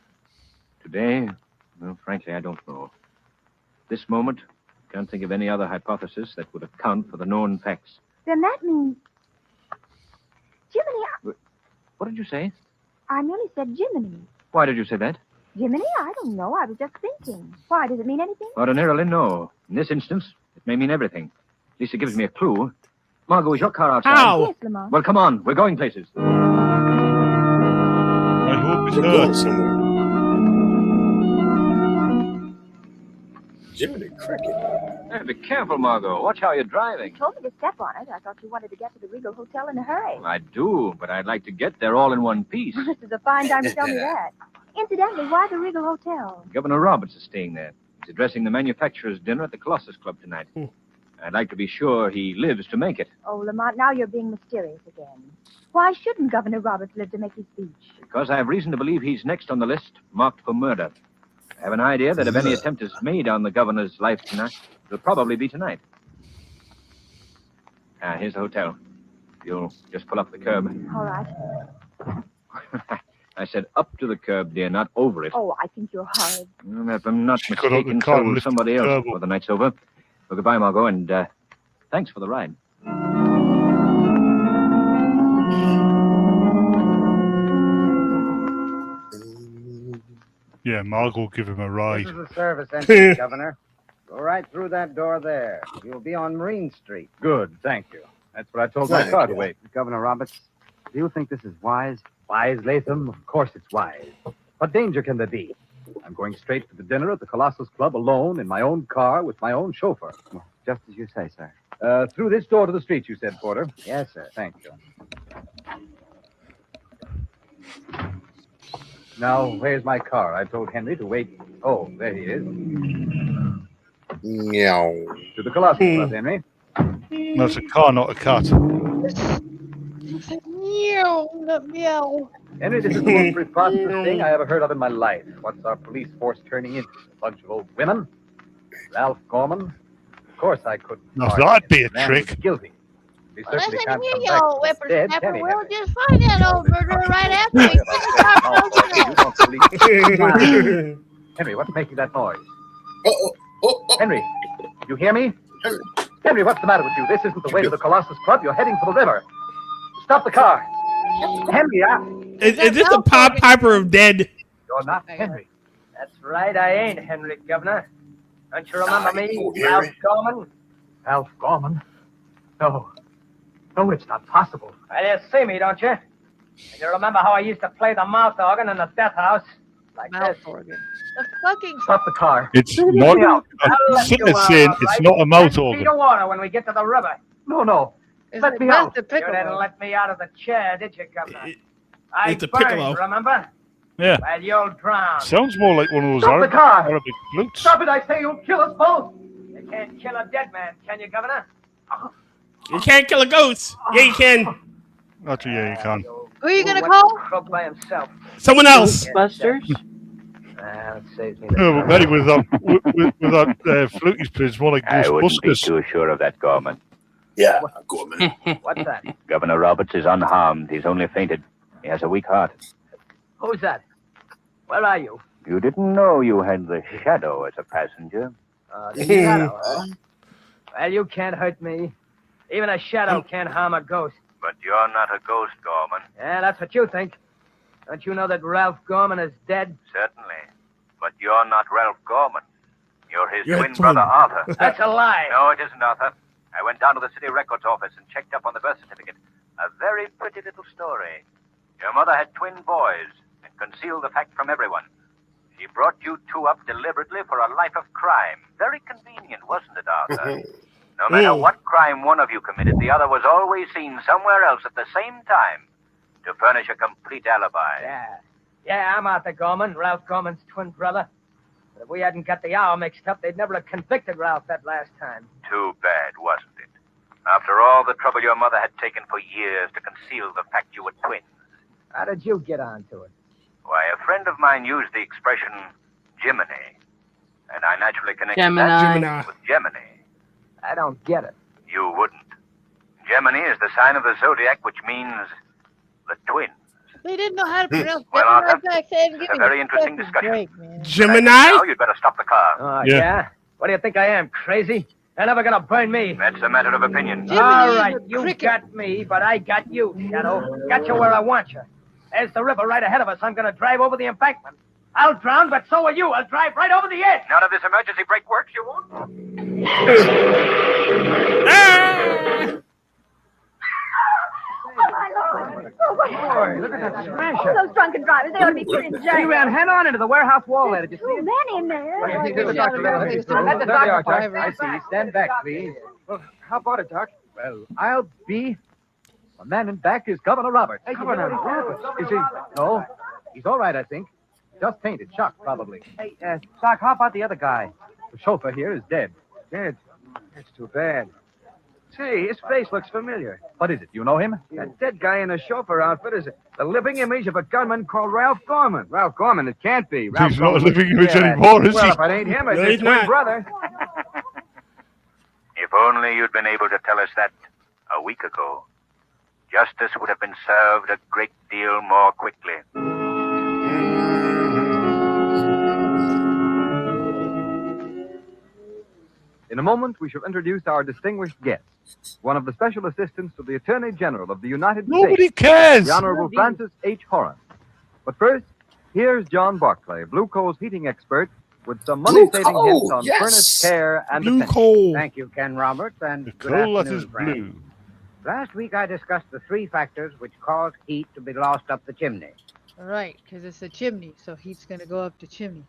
Today, well, frankly, I don't know. This moment, can't think of any other hypothesis that would account for the known facts. Then that means... Jiminy, What did you say? I merely said Jiminy. Why did you say that? Jiminy? I don't know. I was just thinking. Why? Does it mean anything? Ordinarily, no. In this instance, it may mean everything. At least it gives me a clue. Margot, is your car outside? How? Yes, Lamont. Well, come on. We're going places. I hope it's We're going hers. somewhere. Jiminy Cricket. Hey, be careful, Margot. Watch how you're driving. You told me to step on it. I thought you wanted to get to the Regal Hotel in a hurry. I do, but I'd like to get there all in one piece. This is a fine time to tell me that. Incidentally, why the Regal Hotel? Governor Roberts is staying there. He's addressing the manufacturers' dinner at the Colossus Club tonight. I'd like to be sure he lives to make it, Oh, Lamont, now you're being mysterious again. Why shouldn't Governor Roberts live to make his speech? because I have reason to believe he's next on the list, marked for murder. I have an idea that if any attempt is made on the governor's life tonight, it'll probably be tonight. Here's the hotel. You'll just pull up the curb. All right. I said up to the curb, dear, not over it. Oh, I think you're horrid. If I'm not got out the mistaken, car and so lifted somebody the else curb before the night's over. Well, goodbye, Margot, and thanks for the ride. Yeah, Margot will give him a ride. This is the service entrance, Governor. Go right through that door there. You'll be on Marine Street. Good, thank you. That's what I told my Thank car to you. wait. Governor Roberts, do you think this is wise? Wise, Latham? Of course it's wise. What danger can there be? I'm going straight to the dinner at the Colossus Club alone in my own car with my own chauffeur. Just as you say, sir. Through this door to the street, you said, Porter. Yes, sir. Thank you. Now, where's my car? I told Henry to wait. Oh, there he is. Meow. To the Colossus Club, Henry. That's a car, not a cat. Meow, not meow. Henry, this is the most preposterous thing I ever heard of in my life. What's our police force turning into? A bunch of old women? Ralph Gorman? Of course I couldn't. Now, charge that'd be him. a The man trick. was guilty. He certainly Listen can't here, come you back old from the dead, whippersnapper. can he, We'll Henry? just find that old murderer right after we finish our closing. Henry, what's making that noise? Oh. Henry, you hear me? Henry, what's the matter with you? This isn't the way to the Colossus Club. You're heading for the river. Stop the car. Henry, Is this the Pied Piper of Dead? You're not Henry. That's right, I ain't Henry, Governor. Don't you remember me, Oh, Ralph Henry. Gorman? Ralph Gorman? No. No, it's not possible. Well, you see me, don't you? And you remember how I used to play the mouth organ in the death house? Like Mouth this. organ. The fucking. Stop the car. It's not. I'll I'm let sitting you there out, saying all it's right? not a mouth 10 organ. feet of water when we get to the river. No. Is Let it me that's out. the You piccolo? didn't let me out of the chair, did you, Governor? I it's a burned, piccolo. remember? Yeah. Well, you'll drown. Sounds more like one of those Stop the car. Arabic flutes. Stop it, I say. You'll kill us both. You can't kill a dead man, can you, Governor? You can't kill a ghost. Yeah, you can. Actually, yeah, you can. Who are you gonna Wet call? crook by himself. Someone else. Ghostbusters? It saves me. No, but Betty, with that flute he's playing, it's more like I wouldn't be Ghostbusters. too sure of that, Gorman. Yeah, Gorman. What's that? Governor Roberts is unharmed. He's only fainted. He has a weak heart. Who's that? Where are you? You didn't know you had the shadow as a passenger. The shadow, huh? Well, you can't hurt me. Even a shadow can't harm a ghost. But you're not a ghost, Gorman. Yeah, that's what you think. Don't you know that Ralph Gorman is dead? Certainly. But you're not Ralph Gorman. You're his You're a twin twin. brother, Arthur. That's a lie. No, it isn't, Arthur. I went down to the city records office and checked up on the birth certificate. A very pretty little story. Your mother had twin boys and concealed the fact from everyone. She brought you two up deliberately for a life of crime. Very convenient, wasn't it, Arthur? No matter what crime one of you committed, the other was always seen somewhere else at the same time to furnish a complete alibi. Yeah, I'm Arthur Gorman, Ralph Gorman's twin brother. But if we hadn't got the hour mixed up, they'd never have convicted Ralph that last time. Too bad, wasn't it? After all the trouble your mother had taken for years to conceal the fact you were twins. How did you get onto it? Why, a friend of mine used the expression Gemini, and I naturally connected Gemini. that with Gemini. I don't get it. You wouldn't. Gemini is the sign of the zodiac, which means the twins. They didn't know how to pronounce Well, Gemini Arthur, back then. it's a very interesting discussion. Break, man. Gemini? Now you'd better stop the car. Oh, yeah? What do you think I am, crazy? They're never gonna burn me. That's a matter of opinion. All right, you got me, but I got you, Shadow. Got you where I want you. There's the river right ahead of us. I'm gonna drive over the embankment. I'll drown, but so are you. I'll drive right over the edge. None of this emergency brake works, you won't? Oh, my Lord. Oh, what happened? Look at that smash. Oh, those drunken drivers, they ought to be put in jail. He ran head on into the warehouse wall there. Did you see Too him? many in there. Let the doctor drive. I see. Stand back, please. Well, how about it, Doc? Well, I'll be... The man in back is Governor Roberts. Hey, Governor Roberts? Is he? No. He's all right, I think. Just fainted. Shocked, probably. Hey, Doc, how about the other guy? The chauffeur here is dead. Dead? That's too bad. Say, his face looks familiar. What is it? You know him? That dead guy in the chauffeur outfit is the living image of a gunman called Ralph Gorman. Ralph Gorman? It can't be. Ralph He's not a Gorman living was- image anymore, is well, he? if it ain't him, it's No, his he's twin not. brother. If only you'd been able to tell us that a week ago. Justice would have been served a great deal more quickly. In a moment, we shall introduce our distinguished guest, one of the special assistants to the Attorney General of the United Nobody States, cares. the Honorable Francis H. Horan. But first, here's John Barclay, Blue Coal's heating expert, with some money-saving Blue hints coal, on yes. furnace care and Blue attention. coal. Thank you, Ken Roberts, and good Coal that afternoon, is friends. blue. Last week I discussed the three factors which cause heat to be lost up the chimney. All right, because it's a chimney, so heat's going to go up the chimney.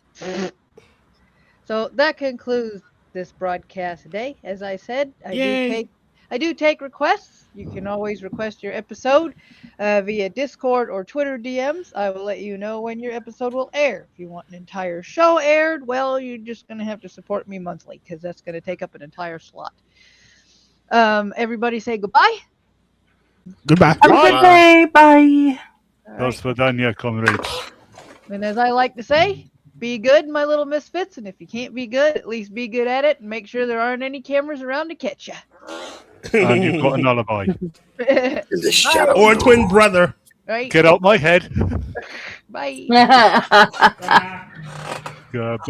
So that concludes this broadcast today. As I said, I do take requests. You can always request your episode via Discord or Twitter DMs. I will let you know when your episode will air. If you want an entire show aired, well, you're just going to have to support me monthly because that's going to take up an entire slot. Everybody say goodbye. Goodbye. Have a good day. Bye. That's for Dania, comrades. And as I like to say, be good, my little misfits. And if you can't be good, at least be good at it and make sure there aren't any cameras around to catch you. And you've got an alibi. Or a twin brother. Right? Get out my head. Bye. Goodbye.